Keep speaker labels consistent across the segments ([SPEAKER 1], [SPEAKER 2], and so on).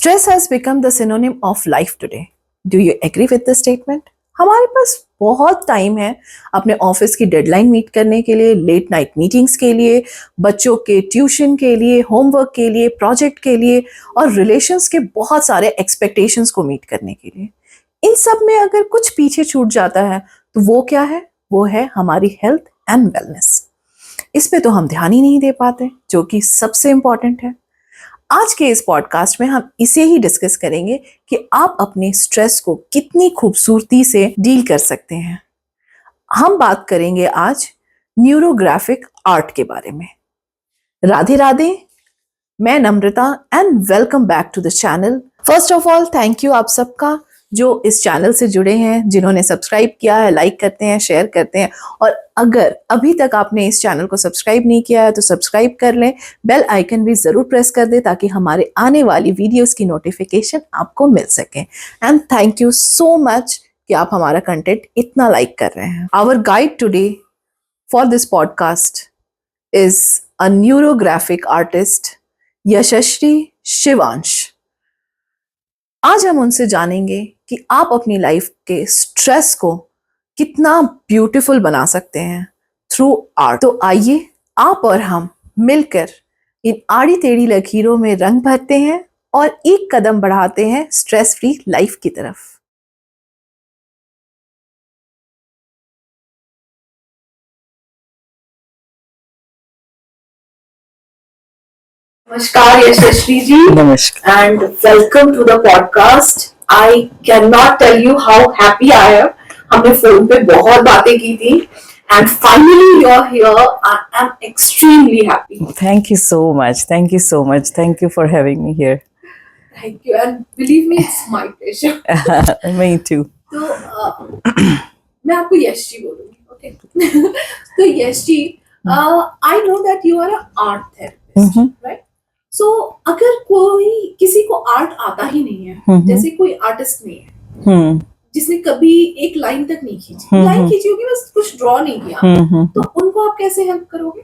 [SPEAKER 1] Stress has become the synonym of life today. Do you agree with this statement? हमारे पास बहुत time है अपने office की deadline meet करने के लिए, लेट नाइट मीटिंग्स के लिए, बच्चों के ट्यूशन के लिए, होमवर्क के लिए, प्रोजेक्ट के लिए और रिलेशंस के बहुत सारे एक्सपेक्टेशंस को मीट करने के लिए। इन सब में अगर कुछ पीछे छूट जाता है तो वो क्या है? वो है हमारी हेल्थ एंड वेलनेस। इस पे तो हम ध्यान ही नहीं दे पाते, जो कि सबसे इंपॉर्टेंट है। आज के इस पॉडकास्ट में हम इसे ही डिस्कस करेंगे कि आप अपने स्ट्रेस को कितनी खूबसूरती से डील कर सकते हैं। हम बात करेंगे आज न्यूरोग्राफिक आर्ट के बारे में। राधे राधे, मैं Namrata and welcome back to the channel. First of all thank you आप सबका जो इस चैनल से जुड़े हैं, जिन्होंने सब्सक्राइब किया है, लाइक करते हैं, शेयर करते हैं। और अगर अभी तक आपने इस चैनल को सब्सक्राइब नहीं किया है तो सब्सक्राइब कर लें, बेल आइकन भी जरूर प्रेस कर दें ताकि हमारे आने वाली वीडियोस की नोटिफिकेशन आपको मिल सके। And thank you so much कि आप हमारा कंटेंट इतना लाइक कर रहे हैं। Our guide today for this podcast is a neurographic artist Yashasvi Shivansh. आज हम उनसे जानेंगे कि आप अपनी लाइफ के स्ट्रेस को कितना ब्यूटीफुल बना सकते हैं थ्रू आर्ट। तो आइए आप और हम मिलकर इन आड़ी टेढ़ी लकीरों में रंग भरते हैं और एक कदम बढ़ाते हैं स्ट्रेस फ्री लाइफ की तरफ। नमस्कार यशस्वी जी।
[SPEAKER 2] नमस्कार।
[SPEAKER 1] And welcome to the podcast. I can not tell you how happy I am. हमने फोन पे बहुत बातें की थी and finally you are here. I am extremely happy.
[SPEAKER 2] Thank you so much. Thank you so much. Thank you for having me here.
[SPEAKER 1] Thank you and believe me it's my pleasure.
[SPEAKER 2] Me too.
[SPEAKER 1] तो मैं आपको यश जी बोलूंगी, okay? तो Yash ji, I know that you are a art therapist, right? So अगर कोई किसी को art आता ही नहीं है, जैसे कोई आर्टिस्ट नहीं है जिसने कभी एक लाइन तक नहीं खींची, लाइन खींची होगी बस कुछ ड्रॉ नहीं किया, तो उनको आप कैसे हेल्प करोगे?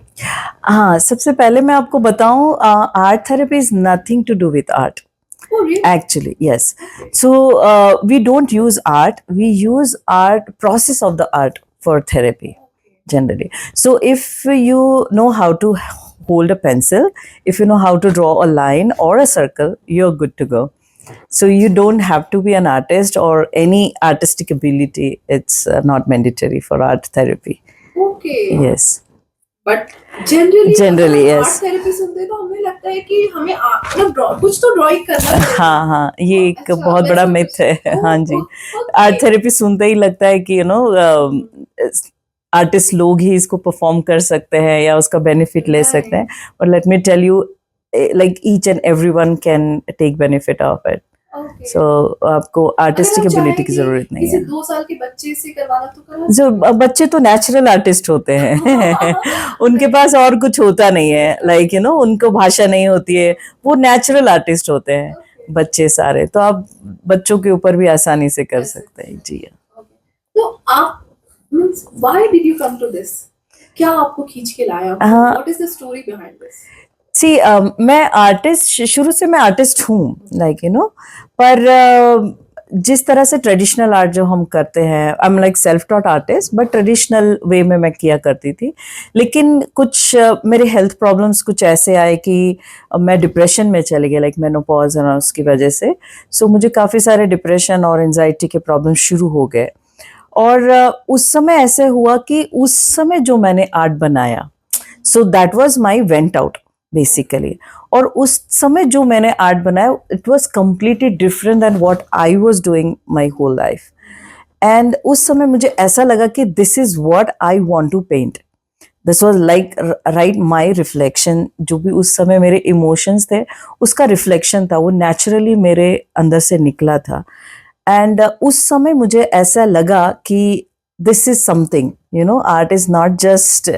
[SPEAKER 2] हाँ, सबसे पहले मैं आपको बताऊं, art therapy is nothing to do with art.
[SPEAKER 1] Oh, really?
[SPEAKER 2] Actually, yes. So we don't use art. We use art process of the art for therapy generally. So if you know how to hold a pencil, if you know how to draw a line or a circle, you're good to go. So you don't have to be an artist or any artistic ability. It's not mandatory for art therapy.
[SPEAKER 1] Okay.
[SPEAKER 2] Yes.
[SPEAKER 1] But generally
[SPEAKER 2] yes.
[SPEAKER 1] Art therapy सुनते हैं तो हमें लगता है कि हमें मतलब कुछ तो ड्राइंग करना है।
[SPEAKER 2] हाँ हाँ, ये एक
[SPEAKER 1] अच्छा,
[SPEAKER 2] बहुत बड़ा मिथ है। हाँ जी, आर्ट थेरेपी सुनते ही लगता है कि आर्टिस्ट लोग ही इसको परफॉर्म कर सकते हैं या उसका बेनिफिट ले सकते हैं, but let me tell you, like each and everyone can take benefit of it. So आपको आर्टिस्टिक एबिलिटी की जरूरत नहीं है।
[SPEAKER 1] 2 साल के बच्चे से करवाना तो करा।
[SPEAKER 2] जो बच्चे तो नेचुरल आर्टिस्ट होते हैं उनके पास और कुछ होता नहीं है, लाइक उनको भाषा नहीं होती है, वो नेचुरल आर्टिस्ट होते हैं बच्चे सारे, तो आप बच्चों के ऊपर भी आसानी से कर सकते हैं जी।
[SPEAKER 1] तो आप means why did you come to this? क्या आपको खींच के लाया? What is the story behind this?
[SPEAKER 2] See, मैं आर्टिस्ट, शुरू से मैं आर्टिस्ट हूँ, लाइक पर जिस तरह से ट्रेडिशनल आर्ट जो हम करते हैं, I am like self taught artist, but traditional way में मैं किया करती थी। लेकिन कुछ मेरे हेल्थ प्रॉब्लम्स कुछ ऐसे आए कि मैं डिप्रेशन में चली गई, लाइक मेनोपॉज और उसकी वजह से। सो मुझे काफ़ी सारे डिप्रेशन और एंजाइटी के प्रॉब्लम शुरू हो गए। और उस समय ऐसे हुआ कि उस समय जो मैंने आर्ट बनाया, so that was my vent out basically. और उस समय जो मैंने आर्ट बनाया, it was completely different than what I was doing my whole life. And उस समय मुझे ऐसा लगा कि this is what I want to paint. This was like right my reflection. जो भी उस समय मेरे इमोशंस थे उसका रिफ्लेक्शन था, वो नेचुरली मेरे अंदर से निकला था। एंड उस समय मुझे ऐसा लगा कि this is something, art is not just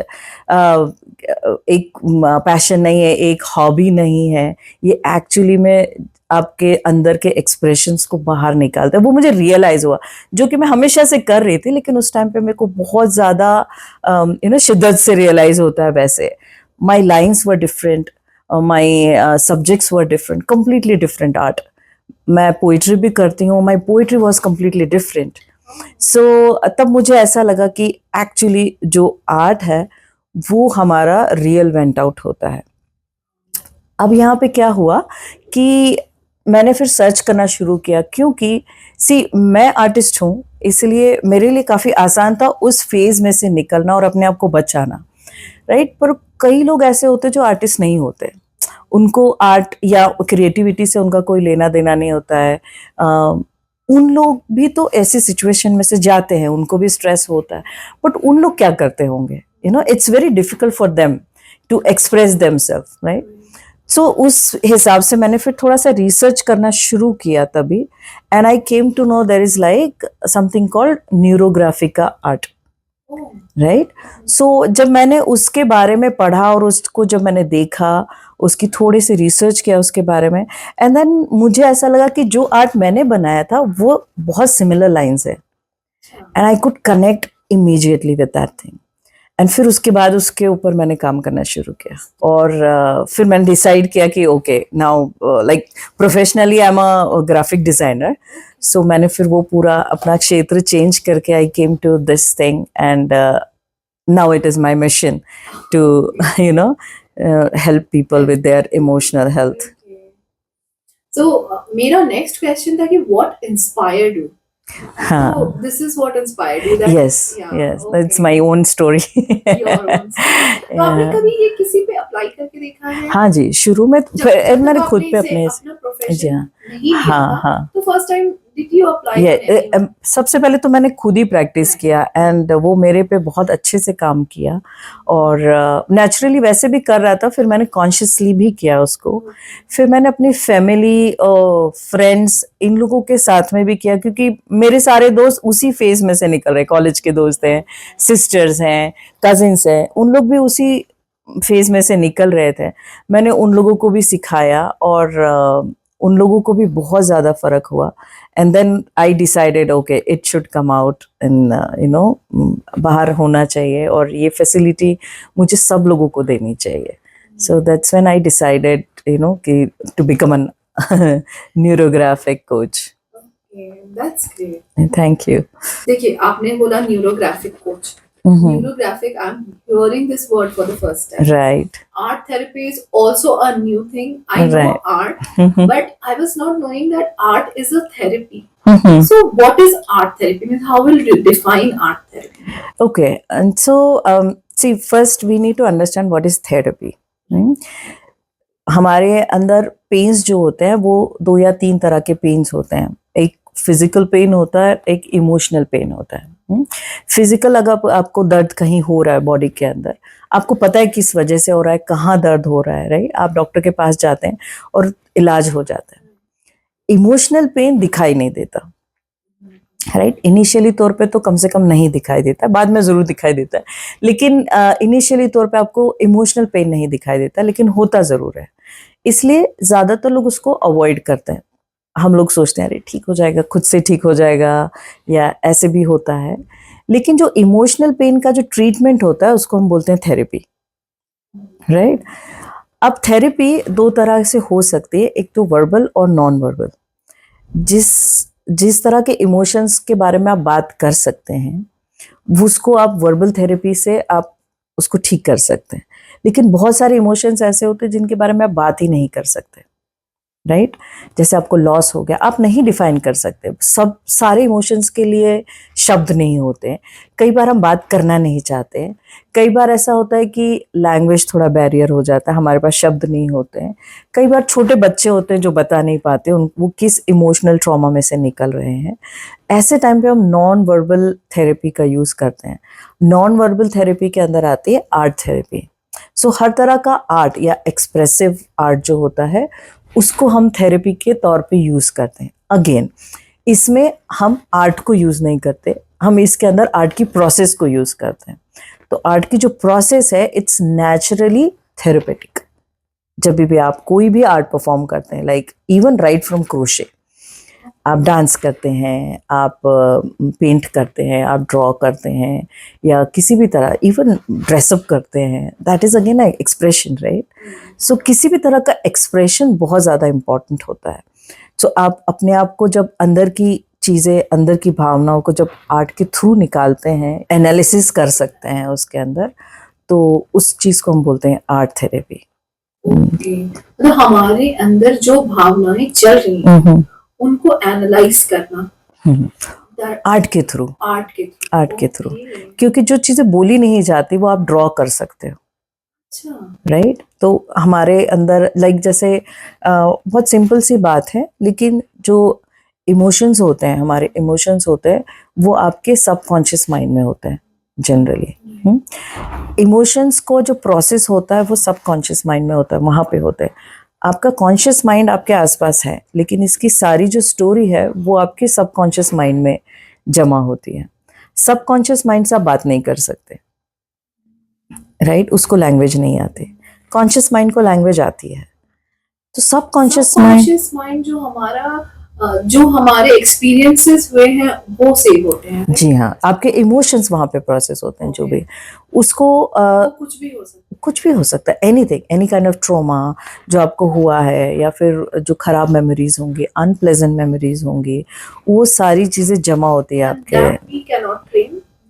[SPEAKER 2] एक पैशन नहीं है, एक हॉबी नहीं है, ये एक्चुअली में आपके अंदर के एक्सप्रेशंस को बाहर निकालता है। वो मुझे रियलाइज हुआ, जो कि मैं हमेशा से कर रही थी, लेकिन उस टाइम पे मेरे को बहुत ज़्यादा शिद्दत से रियलाइज होता है। वैसे my lines were different, my subjects were different, completely different art मैं पोइट्री भी करती हूँ, my poetry was completely different. So तब मुझे ऐसा लगा कि एक्चुअली जो आर्ट है वो हमारा रियल वेंट आउट होता है. अब यहाँ पे क्या हुआ कि मैंने फिर सर्च करना शुरू किया, क्योंकि मैं आर्टिस्ट हूँ, इसलिए मेरे लिए काफ़ी आसान था उस फेज में से निकलना और अपने आप को बचाना, राइट. पर कई लोग ऐसे होते जो आर्टिस्ट नहीं होते, उनको आर्ट या क्रिएटिविटी से उनका कोई लेना देना नहीं होता है. उन लोग भी तो ऐसी सिचुएशन में से जाते हैं, उनको भी स्ट्रेस होता है, बट उन लोग क्या करते होंगे, it's very difficult for them to express themself, right. So उस हिसाब से मैंने फिर थोड़ा सा रिसर्च करना शुरू किया तभी, and I came to know there is like something called neurographica art, right. So जब मैंने उसके बारे में पढ़ा और उसको जब मैंने देखा, उसकी थोड़ी सी रिसर्च किया उसके बारे में, एंड देन मुझे ऐसा लगा कि जो आर्ट मैंने बनाया था वो बहुत सिमिलर लाइन्स है, and I could connect immediately with that thing. And फिर उसके बाद उसके ऊपर मैंने काम करना शुरू किया, और फिर मैंने डिसाइड किया कि okay now like professionally I am a graphic designer. So मैंने फिर वो पूरा अपना क्षेत्र चेंज करके I came to this thing, and now it is my mission to help people with their emotional health.
[SPEAKER 1] So मेरा next question था कि what inspired you?
[SPEAKER 2] हाँ.
[SPEAKER 1] So this is what inspired you.
[SPEAKER 2] Yes, yes, it's my own story.
[SPEAKER 1] Your own story. तो आपने कभी ये किसी पे अप्लाई करके देखा है?
[SPEAKER 2] हाँ जी, शुरू में मैंने खुद पे
[SPEAKER 1] अपना
[SPEAKER 2] जी
[SPEAKER 1] प्रोफेशन
[SPEAKER 2] हाँ.
[SPEAKER 1] नहीं लिया
[SPEAKER 2] हाँ,
[SPEAKER 1] था,
[SPEAKER 2] हाँ.
[SPEAKER 1] तो first time did you apply?
[SPEAKER 2] सबसे पहले तो मैंने खुद ही प्रैक्टिस किया, एंड वो मेरे पे बहुत अच्छे से काम किया, और नेचुरली वैसे भी कर रहा था, फिर मैंने कॉन्शियसली भी किया उसको. फिर मैंने अपनी फैमिली, फ्रेंड्स, इन लोगों के साथ में भी किया, क्योंकि मेरे सारे दोस्त उसी फेज में से निकल रहे, कॉलेज के दोस्त हैं, सिस्टर्स हैं, कजिन्स हैं, उन लोग भी उसी फेज में से निकल रहे थे. मैंने उन लोगों को भी सिखाया, और उन लोगों को भी बहुत ज़्यादा फ़र्क हुआ. And then I decided okay it should come out in बाहर होना चाहिए, और ये फैसिलिटी मुझे सब लोगों को देनी चाहिए. So that's when I decided कि to become an neurographic coach.
[SPEAKER 1] That's great.
[SPEAKER 2] Thank you.
[SPEAKER 1] देखिए, आपने बोला neurographic coach. Neurographic, I'm hearing this word for the first time.
[SPEAKER 2] Right.
[SPEAKER 1] Art therapy is also a new thing. I know
[SPEAKER 2] Right.
[SPEAKER 1] art, but I was not knowing that art is a therapy.
[SPEAKER 2] Mhm.
[SPEAKER 1] So, what is art therapy? Means how will you define art therapy?
[SPEAKER 2] Okay, and so see, first we need to understand what is therapy. हमारे अंदर pens जो होते हैं वो 2 या 3 तरह के pens होते हैं. एक फिजिकल पेन होता है, एक इमोशनल पेन होता है. फिजिकल, अगर आपको दर्द कहीं हो रहा है बॉडी के अंदर, आपको पता है किस वजह से हो रहा है, कहाँ दर्द हो रहा है, राइट. आप डॉक्टर के पास जाते हैं और इलाज हो जाता है. इमोशनल पेन दिखाई नहीं देता, राइट. इनिशियली तौर पे तो कम से कम नहीं दिखाई देता, बाद में ज़रूर दिखाई देता है, लेकिन इनिशियली तौर पे आपको इमोशनल पेन नहीं दिखाई देता, लेकिन होता ज़रूर है. इसलिए ज़्यादातर लोग उसको अवॉइड करते हैं. हम लोग सोचते हैं अरे ठीक हो जाएगा, खुद से ठीक हो जाएगा, या ऐसे भी होता है. लेकिन जो इमोशनल पेन का जो ट्रीटमेंट होता है उसको हम बोलते हैं थेरेपी, राइट. अब थेरेपी 2 तरह से हो सकती है, एक तो वर्बल और नॉन वर्बल. जिस तरह के इमोशंस के बारे में आप बात कर सकते हैं उसको आप वर्बल थेरेपी से आप उसको ठीक कर सकते हैं. लेकिन बहुत सारे इमोशंस ऐसे होते हैं जिनके बारे में आप बात ही नहीं कर सकते, राइट. जैसे आपको लॉस हो गया, आप नहीं डिफाइन कर सकते. सब सारे इमोशंस के लिए शब्द नहीं होते. कई बार हम बात करना नहीं चाहते. कई बार ऐसा होता है कि लैंग्वेज थोड़ा बैरियर हो जाता है, हमारे पास शब्द नहीं होते हैं. कई बार छोटे बच्चे होते हैं जो बता नहीं पाते वो किस इमोशनल ट्रॉमा में से निकल रहे हैं. ऐसे टाइम पे हम नॉन वर्बल थेरेपी का यूज़ करते हैं. नॉन वर्बल थेरेपी के अंदर आती है आर्ट थेरेपी. सो हर तरह का आर्ट या एक्सप्रेसिव आर्ट जो होता है उसको हम थेरेपी के तौर पे यूज़ करते हैं. अगेन इसमें हम आर्ट को यूज़ नहीं करते, हम इसके अंदर आर्ट की प्रोसेस को यूज़ करते हैं. तो आर्ट की जो प्रोसेस है इट्स नेचुरली थेरेपेटिक. जब भी आप कोई भी आर्ट परफॉर्म करते हैं, like even right from crochet, आप डांस करते हैं, आप पेंट करते हैं, आप ड्रॉ करते हैं, या किसी भी तरह इवन ड्रेसअप करते हैं, that is again expression, right. So किसी भी तरह का एक्सप्रेशन बहुत ज़्यादा इम्पॉर्टेंट होता है. सो आप अपने आप को जब अंदर की चीज़ें, अंदर की भावनाओं को जब आर्ट के थ्रू निकालते हैं, एनालिसिस कर सकते हैं उसके अंदर, तो उस चीज़ को हम बोलते हैं आर्ट थेरेपी।
[SPEAKER 1] मतलब हमारे अंदर जो भावनाएं चल रही हैं उनको एनालाइज करना
[SPEAKER 2] आर्ट के थ्रू,
[SPEAKER 1] आर्ट के थ्रू।
[SPEAKER 2] क्योंकि जो चीज़ें बोली नहीं जाती वो आप ड्रॉ कर सकते हो,
[SPEAKER 1] अच्छा,
[SPEAKER 2] राइट? तो हमारे अंदर जैसे बहुत सिंपल सी बात है, लेकिन जो इमोशंस होते हैं, हमारे इमोशंस होते हैं, वो आपके सबकॉन्शियस माइंड में होते हैं जनरली। इमोशंस को जो प्रोसेस होता है वो सबकॉन्शियस माइंड में होता है, वहाँ पे होते हैं। आपका कॉन्शियस माइंड आपके आसपास है, लेकिन इसकी सारी जो स्टोरी है वो आपके सबकॉन्शियस माइंड में जमा होती है। सबकॉन्शियस माइंड से आप बात नहीं कर सकते, राइट? उसको लैंग्वेज नहीं आती। कॉन्शियस माइंड को लैंग्वेज आती है। तो सबकॉन्शियस
[SPEAKER 1] माइंड जो हमारे एक्सपीरियंसेस हुए हैं वो सेव होते हैं।
[SPEAKER 2] जी हाँ, आपके इमोशंस वहाँ पे प्रोसेस होते हैं। जो भी उसको कुछ भी हो सकता है, anything, any kind of trauma जो आपको हुआ है, या फिर जो खराब मेमोरीज होंगी, अनप्लेजेंट मेमोरीज होंगी, वो सारी चीजें जमा होती है आपके।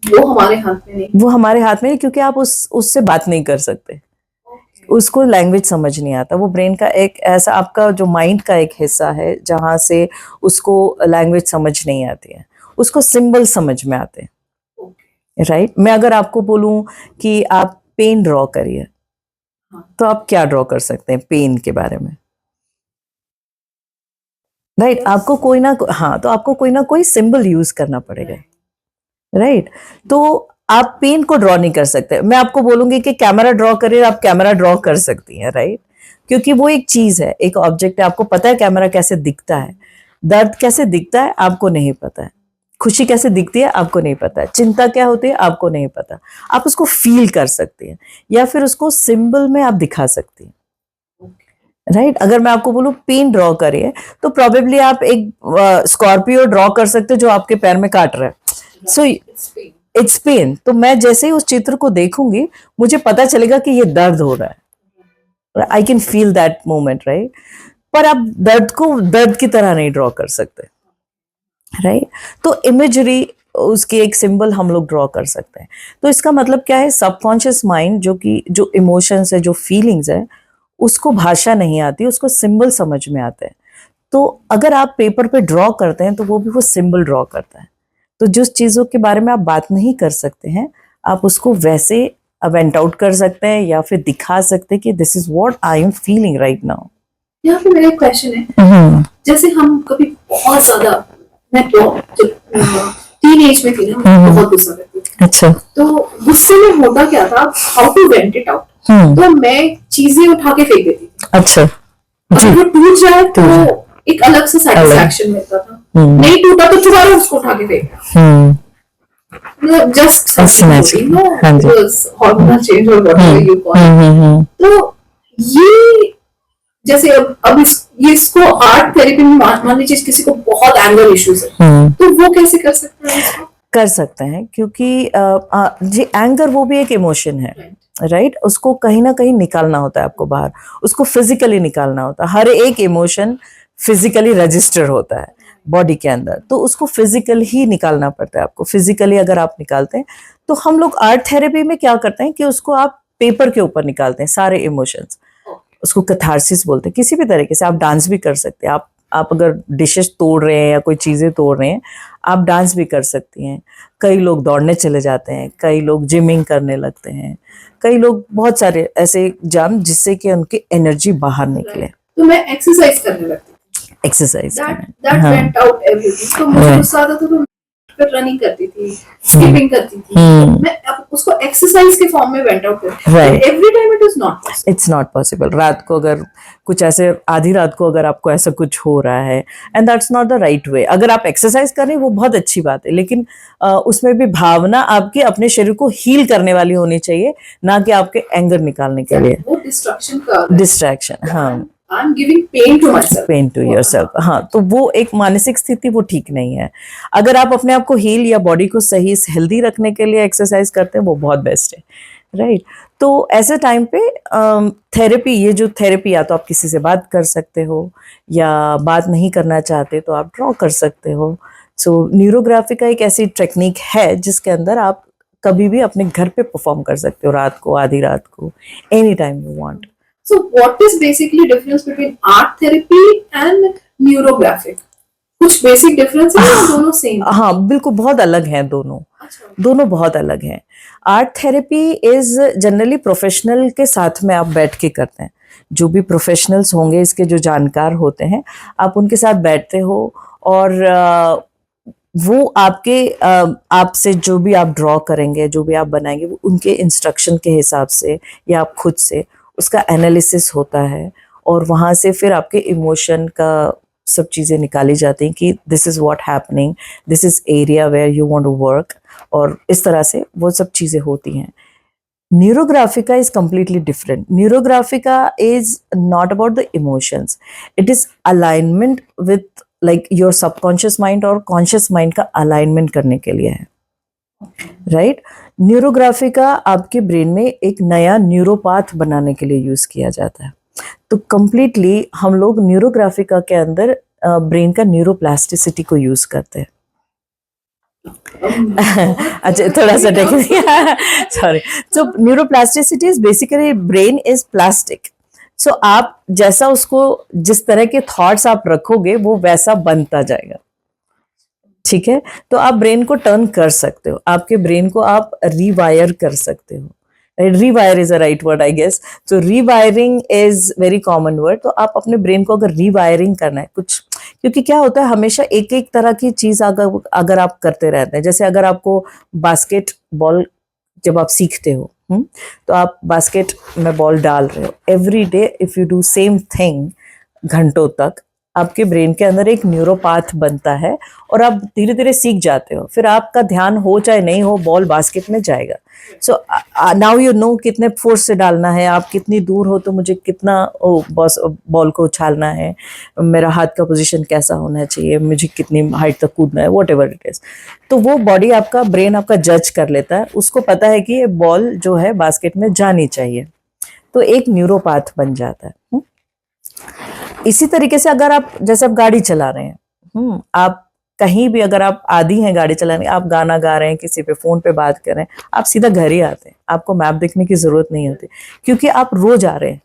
[SPEAKER 1] वो हमारे हाथ में नहीं,
[SPEAKER 2] वो हमारे हाथ में नहीं, क्योंकि आप उससे बात नहीं कर सकते। उसको लैंग्वेज समझ नहीं आता। वो ब्रेन का एक ऐसा, आपका जो माइंड का एक हिस्सा है जहाँ से उसको लैंग्वेज समझ नहीं आती है, उसको सिंबल समझ में आते हैं, राइट? मैं अगर आपको बोलूं कि आप पेन ड्रॉ करिए, तो आप क्या ड्रॉ कर सकते हैं पेन के बारे में, राइट? आपको कोई ना कोई सिंबल यूज करना पड़ेगा, राइट? तो आप पेन को ड्रॉ नहीं कर सकते। मैं आपको बोलूंगी कि कैमरा ड्रॉ करिए, आप कैमरा ड्रॉ कर सकती हैं, राइट? क्योंकि वो एक चीज है, एक ऑब्जेक्ट है। आपको पता है कैमरा कैसे दिखता है, दर्द कैसे दिखता है आपको नहीं पता है, खुशी कैसे दिखती है आपको नहीं पता है, चिंता क्या होती है आपको नहीं पता। आप उसको फील कर सकती हैं, या फिर उसको सिंबल में आप दिखा सकती हैं, राइट? अगर मैं आपको बोलूं पेन ड्रॉ करिए, तो प्रोबेबली आप एक स्कॉर्पियो ड्रॉ कर सकते हो जो आपके पैर में काट रहा है। So it's pain. तो मैं जैसे ही उस चित्र को देखूंगी, मुझे पता चलेगा कि ये दर्द हो रहा है। I can feel that moment, right? पर आप दर्द को दर्द की तरह नहीं ड्रॉ कर सकते, राइट? तो इमेजरी, उसकी एक सिंबल हम लोग ड्रॉ कर सकते हैं। तो इसका मतलब क्या है, सबकॉन्शियस माइंड जो इमोशंस है, जो फीलिंग्स है, उसको भाषा नहीं आती, उसको सिंबल समझ में आते हैं। तो अगर आप पेपर पे ड्रॉ करते हैं, तो वो सिंबल ड्रॉ करता है। तो जिस चीज़ों के बारे में आप बात नहीं कर सकते हैं, आप उसको वैसे वेंट आउट कर सकते हैं, या फिर दिखा सकते हैं कि this is what I am feeling right now.
[SPEAKER 1] यहाँ पे मेरा क्वेश्चन है, जैसे हम कभी बहुत ज्यादा, मैं टीन एज में थी ना, मैं बहुत गुस्सा करती थी।
[SPEAKER 2] अच्छा।
[SPEAKER 1] तो गुस्से में होता क्या था, how to vent it out, तो मैं चीजें उठा के फेंक देती थी।
[SPEAKER 2] अच्छा।
[SPEAKER 1] अगर वो टूट जाए तो एक अलग सा सेटिस्फैक्शन मिलता था, नहीं टूटा तो दोबारा उसको उठा के फेंकना, मतलब जस्ट हार्मोनल चेंज और व्हाटएवर यू कॉल। तो ये जैसे अब इसको आर्ट थेरेपी में मान लीजिए किसी को बहुत एंगर इश्यूज है, तो वो कैसे कर सकते हैं इसको?
[SPEAKER 2] कर सकते हैं, क्योंकि जी एंगर वो भी एक इमोशन है, राइट? उसको कहीं ना कहीं निकालना होता है आपको बाहर, उसको फिजिकली निकालना होता है। हर एक इमोशन फिजिकली रजिस्टर होता है बॉडी के अंदर, तो उसको फिजिकल ही निकालना पड़ता है आपको। फिजिकली अगर आप निकालते हैं, तो हम लोग आर्ट थेरेपी में क्या करते हैं कि उसको आप पेपर के ऊपर निकालते हैं सारे इमोशंस। उसको कैथारसिस बोलते हैं। किसी भी तरीके से आप डांस भी कर सकते हैं। आप अगर डिशेस तोड़ रहे हैं या कोई चीज़ें तोड़ रहे हैं, आप डांस भी कर सकती हैं। कई लोग दौड़ने चले जाते हैं, कई लोग जिमिंग करने लगते हैं, कई लोग बहुत सारे ऐसे जाम जिससे कि उनकी एनर्जी बाहर निकले।
[SPEAKER 1] तो मैं एक्सरसाइज करने लगती थी,
[SPEAKER 2] exercise
[SPEAKER 1] that went out everything। तो मुझे गुस्सा आता था, तो फिर रनिंग करती थी, स्किपिंग करती थी, मैं अब उसको एक्सरसाइज के फॉर्म में वेंट आउट करती थी। Every time it's not possible.
[SPEAKER 2] रात को अगर कुछ ऐसे, आधी रात को अगर आपको ऐसा कुछ हो रहा है, and that's not the right way. अगर आप एक्सरसाइज कर रहे हैं वो बहुत अच्छी बात है, लेकिन उसमें भी भावना आपके अपने शरीर को हील करने वाली होनी चाहिए, ना कि आपके एंगर निकालने के लिए।
[SPEAKER 1] वो
[SPEAKER 2] डिस्ट्रैक्शन, हाँ,
[SPEAKER 1] I'm giving pain to myself.
[SPEAKER 2] Pain to yourself, हाँ। तो वो एक मानसिक स्थिति वो ठीक नहीं है। अगर आप अपने आप को हील या बॉडी को सही हेल्दी रखने के लिए एक्सरसाइज करते हैं, वो बहुत बेस्ट है, राइट। तो ऐसे टाइम पे थेरेपी, ये जो थेरेपी, या तो आप किसी से बात कर सकते हो, या बात नहीं करना चाहते तो आप ड्रॉ कर सकते हो। सो न्यूरोग्राफी का एक ऐसी टेक्निक है जिसके अंदर आप कभी भी अपने घर पे परफॉर्म कर सकते हो, रात को, आधी रात को, any time you want.
[SPEAKER 1] So what is basically difference between art therapy and neurographic? कुछ बेसिक डिफरेंस है या दोनों सेम?
[SPEAKER 2] हाँ, बिल्कुल बहुत अलग हैं दोनों।
[SPEAKER 1] अच्छा।
[SPEAKER 2] दोनों बहुत अलग हैं। Art therapy is generally professional के साथ में आप बैठ के करते हैं। जो भी प्रोफेशनल्स होंगे, इसके जो जानकार होते हैं, आप उनके साथ बैठते हो, और वो आपसे जो भी आप ड्रॉ करेंगे, जो भी आप बनाएंगे, वो उनके इंस्ट्रक्शन के हिसाब से या आप खुद से उसका एनालिसिस होता है, और वहाँ से फिर आपके इमोशन का सब चीज़ें निकाली जाती हैं कि this is what happening, this is area where you want to work, और इस तरह से वो सब चीज़ें होती हैं। न्यूरोग्राफिका is completely different. Neurographica is not about the emotions. It is alignment with like your subconscious mind और conscious mind का alignment करने के लिए है, राइट। न्यूरोग्राफिका आपके ब्रेन में एक नया न्यूरोपाथ बनाने के लिए यूज किया जाता है। तो कंप्लीटली हम लोग न्यूरोग्राफिका के अंदर ब्रेन का न्यूरोप्लास्टिसिटी को यूज करते हैं। अच्छा, थोड़ा सा technique, sorry. So neuroplasticity is basically brain is plastic. So आप जैसा उसको, जिस तरह के थॉट्स आप रखोगे, वो वैसा बनता जाएगा, ठीक है। तो आप ब्रेन को टर्न कर सकते हो, आपके ब्रेन को आप रीवायर कर सकते हो। Rewire is a right word, I guess. तो rewiring is very common word. तो आप अपने ब्रेन को अगर रीवायरिंग करना है कुछ, क्योंकि क्या होता है, हमेशा एक एक तरह की चीज अगर आप करते रहते हैं, जैसे अगर आपको बास्केटबॉल, जब आप सीखते हो, तो आप बास्केट में बॉल डाल रहे हो, every day if you do same thing घंटों तक, आपके ब्रेन के अंदर एक न्यूरोपाथ बनता है, और आप धीरे धीरे सीख जाते हो। फिर आपका ध्यान हो चाहे नहीं हो, बॉल बास्केट में जाएगा। सो नाउ यू नो कितने फोर्स से डालना है, आप कितनी दूर हो तो मुझे कितना बॉल को उछालना है, मेरा हाथ का पोजीशन कैसा होना चाहिए, मुझे कितनी हाइट तक कूदना है, वॉट एवर इट इज। तो वो बॉडी आपका, ब्रेन आपका जज कर लेता है, उसको पता है कि ये बॉल जो है बास्केट में जानी चाहिए, तो एक न्यूरोपाथ बन जाता है। इसी तरीके से अगर आप, जैसे आप गाड़ी चला रहे हैं, आप कहीं भी, अगर आप आदी हैं गाड़ी चलाने, आप गाना गा रहे हैं, किसी पे फोन पे बात कर रहे हैं, आप सीधा घर ही आते हैं, आपको मैप देखने की जरूरत नहीं होती, क्योंकि आप रोज आ रहे हैं,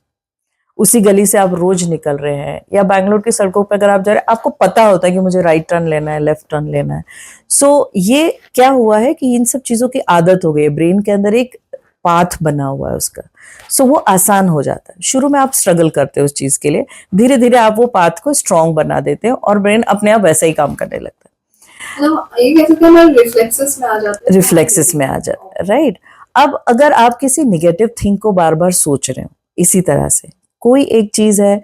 [SPEAKER 2] उसी गली से आप रोज निकल रहे हैं। या बैंगलोर की सड़कों पे अगर आप जा रहे हैं, आपको पता होता है कि मुझे राइट टर्न लेना है, लेफ्ट टर्न लेना है। सो ये क्या हुआ है कि इन सब चीजों की आदत हो गई है, ब्रेन के अंदर एक पाथ बना हुआ है उसका। सो वो आसान हो जाता है। शुरू में आप स्ट्रगल करते हो उस चीज के लिए, धीरे धीरे आप वो पाथ को स्ट्रॉन्ग बना देते हो, और ब्रेन अपने आप वैसा ही काम करने लगता है।
[SPEAKER 1] ये कह सकते हैं रिफ्लेक्सेस में आ जाते हैं,
[SPEAKER 2] रिफ्लेक्सेस में आ जाता है, राइट। अब अगर आप किसी निगेटिव थिंग को बार बार सोच रहे हो, इसी तरह से कोई एक चीज है,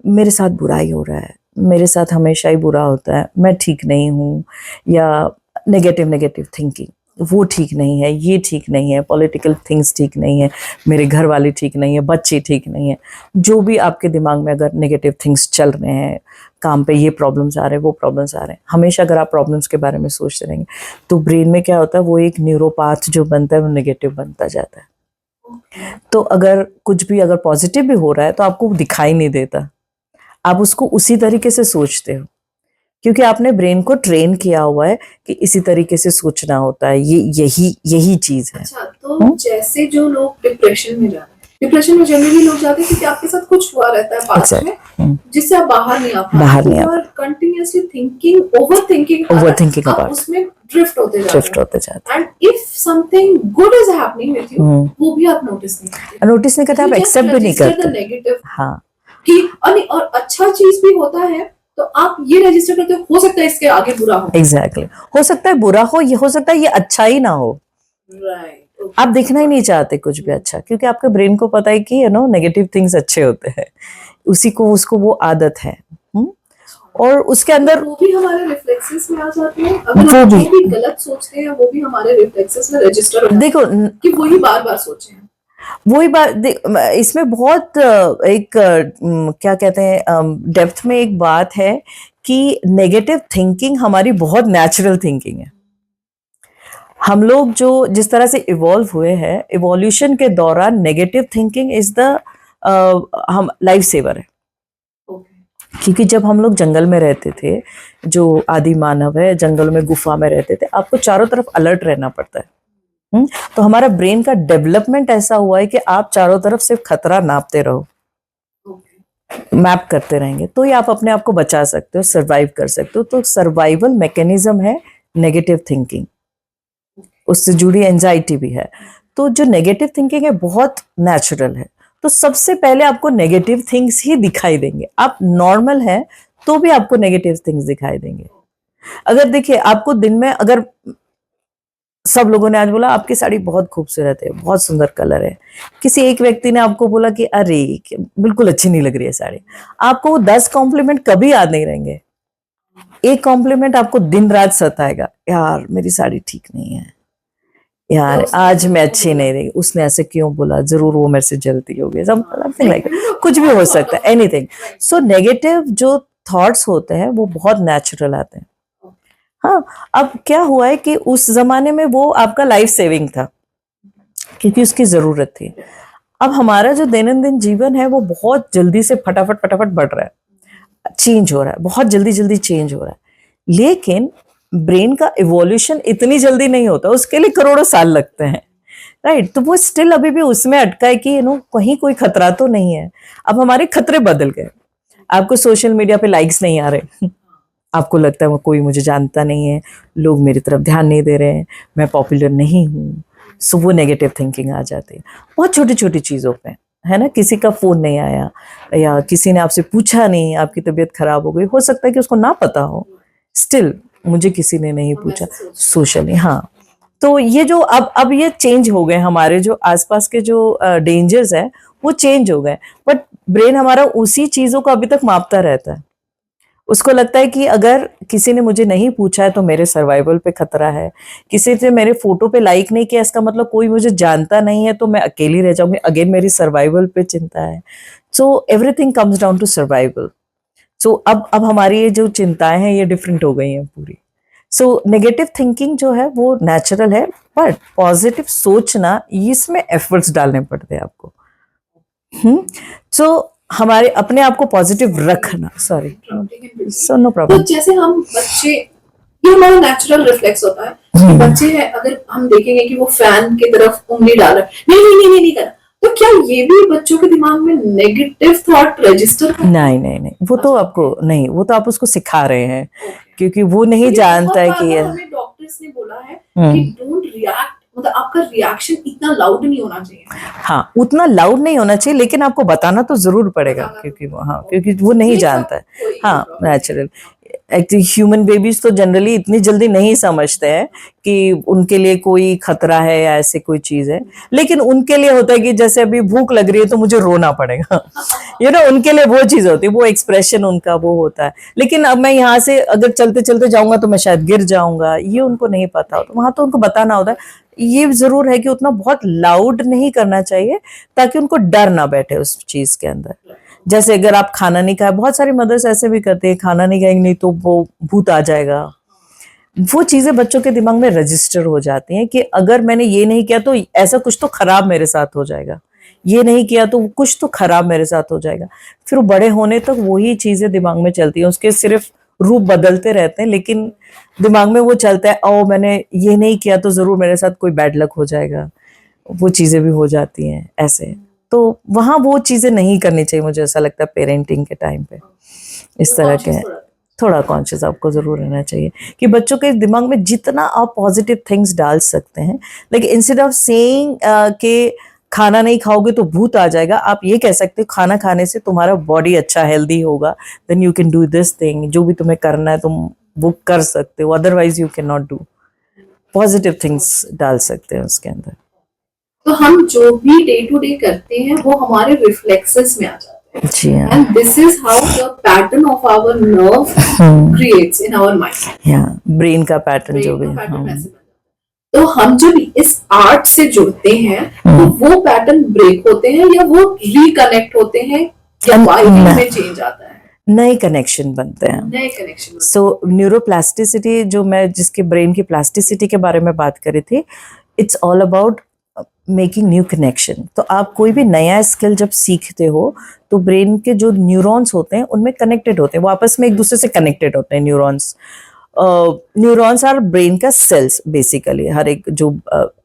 [SPEAKER 2] मेरे साथ बुरा ही हो रहा है, मेरे साथ हमेशा ही बुरा होता है, मैं ठीक नहीं हूँ, या नेगेटिव थिंकिंग, वो ठीक नहीं है, ये ठीक नहीं है, पॉलिटिकल थिंग्स ठीक नहीं है, मेरे घर वाले ठीक नहीं है, बच्चे ठीक नहीं है, जो भी आपके दिमाग में अगर नेगेटिव थिंग्स चल रहे हैं, काम पे ये प्रॉब्लम्स आ रहे हैं, वो प्रॉब्लम्स आ रहे हैं, हमेशा अगर आप प्रॉब्लम्स के बारे में सोचते रहेंगे, तो ब्रेन में क्या होता है, वो एक न्यूरोपाथ जो बनता है, वो नेगेटिव बनता जाता है। तो अगर कुछ भी, अगर पॉजिटिव भी हो रहा है, तो आपको दिखाई नहीं देता, आप उसको उसी तरीके से सोचते हो, क्योंकि आपने ब्रेन को ट्रेन किया हुआ है कि इसी तरीके से सोचना होता है, यही चीज है।
[SPEAKER 1] अच्छा, तो जैसे जो लोग डिप्रेशन में जा रहे हैं, डिप्रेशन में जनरली लोग जाते हैं क्योंकि आपके साथ कुछ हुआ रहता है पास्ट में, जिससे आप बाहर नहीं आ पाते, और कंटिन्यूअसली थिंकिंग, ओवरथिंकिंग
[SPEAKER 2] अबाउट,
[SPEAKER 1] उसमें ड्रिफ्ट होते
[SPEAKER 2] जाते हैं।
[SPEAKER 1] And if something good is happening with you, वो भी आप नोटिस नहीं करते,
[SPEAKER 2] आप एक्सेप्ट भी नहीं करते।
[SPEAKER 1] नेगेटिव,
[SPEAKER 2] हाँ,
[SPEAKER 1] ठीक, और अच्छा चीज भी होता है, तो आप ये रजिस्टर करते हो सकता है इसके आगे बुरा हो।
[SPEAKER 2] एग्जैक्टली, हो सकता है बुरा हो, ये हो सकता है ये अच्छा ही ना हो,
[SPEAKER 1] राइट।
[SPEAKER 2] आप देखना ही नहीं चाहते कुछ भी अच्छा, क्योंकि आपके ब्रेन को पता है कि नेगेटिव थिंग्स अच्छे होते हैं, उसको वो आदत है। और उसके अंदर
[SPEAKER 1] वो भी हमारे रिफ्लेक्सेस में आ जाते हैं, अगर हम जो भी गलत सोचते हैं, वो भी हमारे रिफ्लेक्सेस में रजिस्टर हो जाते हैं, देखो कि वही बार बार सोचे,
[SPEAKER 2] वही बात। इसमें बहुत एक क्या कहते हैं, डेप्थ में एक बात है कि नेगेटिव थिंकिंग हमारी बहुत नेचुरल थिंकिंग है। हम लोग जो जिस तरह से इवॉल्व हुए हैं, इवोल्यूशन के दौरान नेगेटिव थिंकिंग इज द हम लाइफ सेवर है। क्योंकि जब हम लोग जंगल में रहते थे, जो आदि मानव है जंगल में गुफा में रहते थे, आपको चारों तरफ अलर्ट रहना पड़ता है। तो हमारा ब्रेन का डेवलपमेंट ऐसा हुआ है कि आप चारों तरफ सिर्फ खतरा नापते रहो, मैप करते रहेंगे, तो ही आप अपने आप को बचा सकते हो, सर्वाइव कर सकते हो। तो सर्वाइवल मैकेनिज्म है नेगेटिव थिंकिंग, उससे जुड़ी एंजाइटी भी है। तो जो नेगेटिव थिंकिंग है बहुत नेचुरल है। तो सबसे पहले आपको नेगेटिव थिंग्स ही दिखाई देंगे। आप नॉर्मल हैं तो भी आपको नेगेटिव थिंग्स दिखाई देंगे। अगर देखिए, आपको दिन में अगर सब लोगों ने आज बोला आपकी साड़ी बहुत खूबसूरत है, बहुत सुंदर कलर है, किसी एक व्यक्ति ने आपको बोला कि अरे बिल्कुल अच्छी नहीं लग रही है साड़ी, आपको वो 10 कॉम्प्लीमेंट कभी याद नहीं रहेंगे। एक कॉम्प्लीमेंट आपको दिन रात सताएगा, यार मेरी साड़ी ठीक नहीं है, यार आज मैं अच्छी नहीं रही, उसने ऐसे क्यों बोला, जरूर वो मेरे से जलती होगी, समथिंग लाइक, कुछ भी हो सकता है, एनीथिंग। सो नेगेटिव जो थॉट्स होते हैं वो बहुत नेचुरल आते हैं। हाँ, अब क्या हुआ है कि उस जमाने में वो आपका लाइफ सेविंग था क्योंकि उसकी जरूरत थी। अब हमारा जो दैनंदिन जीवन है वो बहुत जल्दी से फटाफट फटाफट बढ़ रहा है, चेंज हो रहा है, बहुत जल्दी जल्दी चेंज हो रहा है। लेकिन ब्रेन का इवोल्यूशन इतनी जल्दी नहीं होता, उसके लिए करोड़ों साल लगते हैं, राइट। तो वो स्टिल अभी भी उसमें अटका है कि कहीं कोई खतरा तो नहीं है। अब हमारे खतरे बदल गए। आपको सोशल मीडिया पे लाइक्स नहीं आ रहे, आपको लगता है वो कोई मुझे जानता नहीं है, लोग मेरी तरफ ध्यान नहीं दे रहे हैं, मैं पॉपुलर नहीं हूँ। सो वो नेगेटिव थिंकिंग आ जाती है बहुत छोटी छोटी चीज़ों पे, है ना। किसी का फ़ोन नहीं आया या किसी ने आपसे पूछा नहीं, आपकी तबीयत खराब हो गई, हो सकता है कि उसको ना पता हो, स्टिल मुझे किसी ने नहीं पूछा सोशली। हाँ, तो ये जो अब ये चेंज हो गए, हमारे जो आसपास के जो डेंजर्स है वो चेंज हो गए, बट ब्रेन हमारा उसी चीज़ों को अभी तक मापता रहता है। उसको लगता है कि अगर किसी ने मुझे नहीं पूछा है तो मेरे सर्वाइवल पे खतरा है, किसी ने मेरे फोटो पे लाइक नहीं किया इसका मतलब कोई मुझे जानता नहीं है तो मैं अकेली रह जाऊंगी, अगेन मेरी सर्वाइवल पे चिंता है। So everything comes down to survival. So अब हमारी ये जो चिंताएं हैं ये डिफरेंट हो गई हैं पूरी। सो नेगेटिव थिंकिंग जो है वो नेचुरल है, बट पॉजिटिव सोचना इसमें एफर्ट्स डालने पड़ते हैं आपको। सो हमारे अपने आप को पॉजिटिव रखना, सॉरी सो नो
[SPEAKER 1] तो
[SPEAKER 2] प्रॉब्लम।
[SPEAKER 1] जैसे हम बच्चे, ये हमारा नेचुरल रिफ्लेक्स होता है कि बच्चे हैं, अगर हम देखेंगे कि वो फैन की तरफ उंगली डाल रहे हैं, नहीं नहीं नहीं नहीं नहीं करना, तो क्या ये भी बच्चों के दिमाग में नेगेटिव थॉट रजिस्टर करता है?
[SPEAKER 2] नहीं नहीं नहीं, वो तो आपको नहीं, वो तो आप उसको सिखा रहे हैं क्योंकि वो नहीं
[SPEAKER 1] ये
[SPEAKER 2] जानता है
[SPEAKER 1] बहुत
[SPEAKER 2] कि
[SPEAKER 1] बार
[SPEAKER 2] ये
[SPEAKER 1] हमें डॉक्टर्स ने बोला है कि डोंट रिएक्ट, मतलब आपका रिएक्शन इतना लाउड नहीं होना चाहिए।
[SPEAKER 2] हाँ, उतना लाउड नहीं होना चाहिए, लेकिन आपको बताना तो जरूर पड़ेगा क्योंकि वो नहीं जानता है। हाँ, नेचुरल एक्चुअली ह्यूमन बेबीज तो जनरली इतनी जल्दी नहीं समझते हैं कि उनके लिए कोई खतरा है या ऐसे कोई चीज है, लेकिन उनके लिए होता है कि जैसे अभी भूख लग रही है तो मुझे रोना पड़ेगा, उनके लिए वो चीज होती है, वो एक्सप्रेशन उनका वो होता है। लेकिन अब मैं यहाँ से अगर चलते चलते जाऊंगा तो मैं शायद गिर जाऊंगा, ये उनको नहीं पता होता, वहां तो उनको बताना होता है। ये जरूर है कि उतना बहुत लाउड नहीं करना चाहिए ताकि उनको डर ना बैठे उस चीज के अंदर। जैसे अगर आप खाना नहीं खाए, बहुत सारी मदर्स ऐसे भी करते हैं, खाना नहीं खाएंगे नहीं तो वो भूत आ जाएगा। वो चीजें बच्चों के दिमाग में रजिस्टर हो जाती हैं कि अगर मैंने ये नहीं किया तो ऐसा कुछ तो खराब मेरे साथ हो जाएगा, ये नहीं किया तो कुछ तो खराब मेरे साथ हो जाएगा। फिर वो बड़े होने तक वही चीजें दिमाग में चलती हैं, उसके सिर्फ रूप बदलते रहते हैं, लेकिन दिमाग में वो चलता है, ओ मैंने ये नहीं किया तो जरूर मेरे साथ कोई बैड लक हो जाएगा। वो चीजें भी हो जाती हैं ऐसे। तो वहां वो चीजें नहीं करनी चाहिए, मुझे ऐसा लगता है पेरेंटिंग के टाइम पे इस तरह के थोड़ा कॉन्शियस आपको जरूर रहना चाहिए कि बच्चों के दिमाग में जितना आप पॉजिटिव थिंग्स डाल सकते हैं, लेकिन इंस्टेड ऑफ सेइंग कि खाना नहीं खाओगे तो भूत आ जाएगा, आप ये कह सकते हो खाना खाने से तुम्हारा बॉडी अच्छा हेल्दी होगा, then you can do this thing, जो भी तुम्हें करना है तुम वो कर सकते हो, otherwise you can not do. Positive things डाल सकते हैं उसके अंदर।
[SPEAKER 1] तो हम जो भी डे टू डे करते हैं वो हमारे रिफ्लेक्सेस में आ जाते हैं।
[SPEAKER 2] जी हाँ।
[SPEAKER 1] And this is how the pattern of our nerve creates in our mind.
[SPEAKER 2] या ब्रेन का पैटर्न जो भी
[SPEAKER 1] तो हम जब इस आर्ट से जुड़ते हैं तो वो पैटर्न ब्रेक होते हैं या वो रिकनेक्ट होते हैं या वाइब्रेशन में चेंज आता है?
[SPEAKER 2] नए कनेक्शन बनते हैं।
[SPEAKER 1] नए कनेक्शन।
[SPEAKER 2] सो न्यूरोप्लास्टिसिटी, जो मैं जिसके ब्रेन की प्लास्टिसिटी के बारे में बात करी थी, it's all about making new connection. तो आप कोई भी नया स्किल जब सीखते हो तो ब्रेन के जो न्यूरॉन्स होते हैं उनमें कनेक्टेड होते हैं, वो आपस में एक दूसरे से कनेक्टेड होते हैं। न्यूरॉन्स आर ब्रेन का सेल्स बेसिकली। हर एक जो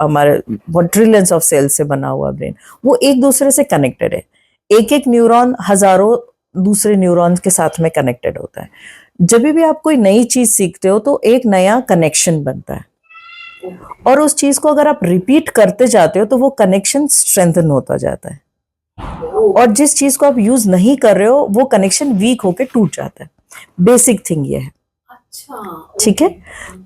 [SPEAKER 2] हमारे ट्रिलियंस ऑफ सेल्स से बना हुआ ब्रेन, वो एक दूसरे से कनेक्टेड है। एक एक न्यूरॉन हजारों दूसरे न्यूरॉन्स के साथ में कनेक्टेड होता है। जब भी आप कोई नई चीज सीखते हो तो एक नया कनेक्शन बनता है, और उस चीज को अगर आप रिपीट करते जाते हो तो वो कनेक्शन स्ट्रेंथन होता जाता है, और जिस चीज को आप यूज नहीं कर रहे हो वो कनेक्शन वीक होके टूट जाता है। बेसिक थिंग ये है।
[SPEAKER 1] अच्छा,
[SPEAKER 2] ठीक है।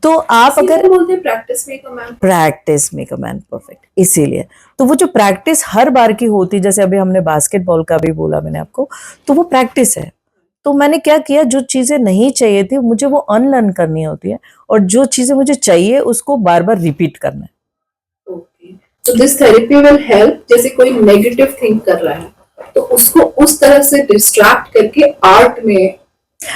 [SPEAKER 2] तो आप अगर
[SPEAKER 1] बोलते हैं practice make a man,
[SPEAKER 2] practice make a man perfect, इसीलिए तो वो जो प्रैक्टिस हर बार की होती, जैसे अभी हमने बास्केटबॉल का भी बोला मैंने आपको, तो वो प्रैक्टिस है। तो मैंने क्या किया, जो चीजें नहीं चाहिए थी मुझे वो अनलर्न करनी होती है, और जो चीजें मुझे चाहिए उसको बार बार रिपीट करना है।
[SPEAKER 1] ओके, तो दिस थेरेपी विल हेल्प। जैसे कोई नेगेटिव थिंक कर रहा है तो उसको उस तरह से डिस्ट्रैक्ट करके आर्ट में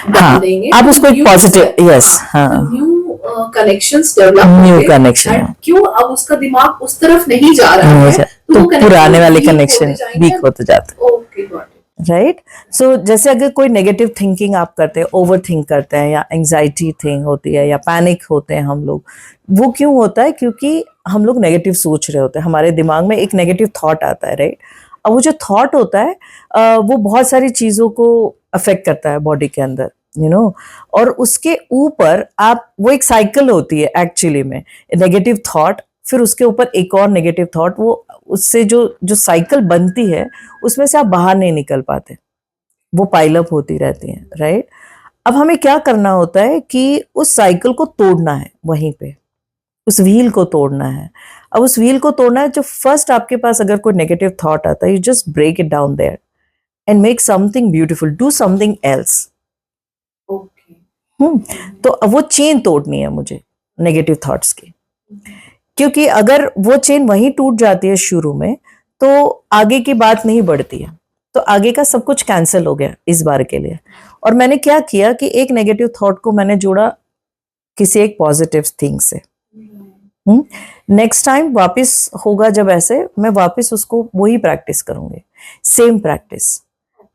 [SPEAKER 1] डाल देंगे।
[SPEAKER 2] आप उसको एक पॉजिटिव, यस, हाँ,
[SPEAKER 1] new connections develop,
[SPEAKER 2] new connection.
[SPEAKER 1] क्यों अब उसका दिमाग उस तरफ नहीं जा रहा है,
[SPEAKER 2] तो
[SPEAKER 1] वो
[SPEAKER 2] पुराने वाले
[SPEAKER 1] weak
[SPEAKER 2] कनेक्शन
[SPEAKER 1] होते जाएंगे।
[SPEAKER 2] वीक होते जाते हैं।
[SPEAKER 1] Okay, got it.
[SPEAKER 2] राइट। सो जैसे अगर कोई नेगेटिव थिंकिंग आप करते हैं, ओवर थिंक करते हैं, या एंजाइटी थिंग होती है, या पैनिक होते हैं हम लोग, वो क्यों होता है? क्योंकि हम लोग नेगेटिव सोच रहे होते हैं, हमारे दिमाग में एक नेगेटिव थॉट आता है, राइट। अब वो जो थॉट होता है वो बहुत सारी चीजों को अफेक्ट करता है बॉडी के अंदर, और उसके ऊपर आप, वो एक साइकिल होती है एक्चुअली में, नेगेटिव थॉट, फिर उसके ऊपर एक और नेगेटिव थॉट, वो उससे जो जो साइकिल बनती है उसमें से आप बाहर नहीं निकल पाते, वो पाइलअप होती रहती है, राइट। अब हमें क्या करना होता है कि उस साइकिल को तोड़ना है, वहीं पे उस व्हील को तोड़ना है। अब उस व्हील को तोड़ना है, जो फर्स्ट आपके पास अगर कोई नेगेटिव थॉट आता है, you just break it down there and make something beautiful, do something else. तो अब वो चेन तोड़नी है मुझे नेगेटिव थॉट्स की, क्योंकि अगर वो चेन वहीं टूट जाती है शुरू में, तो आगे की बात नहीं बढ़ती है, तो आगे का सब कुछ कैंसिल हो गया इस बार के लिए। और मैंने क्या किया कि एक नेगेटिव थॉट को मैंने जोड़ा किसी एक पॉजिटिव थिंग से। नेक्स्ट टाइम वापस होगा जब ऐसे, मैं वापस उसको वही प्रैक्टिस करूंगी, सेम प्रैक्टिस,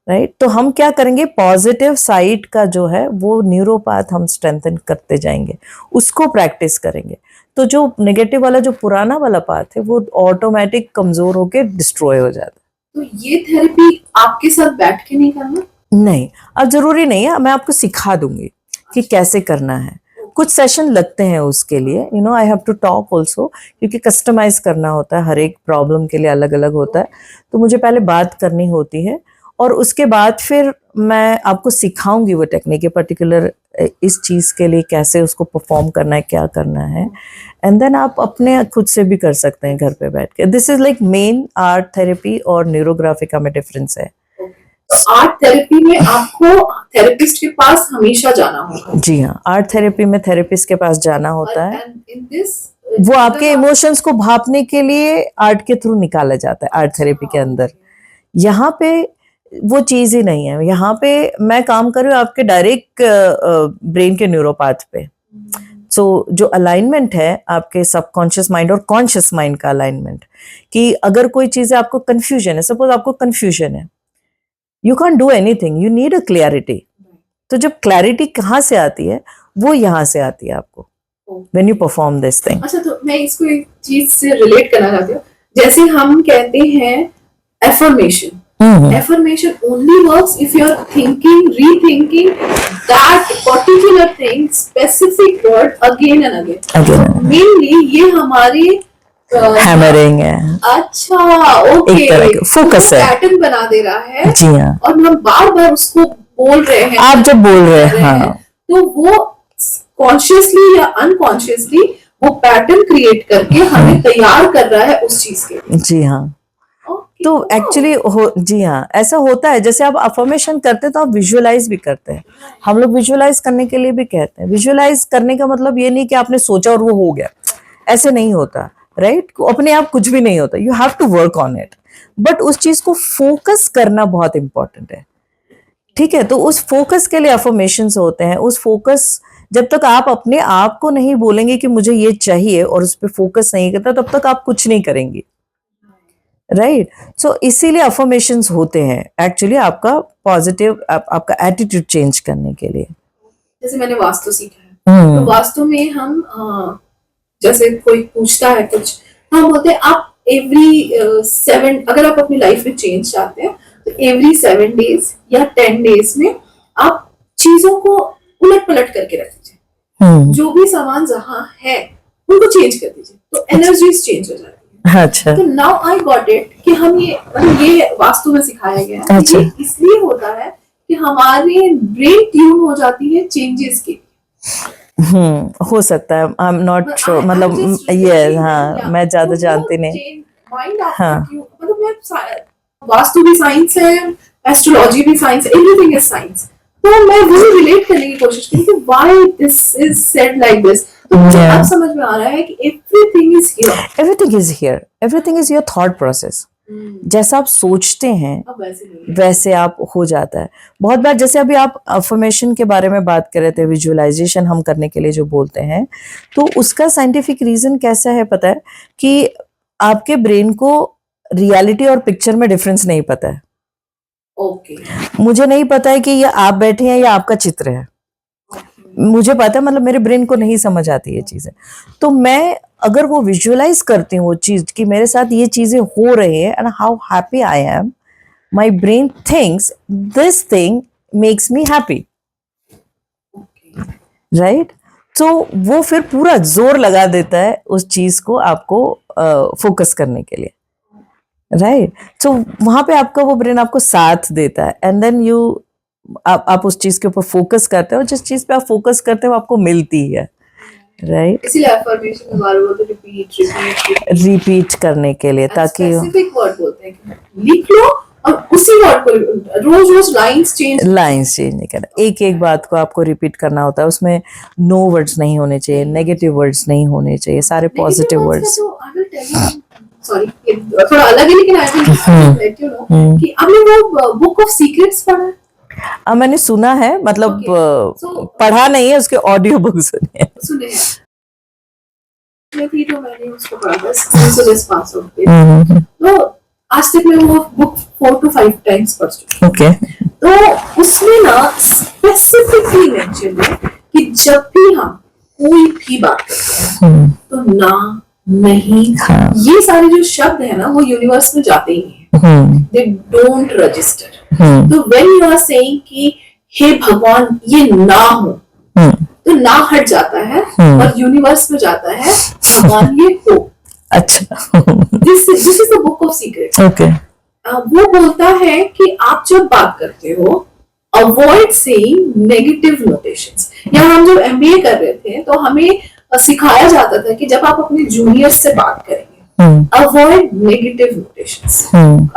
[SPEAKER 2] राइट। तो हम क्या करेंगे, पॉजिटिव साइड का जो है वो न्यूरोपाथ हम स्ट्रेंथन करते जाएंगे, उसको प्रैक्टिस करेंगे। तो जो नेगेटिव वाला, जो पुराना वाला पाथ है, वो ऑटोमेटिक कमजोर होके डिस्ट्रॉय हो जाता है।
[SPEAKER 1] तो ये थेरेपी आपके साथ बैठ के नहीं करना?
[SPEAKER 2] नहीं, अब जरूरी नहीं है, मैं आपको सिखा दूंगी कि कैसे करना है। कुछ सेशन लगते हैं उसके लिए, I have to talk also, क्योंकि कस्टमाइज करना होता है, हर एक प्रॉब्लम के लिए अलग अलग होता है। तो मुझे पहले बात करनी होती है, और उसके बाद फिर मैं आपको सिखाऊंगी वो टेक्निक, पर्टिकुलर इस चीज के लिए कैसे उसको परफॉर्म करना है, क्या करना है, एंड देन आप अपने खुद से भी कर सकते हैं घर पे बैठ के। This is like main art therapy और न्यूरोग्राफी का में डिफरेंस है।
[SPEAKER 1] तो आर्ट थेरेपी में आपको थेरेपिस्ट के पास हमेशा जाना होगा?
[SPEAKER 2] जी हाँ, आर्ट थेरेपी में थेरेपिस्ट के पास जाना होता है।
[SPEAKER 1] इन दिस
[SPEAKER 2] वो आपके इमोशंस को भापने के लिए आर्ट के थ्रू निकाला जाता है, आर्ट थेरेपी के अंदर। यहाँ पे वो चीज ही नहीं है, यहाँ पे मैं काम कर रही हूँ आपके डायरेक्ट ब्रेन के न्यूरोपाथ पे। सो जो अलाइनमेंट है आपके सबकॉन्शियस माइंड और कॉन्शियस माइंड का अलाइनमेंट, कि अगर कोई चीज है, आपको कंफ्यूजन है, सपोज आपको कंफ्यूजन है, you can do anything, you need a clarity. तो जब क्लैरिटी कहाँ से आती है, वो यहाँ से आती है आपको, when you perform this thing.
[SPEAKER 1] अच्छा, तो मैं इसको एक चीज से रिलेट करना चाहती हूँ। जैसे हम कहते हैं affirmation, affirmation only works if you're thinking, rethinking that particular thing, specific word again and again. Mainly ये हमारी
[SPEAKER 2] हैमरिंग है।
[SPEAKER 1] अच्छा, ओके,
[SPEAKER 2] एक तरह का फोकस है,
[SPEAKER 1] पैटर्न बना दे रहा है।
[SPEAKER 2] जी हाँ,
[SPEAKER 1] और हम बार बार उसको बोल रहे हैं,
[SPEAKER 2] आप जब बोल रहे हैं, हाँ,
[SPEAKER 1] तो वो कॉन्शियसली या अनकॉन्शियसली वो पैटर्न क्रिएट करके हमें तैयार कर रहा है उस चीज के लिए।
[SPEAKER 2] जी हाँ। तो एक्चुअली जी हाँ, ऐसा होता है। जैसे आप अफर्मेशन करते हैं तो आप विजुअलाइज भी करते हैं, हम लोग विजुअलाइज करने के लिए भी कहते हैं। विजुअलाइज करने का मतलब ये नहीं कि आपने सोचा और वो हो गया, ऐसे नहीं होता, राइट। अपने आप कुछ भी नहीं होता, you have to work on it. But उस चीज को फोकस करना बहुत इंपॉर्टेंट है, ठीक है, तो उस फोकस के लिए अफर्मेशंस होते हैं। उस फोकस, जब तक आप अपने आप को नहीं बोलेंगे कि मुझे ये चाहिए और उस पर फोकस नहीं करता, तब तक आप कुछ नहीं करेंगे, राइट? सो इसीलिए अफर्मेशंस होते हैं एक्चुअली आपका पॉजिटिव, आपका एटीट्यूड चेंज करने के लिए।
[SPEAKER 1] जैसे मैंने वास्तु सीखा है, तो वास्तु में हम जैसे कोई पूछता है कुछ, हम बोलते हैं आप एवरी 7, अगर आप अपनी लाइफ में चेंज चाहते हैं तो एवरी 7 डेज या 10 डेज में आप चीजों को उलट पलट करके रख दीजिए। जो भी सामान जहाँ है उनको चेंज कर दीजिए, तो एनर्जीज चेंज हो जाती है।
[SPEAKER 2] अच्छा,
[SPEAKER 1] तो नाउ आई गॉट इट कि हम ये वास्तु में सिखाया गया है।
[SPEAKER 2] अच्छा।
[SPEAKER 1] ये इसलिए होता है कि हमारे ब्रेन ट्यून हो जाती है चेंजेस की।
[SPEAKER 2] हो सकता है, आई एम नॉट श्योर, मतलब ये, हाँ, मैं ज्यादा जानती नहीं। हाँ।
[SPEAKER 1] मतलब मैं वास्तु भी साइंस है, एस्ट्रोलॉजी भी साइंस है, एवरीथिंग इज साइंस। तो मैं वो रिलेट करने की कोशिश की कि why this is said like this. तो मुझे अब समझ में आ रहा है कि everything is here,
[SPEAKER 2] everything is here, everything is your thought process. जैसा आप सोचते हैं वैसे आप हो जाता है। बहुत बार, जैसे अभी आप अफर्मेशन के बारे में बात कर रहे थे, विजुअलाइजेशन हम करने के लिए जो बोलते हैं, तो उसका साइंटिफिक रीजन कैसा है पता है? कि आपके ब्रेन को रियलिटी और पिक्चर में डिफरेंस नहीं पता है।
[SPEAKER 1] ओके।
[SPEAKER 2] मुझे नहीं पता है कि ये आप बैठे हैं या आपका चित्र है, मुझे पता है, मतलब मेरे ब्रेन को नहीं समझ आती ये चीजें। तो मैं अगर वो विजुअलाइज करती हूँ वो चीज कि मेरे साथ ये चीजें हो रही है and how happy I M, my brain thinks this thing makes me happy, right? तो वो फिर पूरा जोर लगा देता है उस चीज को आपको फोकस करने के लिए, राइट? तो वहां पे आपका वो ब्रेन आपको साथ देता है एंड देन आप उस चीज के ऊपर फोकस करते हो, जिस चीज पे आप फोकस करते हो आपको मिलती है, राइट?
[SPEAKER 1] इसीलिए अफर्मेशन के बारे में बोलते हैं
[SPEAKER 2] रिपीट करने के लिए, ताकि
[SPEAKER 1] स्पेसिफिक वर्ड बोलते हैं कि लिख लो और उसी वर्ड को रोज रोज लाइंस चेंज
[SPEAKER 2] नहीं करना, एक एक बात को आपको रिपीट करना होता है। उसमें नो वर्ड्स नहीं होने चाहिए, नेगेटिव वर्ड्स नहीं होने चाहिए, सारे पॉजिटिव वर्ड्स।
[SPEAKER 1] सॉरी, थोड़ा अलग है, लेकिन I will let you know कि आपने वो बुक ऑफ सीक्रेट्स पढ़ा है?
[SPEAKER 2] मैंने सुना है, मतलब पढ़ा नहीं है, उसके ऑडियो बुक सुने हैं।
[SPEAKER 1] मैं थी तो मैंने उसको पढ़ा था, so just pass out पे। तो आज तक मैं वो बुक 4 to 5 टाइम्स पढ़ चुकी हूँ।
[SPEAKER 2] ओके।
[SPEAKER 1] तो उसमें ना स्पेसिफिकली मेंशन है कि जब भी हम कोई भी बात करते हैं तो ना, नहीं, ये सारे जो शब्द है ना वो यूनिवर्स में जाते ही हैं, दे डोंट रजिस्टर। तो व्हेन यू आर सेइंग कि हे भगवान ये ना हो, तो ना हट जाता है और यूनिवर्स में जाता है भगवान ये हो।
[SPEAKER 2] अच्छा।
[SPEAKER 1] This is the book of secrets.
[SPEAKER 2] Okay.
[SPEAKER 1] वो बोलता है कि आप जब बात करते हो, अवॉइड सेइंग नेगेटिव नोटेशंस। या हम जब एमबीए कर रहे थे तो हमें सिखाया जाता था कि जब आप अपने जूनियर्स से बात करेंगे, अवॉइड नेगेटिव नोटेशंस।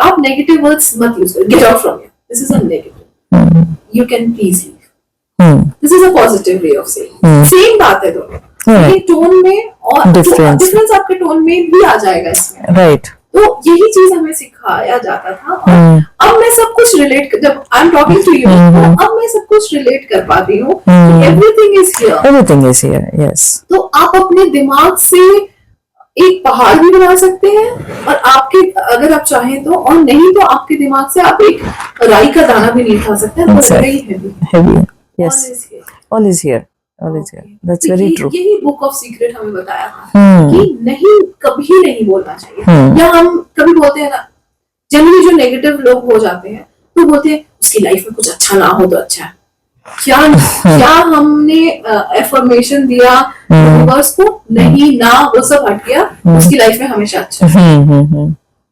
[SPEAKER 1] आप नेगेटिव वर्ड्स मत यूज करो, get out from here, this is a negative, you can please leave, this is a positive way of saying. Same बात है दोनों, लेकिन टोन में और डिफरेंस आपके टोन में भी आ जाएगा इसमें,
[SPEAKER 2] राइट?
[SPEAKER 1] तो यही चीज हमें सिखाया जाता था। और अब मैं सब कुछ रिलेट, जब I am talking to you, अब मैं सब कुछ रिलेट कर पाती हूँ। Everything is here,
[SPEAKER 2] everything is here, yes.
[SPEAKER 1] तो आप अपने दिमाग से एक पहाड़ भी बना सकते हैं, और आपके, अगर आप चाहें तो, और नहीं तो आपके दिमाग से आप एक राई का दाना भी नहीं खा सकते हैं।
[SPEAKER 2] Heavy, yes, all is here, all is here, that's very true.
[SPEAKER 1] यही बुक ऑफ सीक्रेट हमें बताया था कि नहीं, कभी नहीं बोलना चाहिए। या हम कभी बोलते हैं ना, जनरली जो नेगेटिव लोग हो जाते हैं तो बोलते हैं उसकी लाइफ में कुछ अच्छा ना हो तो अच्छा है। क्या हमने एफर्मेशन दिया यूनिवर्स को, नहीं, ना, वो सब हट गया, उसकी लाइफ में हमेशा अच्छा है,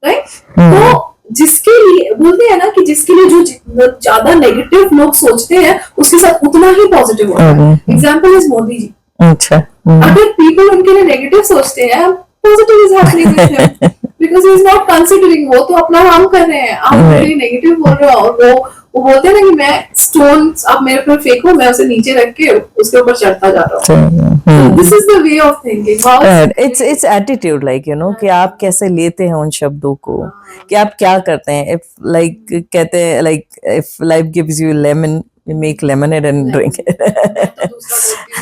[SPEAKER 1] राइट? तो जिसके लिए बोलते हैं ना कि जिसके लिए जो ज्यादा नेगेटिव लोग सोचते हैं उसके साथ उतना ही पॉजिटिव होता है। Example is Modi ji.
[SPEAKER 2] अच्छा।
[SPEAKER 1] अगर पीपल उनके लिए नेगेटिव सोचते हैं, positive is happening with him, because he is not considering, वो तो अपना काम कर रहे हैं, आप really नेगेटिव बोल रहे हो। और वो बोलते हैं ना कि मैं स्टोन आप मेरे ऊपर फेंको, मैं उसे नीचे रख के उसके ऊपर चढ़ता जा रहा हूँ। This is the way of thinking.
[SPEAKER 2] It's attitude, like you know, कि आप कैसे लेते हैं उन शब्दों को, कि आप क्या करते हैं। इफ लाइक कहते हैं, like if life gives you lemon, you make lemonade and drink it.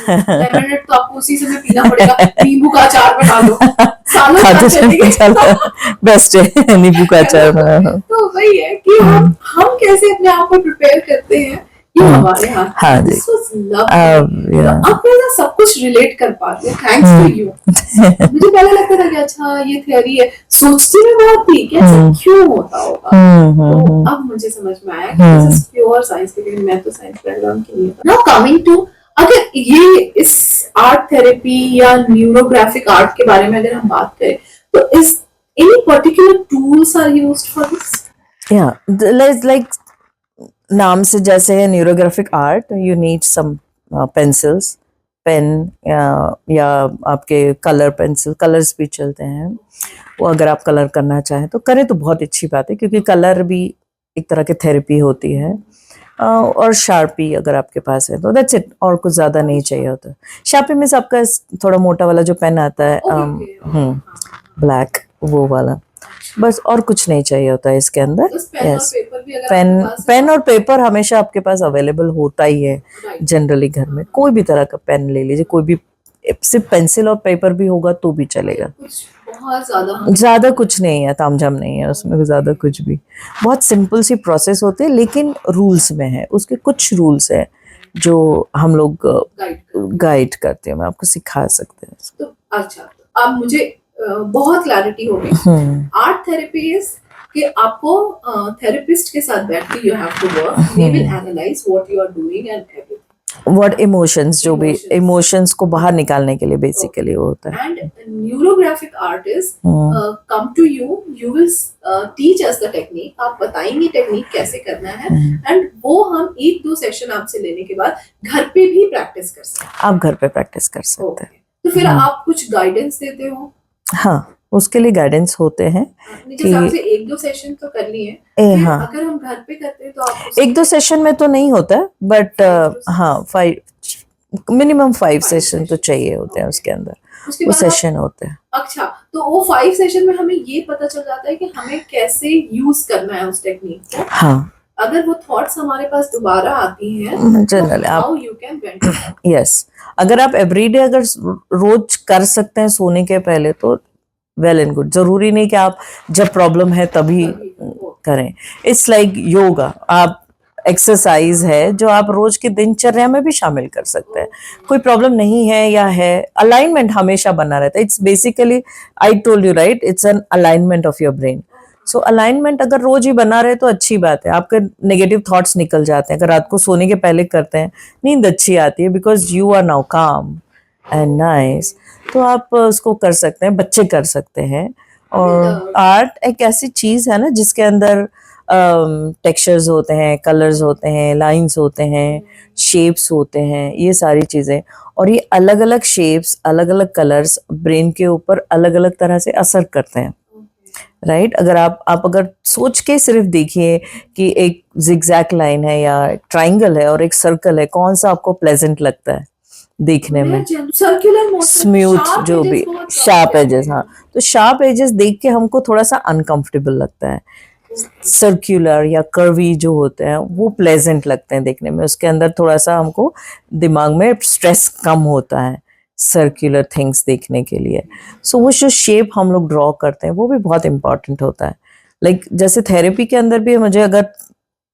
[SPEAKER 1] Lemonade तो आपको उसी समय पीना पड़ेगा, नींबू का अचार बना लो, सालों
[SPEAKER 2] हाँ,
[SPEAKER 1] तक चलेगा।
[SPEAKER 2] बेस्ट है नींबू का अचार बनाना।
[SPEAKER 1] तो वही है कि हम कैसे अपने आप को प्रिपेयर करते हैं, ये हमारे हाथ में।
[SPEAKER 2] हाँ जी।
[SPEAKER 1] This was lovely।
[SPEAKER 2] yeah.
[SPEAKER 1] अब मैं ना सब कुछ रिलेट कर पा रही हूँ, थैंक्स टू यू। मुझे पहले लगता था कि अच्छा ये थियरी है, सोचती मैं बहुत थी कि ऐसा क्यों होता होगा। तो अब मुझे समझ में आया कि दिस इज प्योर साइंस, क्योंकि मैं तो साइंस बैकग्राउंड की नहीं हूँ। नाउ कमिंग टू, अगर ये इस आर्ट थेरेपी या न्यूरोग्राफिक आर्ट के बारे में अगर हम बात करें, तो इस any particular tools are used for this?
[SPEAKER 2] Yeah, like नाम से जैसे है neurographic art, you need some pencils, pen, या आपके कलर पेंसिल, कलर्स भी चलते हैं। वो अगर आप कलर करना चाहें तो करें, तो बहुत अच्छी बात है, क्योंकि कलर भी एक तरह की थेरेपी होती है। और शार्पी अगर आपके पास है तो दैट्स इट, और कुछ ज़्यादा नहीं चाहिए होता। शार्पी मीन्स आपका थोड़ा मोटा वाला जो पेन आता है, ब्लैक, वो वाला, बस, और कुछ नहीं चाहिए होता है इसके अंदर। यस, पेन और पेपर हमेशा आपके पास अवेलेबल होता ही है जनरली घर में। कोई भी तरह का पेन ले लीजिए, कोई भी, सिर्फ पेंसिल और पेपर भी होगा तो भी चलेगा।
[SPEAKER 1] बहुत
[SPEAKER 2] ज्यादा कुछ नहीं है, तामझाम नहीं है उसमें, ज्यादा कुछ भी, बहुत सिंपल सी प्रोसेस होती है, लेकिन रूल्स में है, उसके कुछ रूल्स है जो हम लोग गाइड करते हैं, मैं आपको सिखा सकते हैं।
[SPEAKER 1] तो अच्छा, अब मुझे बहुत क्लैरिटी हो गई। आर्ट थेरेपी इज कि आपको थेरेपिस्ट के साथ बैठ के you have to work, they will analyse what you are doing and everything,
[SPEAKER 2] what emotions, जो भी इमोशंस को बाहर निकालने के लिए बेसिकली वो होता है।
[SPEAKER 1] And neurographic artist come to you, you will teach us the technique, आप बताएंगे टेक्निक कैसे करना है, एंड वो हम 1-2 सेशन आपसे लेने के बाद घर पे भी प्रैक्टिस कर सकते हैं।
[SPEAKER 2] आप घर पे प्रैक्टिस कर सकते हैं।
[SPEAKER 1] तो फिर आप कुछ गाइडेंस देते हो?
[SPEAKER 2] हाँ, उसके लिए गाइडेंस होते हैं
[SPEAKER 1] कि आपसे 1-2 सेशन तो कर लिए हैं, हाँ, अगर हम घर पे करते हैं तो आप
[SPEAKER 2] 1-2 सेशन में तो नहीं होता, बट हाँ, 5 मिनिमम 5 सेशन तो चाहिए होते हैं उसके अंदर, वो सेशन होते हैं।
[SPEAKER 1] अच्छा, तो वो 5 सेशन में हमें ये पता चल जाता है कि हमें कैसे यूज करना है उस टेक्निक को।
[SPEAKER 2] हाँ,
[SPEAKER 1] अगर वो थॉट्स हमारे पास दोबारा आती हैं,
[SPEAKER 2] जनरली
[SPEAKER 1] हाउ
[SPEAKER 2] आप,
[SPEAKER 1] यू कैन वेंट।
[SPEAKER 2] यस, अगर आप एवरीडे अगर रोज कर सकते हैं सोने के पहले तो वेल एंड गुड, जरूरी नहीं कि आप जब प्रॉब्लम है तभी करें। इट्स लाइक योगा, आप एक्सरसाइज है जो आप रोज की दिनचर्या में भी शामिल कर सकते हैं। कोई प्रॉब्लम नहीं है या है, अलाइनमेंट हमेशा बना रहता है। It's basically, I told you right, it's an alignment of your brain. So alignment अगर रोज ही बना रहे तो अच्छी बात है, आपके नेगेटिव थॉट्स निकल जाते हैं। अगर रात को सोने के पहले करते हैं, नींद अच्छी आती है, बिकॉज यू आर नाउ काम एंड नाइस। तो आप उसको कर सकते हैं, बच्चे कर सकते हैं। और आर्ट एक ऐसी चीज है ना जिसके अंदर टेक्सचर्स होते हैं, कलर्स होते हैं, लाइंस होते हैं, शेप्स होते हैं, ये सारी चीजें। और ये अलग अलग शेप्स, अलग अलग कलर्स ब्रेन के ऊपर अलग अलग तरह से असर करते हैं, राइट। अगर आप अगर सोच के सिर्फ देखिए कि एक जिगजैग लाइन है या ट्राइंगल है और एक सर्कल है, कौन सा आपको प्लेजेंट लगता है देखने में?
[SPEAKER 1] सर्कुलर,
[SPEAKER 2] स्मूथ, जो भी शार्प एजेस, हाँ, तो शार्प एजेस देख के हमको थोड़ा सा अनकंफर्टेबल लगता है। सर्कुलर या कर्वी जो होते हैं वो प्लेजेंट लगते हैं देखने में, उसके अंदर थोड़ा सा हमको दिमाग में स्ट्रेस कम होता है सर्कुलर थिंग्स देखने के लिए। सो वो जो शेप हम लोग ड्रॉ करते हैं वो भी बहुत इंपॉर्टेंट होता है। लाइक जैसे थेरेपी के अंदर भी मुझे, अगर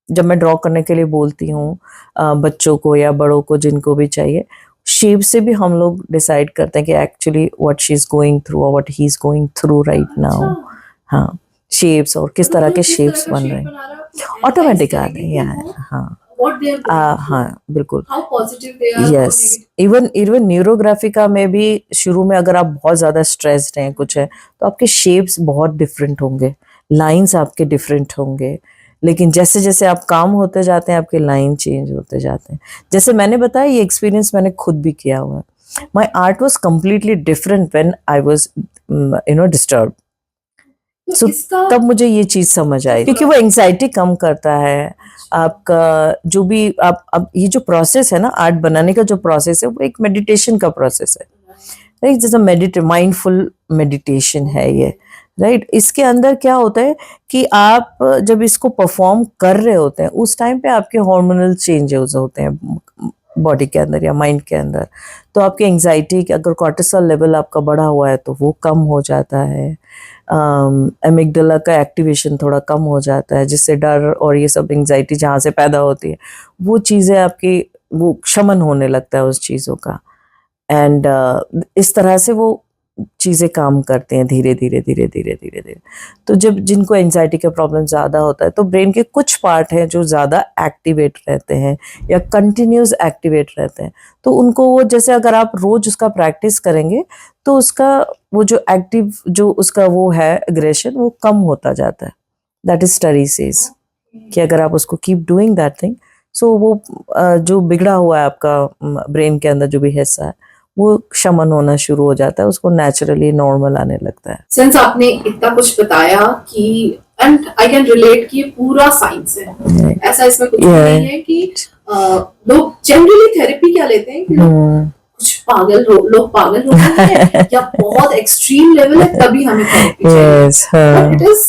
[SPEAKER 2] जब मैं ड्रॉ करने के लिए बोलती हूँ बच्चों को या बड़ों को, जिनको भी चाहिए, शेप से भी हम लोग डिसाइड करते हैं कि actually what she is going through और what he is going through right now. हाँ, शेप्स और किस तरह के शेप्स बन रहे हैं ऑटोमेटिक आ रहे हैं। हाँ, हाँ, बिल्कुल, यस। इवन न्यूरोग्राफिका में भी शुरू में अगर आप बहुत ज्यादा स्ट्रेस्ड हैं कुछ है तो आपके शेप्स बहुत डिफरेंट होंगे, लाइंस आपके डिफरेंट होंगे, लेकिन जैसे जैसे आप काम होते जाते हैं आपके लाइन चेंज होते जाते हैं। जैसे मैंने बताया, ये एक्सपीरियंस मैंने खुद भी किया हुआ है। My art was completely different when I was disturb.
[SPEAKER 1] तो
[SPEAKER 2] So,
[SPEAKER 1] इसका
[SPEAKER 2] तब मुझे ये चीज समझ आई, क्योंकि वो एंजाइटी कम करता है आपका। जो भी आप ये जो प्रोसेस है ना, आर्ट बनाने का जो प्रोसेस है, वो एक मेडिटेशन का प्रोसेस है, राइट? जैसे माइंडफुल मेडिटेशन है ये, राइट? इसके अंदर क्या होता है कि आप जब इसको परफॉर्म कर रहे होते हैं, उस टाइम पे आपके हार्मोनल चेंजेस होते हैं बॉडी के अंदर या माइंड के अंदर। तो आपकी एंजाइटी, अगर कॉर्टिसोल लेवल आपका बढ़ा हुआ है तो वो कम हो जाता है। एमिगडाला का एक्टिवेशन थोड़ा कम हो जाता है, जिससे डर और ये सब एंजाइटी जहाँ से पैदा होती है, वो चीज़ें आपकी, वो शमन होने लगता है उस चीज़ों का। एंड इस तरह से वो चीज़ें काम करते हैं धीरे धीरे धीरे धीरे धीरे धीरे। तो जब जिनको एंजाइटी का प्रॉब्लम ज़्यादा होता है, तो ब्रेन के कुछ पार्ट हैं जो ज़्यादा एक्टिवेट रहते हैं या कंटिन्यूस एक्टिवेट रहते हैं, तो उनको वो, जैसे अगर आप रोज उसका प्रैक्टिस करेंगे तो उसका वो जो एक्टिव, जो उसका वो है एग्रेशन, वो कम होता जाता है। दैट इज स्टडी सेज कि अगर आप उसको कीप डूइंग दैट थिंग, सो वो जो बिगड़ा हुआ है आपका ब्रेन के अंदर जो भी हिस्सा है, वो शमन होना शुरू हो जाता है, उसको नेचुरली नॉर्मल आने लगता है।
[SPEAKER 1] सिंस आपने इतना कुछ बताया कि एंड आई कैन रिलेट कि ये पूरा साइंस है, ऐसा इसमें कुछ नहीं है कि लोग जनरली थेरेपी क्या लेते हैं कि कुछ लोग पागल होते हैं या बहुत एक्सट्रीम लेवल है तभी हमें थेरेपी चाहिए, बट इट इज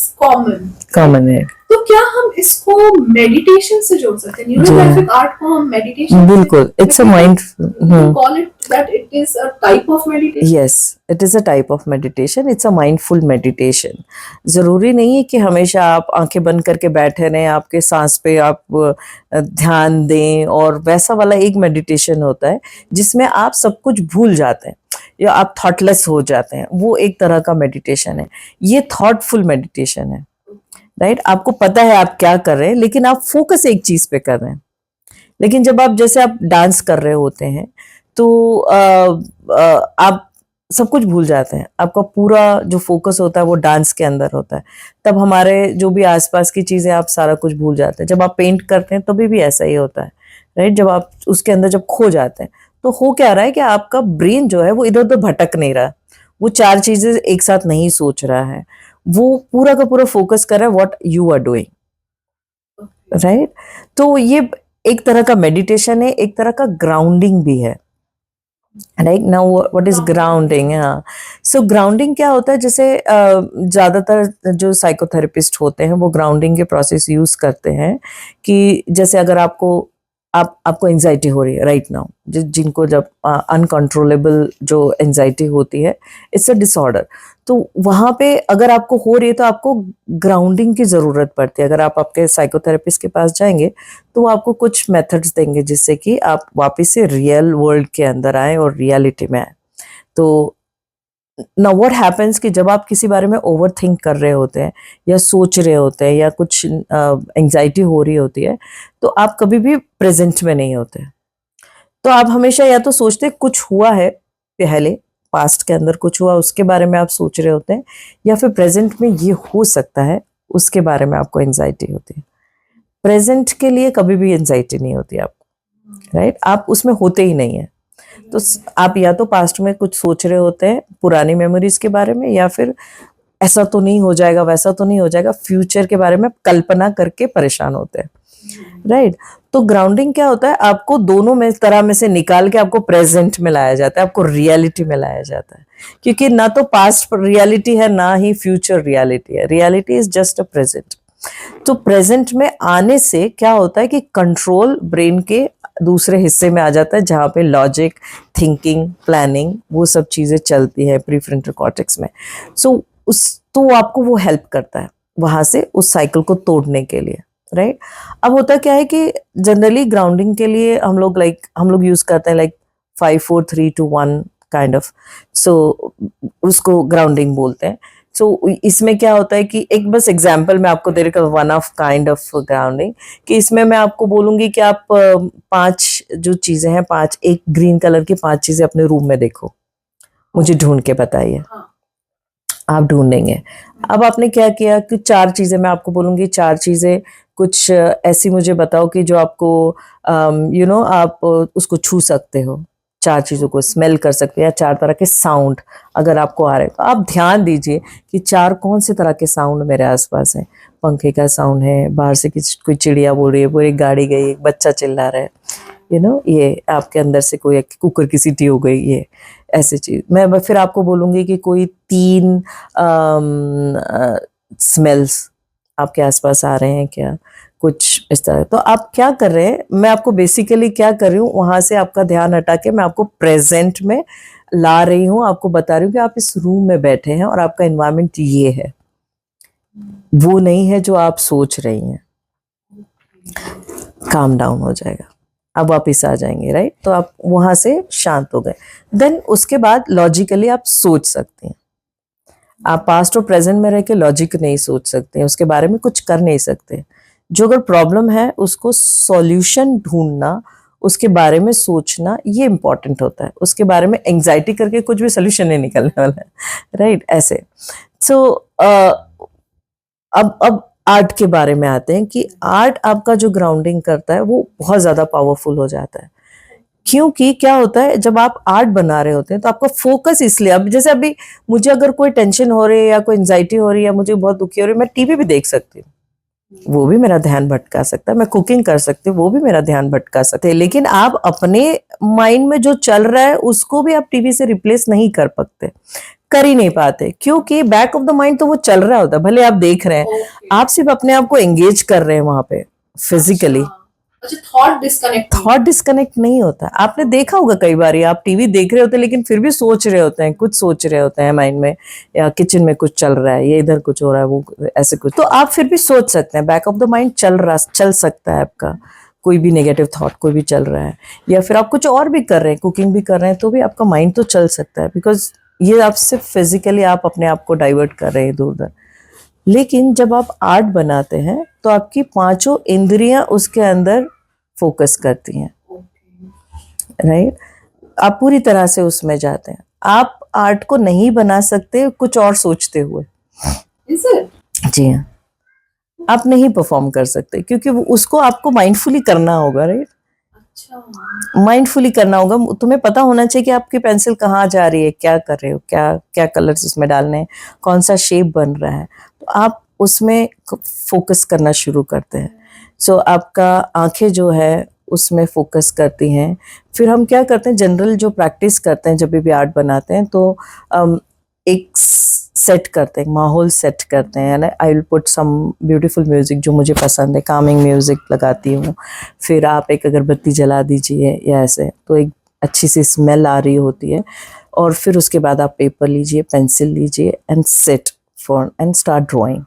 [SPEAKER 1] कॉमन
[SPEAKER 2] है।
[SPEAKER 1] तो क्या हम इसको मेडिटेशन से जोड़ सकते हैं? न्यूरोग्राफिक आर्ट को हम मेडिटेशन,
[SPEAKER 2] बिल्कुल, it's a mind,
[SPEAKER 1] call it that it is a type of meditation.
[SPEAKER 2] Yes, it is a type of meditation, it's a mindful meditation. जरूरी नहीं है कि हमेशा आप आंखें बंद करके बैठे रहें, आपके सांस पे आप ध्यान दें, और वैसा वाला एक मेडिटेशन होता है जिसमें आप सब कुछ भूल जाते हैं या आप थॉटलेस हो जाते हैं, वो एक तरह का मेडिटेशन है। ये थॉटफुल मेडिटेशन है, राइट? आपको पता है आप क्या कर रहे हैं, लेकिन आप फोकस एक चीज पे कर रहे हैं। लेकिन जब आप, जैसे आप डांस कर रहे होते हैं, तो आप सब कुछ भूल जाते हैं, आपका पूरा जो फोकस होता है वो डांस के अंदर होता है। तब हमारे जो भी आसपास की चीजें, आप सारा कुछ भूल जाते हैं। जब आप पेंट करते हैं तभी भी ऐसा ही होता है, राइट? जब आप उसके अंदर जब खो जाते हैं, तो हो क्या रहा है कि आपका ब्रेन जो है वो इधर उधर भटक नहीं रहा, वो चार चीजें एक साथ नहीं सोच रहा है, वो पूरा का पूरा फोकस कर रहा है what you are doing, right? तो ये एक तरह का मेडिटेशन है, एक तरह का ग्राउंडिंग भी है, right? Now what is grounding? हाँ, सो ग्राउंडिंग क्या होता है, जैसे ज्यादातर जो साइकोथेरेपिस्ट होते हैं वो ग्राउंडिंग के प्रोसेस यूज करते हैं कि जैसे अगर आपको एंजाइटी हो रही है राइट नाउ, जिनको जब अनकंट्रोलेबल जो एंजाइटी होती है, इट्स अ डिसऑर्डर, तो वहां पे अगर आपको हो रही है तो आपको ग्राउंडिंग की जरूरत पड़ती है। अगर आप आपके साइकोथेरेपिस्ट के पास जाएंगे तो वो आपको कुछ मेथड्स देंगे जिससे कि आप वापस से रियल वर्ल्ड के अंदर आए और रियलिटी में आए। तो नाउ व्हाट हैपेंस कि जब आप किसी बारे में ओवर थिंक कर रहे होते हैं या सोच रहे होते हैं या कुछ एंजाइटी हो रही होती है, तो आप कभी भी प्रेजेंट में नहीं होते। तो आप हमेशा या तो सोचते कुछ हुआ है पहले, पास्ट के अंदर कुछ हुआ, उसके बारे में आप सोच रहे होते हैं, या फिर प्रेजेंट में ये हो सकता है उसके बारे में आपको एंजाइटी होती है। प्रेजेंट के लिए कभी भी एंजाइटी नहीं होती आपको, राइट? आप उसमें होते ही नहीं है। तो आप या तो पास्ट में कुछ सोच रहे होते हैं पुरानी मेमोरीज के बारे में, या फिर ऐसा तो नहीं हो जाएगा, वैसा तो नहीं हो जाएगा, फ्यूचर के बारे में कल्पना करके परेशान होते हैं, राइट? तो ग्राउंडिंग क्या होता है, आपको दोनों में तरह में से निकाल के आपको प्रेजेंट में लाया जाता है, आपको रियलिटी में लाया जाता है, क्योंकि ना तो पास्ट रियलिटी है ना ही फ्यूचर रियलिटी है, reality is just a present. तो प्रेजेंट में आने से क्या होता है कि कंट्रोल ब्रेन के दूसरे हिस्से में आ जाता है, जहाँ पे लॉजिक, थिंकिंग, प्लानिंग, वो सब चीजें चलती है प्रीफ्रंटल कॉर्टेक्स में। सो तो आपको वो हेल्प करता है वहां से उस साइकिल को तोड़ने के लिए, राइट? अब होता क्या है कि जनरली ग्राउंडिंग के लिए हम लोग यूज करते हैं 5 4 3 2 1 काइंड ऑफ, सो उसको ग्राउंडिंग बोलते हैं। सो इसमें क्या होता है कि एक बस एग्जाम्पल मैं आपको दे रही हूँ, one of kind of grounding, कि इसमें मैं आपको बोलूंगी कि आप 5 जो चीजें हैं, 5 एक ग्रीन कलर की 5 चीजें अपने रूम में देखो, मुझे ढूंढ के बताइए। आप ढूंढेंगे। अब आपने क्या किया कि 4 चीजें मैं आपको बोलूंगी, 4 चीजें कुछ ऐसी मुझे बताओ कि जो आपको आप उसको छू सकते हो, 4 चीज़ों को स्मेल कर सकते हैं, या 4 तरह के साउंड अगर आपको आ रहे हैं, तो आप ध्यान दीजिए कि 4 कौन से तरह के साउंड मेरे आसपास हैं। पंखे का साउंड है, बाहर से कोई चिड़िया बोल रही है, कोई गाड़ी गई, एक बच्चा चिल्ला रहा है, ये आपके अंदर से कोई कुकर की सीटी हो गई, ये ऐसी चीज़। मैं फिर आपको बोलूँगी कि कोई 3 स्मेल्स आपके आसपास आ रहे हैं क्या, कुछ इस तरह। तो आप क्या कर रहे हैं, मैं आपको बेसिकली क्या कर रही हूँ, वहाँ से आपका ध्यान हटा के मैं आपको प्रेजेंट में ला रही हूँ, आपको बता रही हूँ कि आप इस रूम में बैठे हैं और आपका एनवायरनमेंट ये है, वो नहीं है जो आप सोच रही हैं। काम डाउन हो जाएगा, अब वापिस आ जाएंगे, राइट। तो आप वहाँ से शांत हो गए। देन उसके बाद लॉजिकली आप सोच सकते हैं। आप पास्ट और प्रेजेंट में रह के लॉजिक नहीं सोच सकते, उसके बारे में कुछ कर नहीं सकते। जो अगर प्रॉब्लम है उसको सॉल्यूशन ढूंढना, उसके बारे में सोचना, ये इंपॉर्टेंट होता है। उसके बारे में एंग्जाइटी करके कुछ भी सोल्यूशन नहीं निकलने वाला है, राइट। ऐसे सो अब आर्ट के बारे में आते हैं कि आर्ट आपका जो ग्राउंडिंग करता है वो बहुत ज्यादा पावरफुल हो जाता है। क्योंकि क्या होता है, जब आप आर्ट बना रहे होते हैं तो आपका फोकस, इसलिए अब जैसे अभी मुझे अगर कोई टेंशन हो रही है या कोई एंजाइटी हो रही है या मुझे बहुत दुखी हो रही है, मैं टीवी भी देख सकती हूँ, वो भी मेरा ध्यान भटका सकता है। मैं कुकिंग कर सकती हूँ, वो भी मेरा ध्यान भटका सकते हैं। लेकिन आप अपने माइंड में जो चल रहा है उसको भी आप टीवी से रिप्लेस नहीं कर पाते, कर ही नहीं पाते, क्योंकि बैक ऑफ द माइंड तो वो चल रहा होता है, भले आप देख रहे हैं, आप सिर्फ अपने आप को एंगेज कर रहे हैं वहां पे फिजिकली। थॉट डिस्कनेक्ट नहीं होता। आपने देखा होगा कई बार, आप टीवी देख रहे होते हैं लेकिन फिर भी सोच रहे होते हैं, कुछ सोच रहे होते हैं माइंड में, या किचन में कुछ चल रहा है, ये इधर कुछ हो रहा है, वो ऐसे कुछ, तो आप फिर भी सोच सकते हैं। बैक ऑफ द माइंड चल सकता है आपका, कोई भी नेगेटिव थॉट कोई भी चल रहा है, या फिर आप कुछ और भी कर रहे हैं, कुकिंग भी कर रहे हैं, तो भी आपका माइंड तो चल सकता है, बिकॉज ये आप सिर्फ फिजिकली आप अपने आप को डाइवर्ट कर रहे हैं इधर उधर। लेकिन जब आप आर्ट बनाते हैं तो आपकी 5 इंद्रियां उसके अंदर फोकस करती हैं, राइट। आप पूरी तरह से उसमें जाते हैं। आप आर्ट को नहीं बना सकते कुछ और सोचते हुए, जी हाँ, आप नहीं परफॉर्म कर सकते, क्योंकि उसको आपको माइंडफुली करना होगा, राइट। माइंडफुली करना होगा। तुम्हें पता होना चाहिए कि आपकी पेंसिल कहाँ जा रही है, क्या कर रहे हो, क्या क्या कलर्स उसमें डालने हैं, कौन सा शेप बन रहा है, तो आप उसमें फोकस करना शुरू करते हैं। सो आपका आंखें जो है उसमें फोकस करती हैं। फिर हम क्या करते हैं, जनरल जो प्रैक्टिस करते हैं जब भी आर्ट बनाते हैं, तो एक सेट करते हैं, माहौल सेट करते हैं, ना। I will put some beautiful music जो मुझे पसंद है, कामिंग म्यूजिक लगाती हूँ। फिर आप एक अगरबत्ती जला दीजिए या ऐसे, तो एक अच्छी सी स्मेल आ रही होती है। और फिर उसके बाद आप पेपर लीजिए, पेंसिल लीजिए, and set for and start drawing.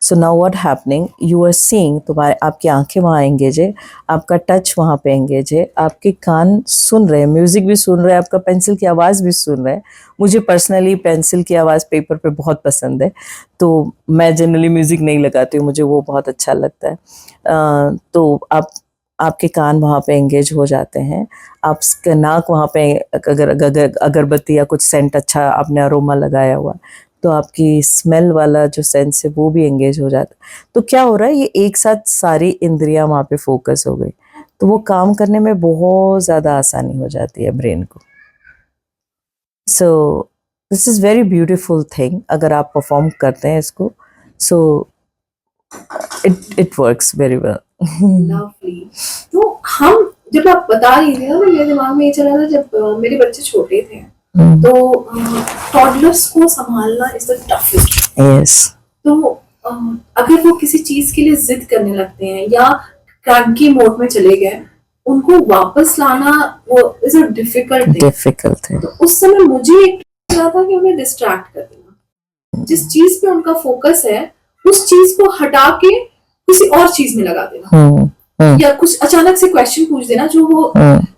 [SPEAKER 2] So now what happening, you are seeing, तुम्हारे आपकी आंखें वहाँ एंगेज है, आपका टच वहाँ पे एंगेज है, आपके कान सुन रहे हैं, म्यूजिक भी सुन रहे हैं, आपका पेंसिल की आवाज़ भी सुन रहे हैं। मुझे पर्सनली पेंसिल की आवाज़ पेपर पे बहुत पसंद है, तो मैं जनरली म्यूजिक नहीं लगाती हूँ, मुझे वो बहुत अच्छा लगता है। तो आपके कान वहाँ पे एंगेज हो जाते हैं, आपका नाक वहाँ पे, अगर अगरबत्ती या कुछ सेंट अच्छा आपने अरोमा लगाया हुआ, तो आपकी स्मेल वाला जो सेंस है वो भी एंगेज हो जाता है। तो क्या हो रहा है, ये एक साथ सारी इंद्रियां वहाँ पे फोकस हो गई, तो वो काम करने में बहुत ज़्यादा आसानी हो जाती है ब्रेन को। So this is very beautiful thing, अगर आप परफॉर्म करते हैं इसको, so it works very well.
[SPEAKER 3] Lovely. तो हम जब आप बता रही थी ना, तो मेरे दिमाग में ये चला था, जब मेरे बच्चे छोटे थे तो टॉडलर्स को संभालना इज द टफेस्ट।
[SPEAKER 2] यस।
[SPEAKER 3] तो अगर वो किसी चीज के लिए जिद करने लगते हैं या क्रैंकी मोड में चले गए, उनको वापस लाना वो इज अ डिफिकल्ट थिंग। तो उस समय मुझे एक लगा था कि उन्हें डिस्ट्रैक्ट कर देना, जिस चीज पे उनका फोकस है उस चीज को हटा के किसी और चीज में लगा देना, या कुछ अचानक से क्वेश्चन पूछ देना जो वो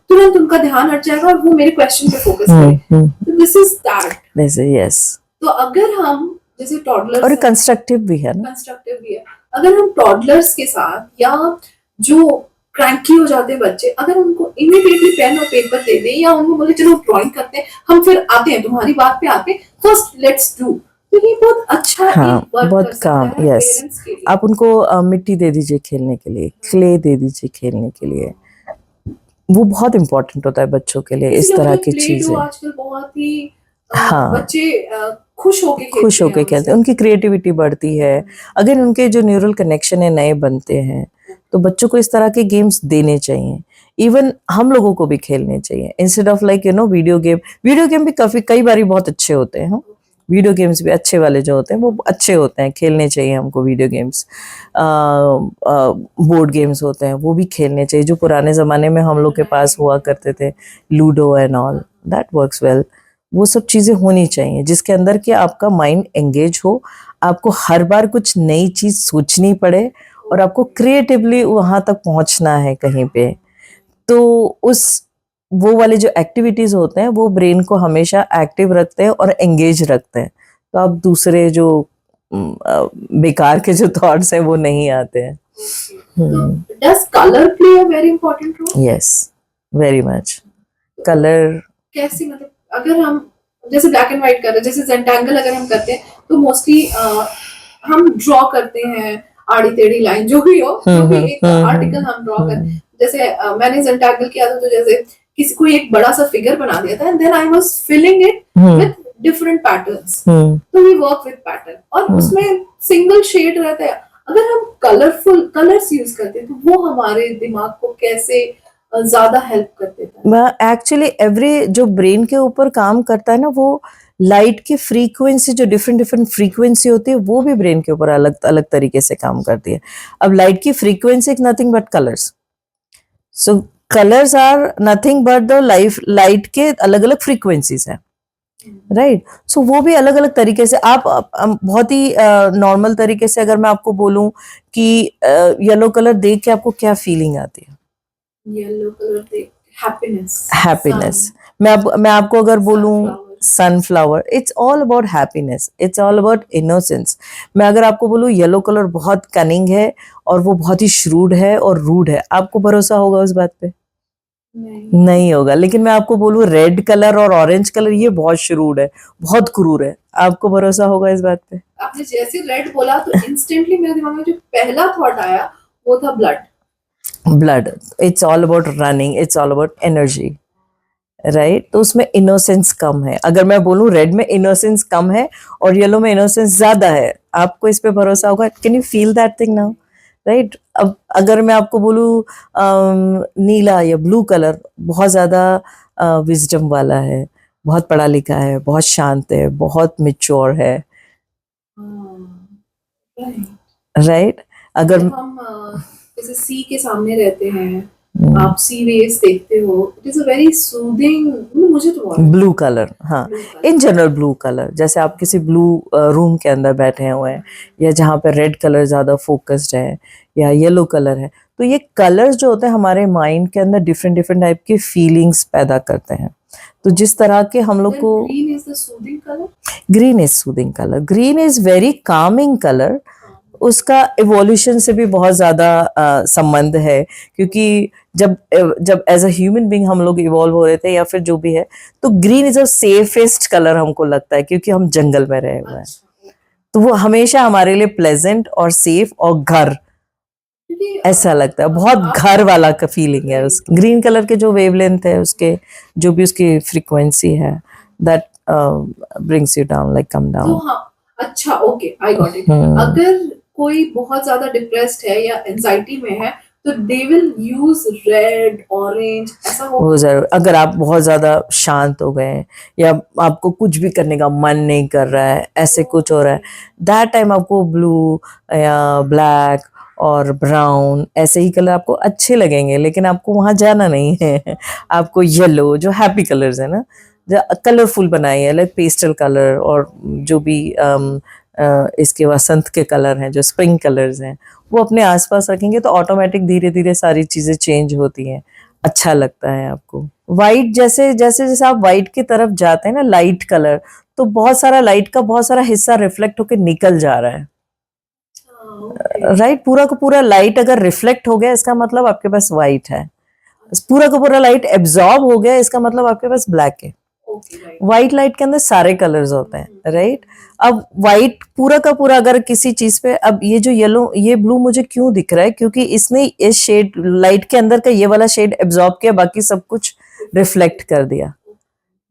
[SPEAKER 3] तुरंत उनका ध्यान हट जाएगा और वो मेरे क्वेश्चन पे फोकस करें। तो दिस इज दैट।
[SPEAKER 2] यस।
[SPEAKER 3] तो अगर हम जैसे टॉडलर्स,
[SPEAKER 2] और कंस्ट्रक्टिव भी है ना,
[SPEAKER 3] कंस्ट्रक्टिव भी है, अगर हम टॉडलर्स के साथ या जो क्रैंकी हो जाते हैं बच्चे, अगर उनको इमीडिएटली पेन और पेपर दे दें या उनको बोले चलो ड्राइंग करते हैं, हम फिर आते हैं तुम्हारी बात पे आते हैं, फर्स्ट लेट्स डू, तो ये बहुत अच्छा
[SPEAKER 2] हाँ,
[SPEAKER 3] वर्क
[SPEAKER 2] बहुत
[SPEAKER 3] कर सकता
[SPEAKER 2] काम।
[SPEAKER 3] है
[SPEAKER 2] यस,
[SPEAKER 3] पेरेंट्स के लिए।
[SPEAKER 2] आप उनको मिट्टी दे दीजिए खेलने के लिए, क्ले दे दीजिए खेलने के लिए, वो बहुत इंपॉर्टेंट होता है बच्चों के लिए, इस तरह की चीजें।
[SPEAKER 3] आजकल बहुत ही
[SPEAKER 2] हाँ,
[SPEAKER 3] बच्चे खुश होके
[SPEAKER 2] खुश होके खेलते हैं, उनकी क्रिएटिविटी बढ़ती है। अगर उनके जो न्यूरल कनेक्शन है नए बनते हैं, तो बच्चों को इस तरह के गेम्स देने चाहिए। इवन हम लोगों को भी खेलने चाहिए, instead of like video game. Video game भी कई बारी बहुत अच्छे होते हैं। वीडियो गेम्स भी अच्छे वाले जो होते हैं वो अच्छे होते हैं, खेलने चाहिए हमको वीडियो गेम्स। बोर्ड गेम्स होते हैं वो भी खेलने चाहिए, जो पुराने ज़माने में हम लोग के पास हुआ करते थे, ludo and all, that works well. वो सब चीज़ें होनी चाहिए जिसके अंदर कि आपका माइंड एंगेज हो, आपको हर बार कुछ नई चीज़ सोचनी पड़े और आपको क्रिएटिवली वहाँ तक पहुँचना है कहीं पे। तो वो वाले जो एक्टिविटीज़ होते हैं वो ब्रेन को हमेशा एक्टिव रखते हैं और एंगेज रखते हैं। तो आप दूसरे जो बेकार के जो थॉट्स हैं वो नहीं आते हैं।
[SPEAKER 3] Does colour play a very important role?
[SPEAKER 2] Yes, very much. Colour
[SPEAKER 3] कैसे, मतलब अगर हम जैसे ब्लैक एंड व्हाइट कर रहे हैं, जैसे जेंटांगल अगर हम करते हैं तो मोस्टली हम ड्रॉ करते हैं आड़ी टेढ़ी लाइन, जो भी हो, जो भी एक आर्टिकल हम ड्रॉ करते हैं। जैसे मैंने जेंटांगल किया था, तो जैसे किसी को एक बड़ा सा फिगर बना दिया था, and then I was filling it with different patterns. तो वी वर्क विद पैटर्न, और उसमें सिंगल शेड रहता है। अगर हम कलरफुल कलर्स यूज करते हैं तो वो हमारे दिमाग को कैसे ज्यादा हेल्प कर देता है?
[SPEAKER 2] एक्चुअली एवरी जो ब्रेन के ऊपर काम करता है ना, वो लाइट की फ्रीक्वेंसी, जो डिफरेंट डिफरेंट फ्रीक्वेंसी होती है, वो भी ब्रेन के ऊपर अलग अलग तरीके से काम करती है। अब लाइट की frequency is nothing but colours. So colours are nothing but the light के अलग अलग फ्रीक्वेंसीज है, राइट। सो वो भी अलग अलग तरीके से आप बहुत ही नॉर्मल तरीके से अगर मैं आपको बोलूं कि येलो कलर देख के आपको क्या फीलिंग आती है?
[SPEAKER 3] येलो कलर देख हैप्पीनेस।
[SPEAKER 2] हैप्पीनेस। मैं आपको अगर बोलूं sunflower, it's all about happiness, it's all about innocence. मैं अगर आपको बोलूं येलो कलर बहुत कनिंग है और वो बहुत ही श्रूड है और रूड है, आपको भरोसा होगा उस बात पे? नहीं होगा। लेकिन मैं आपको बोलूं रेड कलर और ऑरेंज कलर ये बहुत श्रूड है, बहुत क्रूर है, आपको भरोसा होगा इस बात पे?
[SPEAKER 3] आपने जैसे रेड बोला तो इंस्टेंटली मेरे दिमाग में जो पहला थॉट आया वो था blood.
[SPEAKER 2] Blood, it's all about running, it's all about energy, right. तो उसमें इनोसेंस कम है। अगर मैं बोलूं रेड में इनोसेंस कम है और येलो में इनोसेंस ज्यादा है, आपको इस पे भरोसा होगा? Can you feel that thing now, right. अब अगर मैं आपको बोलूं नीला या ब्लू कलर बहुत ज्यादा विजडम वाला है, बहुत पढ़ा लिखा है, बहुत शांत है, बहुत मिच्योर है, राइट। अगर
[SPEAKER 3] जब हम जैसे सी के सामने रहते हैं, आप सी वेव्स देखते हो, it is a very soothing, मुझे तो बहुत
[SPEAKER 2] ब्लू कलर, हाँ, इन जनरल ब्लू कलर, जैसे आप किसी ब्लू रूम के अंदर बैठे हुए हैं या जहाँ पे रेड कलर ज्यादा फोकस्ड है या येलो कलर है, तो ये कलर्स जो होते हैं हमारे माइंड के अंदर डिफरेंट डिफरेंट टाइप की फीलिंग्स पैदा करते हैं। तो जिस तरह के हम लोग को
[SPEAKER 3] green is the soothing colour,
[SPEAKER 2] green is soothing colour, green is very Kameng colour. उसका इवोल्यूशन से भी बहुत ज्यादा संबंध है, क्योंकि जब एज अ ह्यूमन बीइंग हम लोग इवॉल्व हो रहे थे या फिर जो भी है, तो green is a safest colour हमको लगता है, क्योंकि हम जंगल में रहे हुए हैं। तो वो हमेशा हमारे लिए प्लेजेंट और सेफ और घर ऐसा लगता है, बहुत घर वाला का फीलिंग है उस ग्रीन कलर के जो वेवलेंथ है, उसके जो भी उसकी फ्रीक्वेंसी है, that brings you down, like come down.
[SPEAKER 3] तो हाँ, अच्छा, ओके, आई गॉट इट। अगर कोई बहुत ज्यादा डिप्रेस्ड है या एंजाइटी में है तो they will use red, orange, ऐसा हो?
[SPEAKER 2] वो जरूर। अगर आप बहुत ज्यादा शांत हो गए या आपको कुछ भी करने का मन नहीं कर रहा है, ऐसे कुछ हो रहा है, दैट टाइम आपको ब्लू या ब्लैक और ब्राउन ऐसे ही कलर आपको अच्छे लगेंगे, लेकिन आपको वहां जाना नहीं है। आपको येलो, जो हैप्पी कलर्स है ना, जो कलरफुल बनाई है, लाइक पेस्टल कलर, और जो भी इसके वसंत के कलर हैं, जो स्प्रिंग कलर्स हैं, वो अपने आसपास रखेंगे तो ऑटोमेटिक धीरे धीरे सारी चीजें चेंज होती हैं, अच्छा लगता है आपको। वाइट, जैसे जैसे जैसे आप वाइट की तरफ जाते हैं ना, लाइट कलर, तो बहुत सारा लाइट का बहुत सारा हिस्सा रिफ्लेक्ट होकर निकल जा रहा है, राइट। पूरा का पूरा लाइट अगर रिफ्लेक्ट हो गया, इसका मतलब आपके पास वाइट है। पूरा का पूरा लाइट एब्जॉर्ब हो गया, इसका मतलब आपके पास ब्लैक है।
[SPEAKER 3] ओके राइट
[SPEAKER 2] व्हाइट लाइट के अंदर सारे कलर्स होते हैं, राइट? अब व्हाइट पूरा का पूरा अगर किसी चीज पे, अब ये जो येलो ये ब्लू मुझे क्यों दिख रहा है, क्योंकि इसने इस शेड लाइट के अंदर का ये वाला शेड एब्जॉर्ब किया, बाकी सब कुछ रिफ्लेक्ट कर दिया,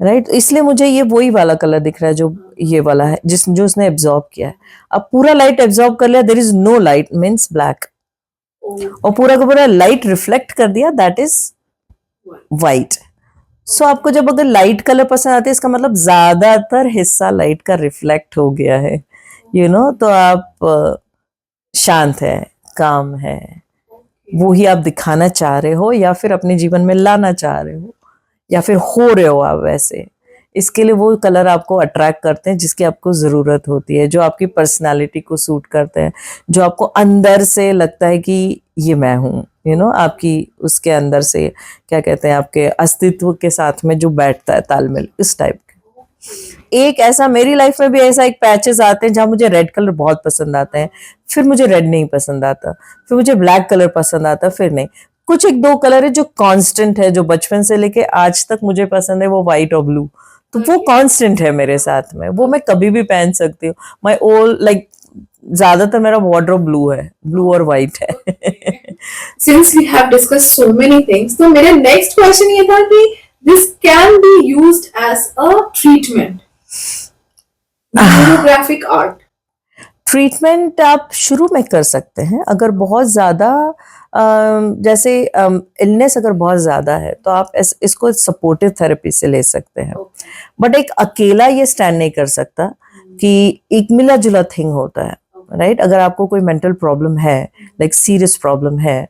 [SPEAKER 2] राइट? इसलिए मुझे ये वही वाला कलर दिख रहा है जो ये वाला है, जो उसने एब्जॉर्ब किया है। अब पूरा लाइट एब्जॉर्ब कर लिया, there is no light means black, और पूरा का पूरा लाइट रिफ्लेक्ट कर दिया, दैट इज व्हाइट। सो आपको जब अगर लाइट कलर पसंद आते हैं, इसका मतलब ज्यादातर हिस्सा लाइट का रिफ्लेक्ट हो गया है, यू नो, तो आप शांत है, काम है, वो ही आप दिखाना चाह रहे हो, या फिर अपने जीवन में लाना चाह रहे हो, या फिर हो रहे हो आप वैसे। इसके लिए वो कलर आपको अट्रैक्ट करते हैं जिसकी आपको ज़रूरत होती है, जो आपकी पर्सनालिटी को सूट करते हैं, जो आपको अंदर से लगता है कि ये मैं हूँ, यू नो, आपकी उसके अंदर से क्या कहते हैं, आपके अस्तित्व के साथ में जो बैठता है तालमेल, इस टाइप के। एक ऐसा मेरी लाइफ में भी ऐसा एक पैचेस आते हैं जहाँ मुझे रेड कलर बहुत पसंद आता है, फिर मुझे रेड नहीं पसंद आता, फिर मुझे ब्लैक कलर पसंद आता, फिर नहीं। कुछ एक दो कलर है जो कांस्टेंट है, जो बचपन से लेके आज तक मुझे पसंद है, वो व्हाइट और ब्लू, तो वो कांस्टेंट है मेरे साथ में, वो मैं कभी भी पहन सकती हूँ। माय ऑल लाइक ज्यादातर मेरा वार्डरोब ब्लू है, ब्लू और व्हाइट है।
[SPEAKER 3] Since we have discuss so many things, तो मेरा नेक्स्ट क्वेश्चन ये था कि this can be used as a treatment, neurographic art.
[SPEAKER 2] Treatment आप शुरू में कर सकते हैं, अगर बहुत ज़्यादा जैसे इलनेस अगर बहुत ज़्यादा है तो आप इसको सपोर्टिव थेरेपी से ले सकते हैं, बट एक अकेला ये स्टैंड नहीं कर सकता कि एक मिला जुला थिंग होता है, राइट? अगर आपको कोई मेंटल प्रॉब्लम है, लाइक सीरियस प्रॉब्लम है,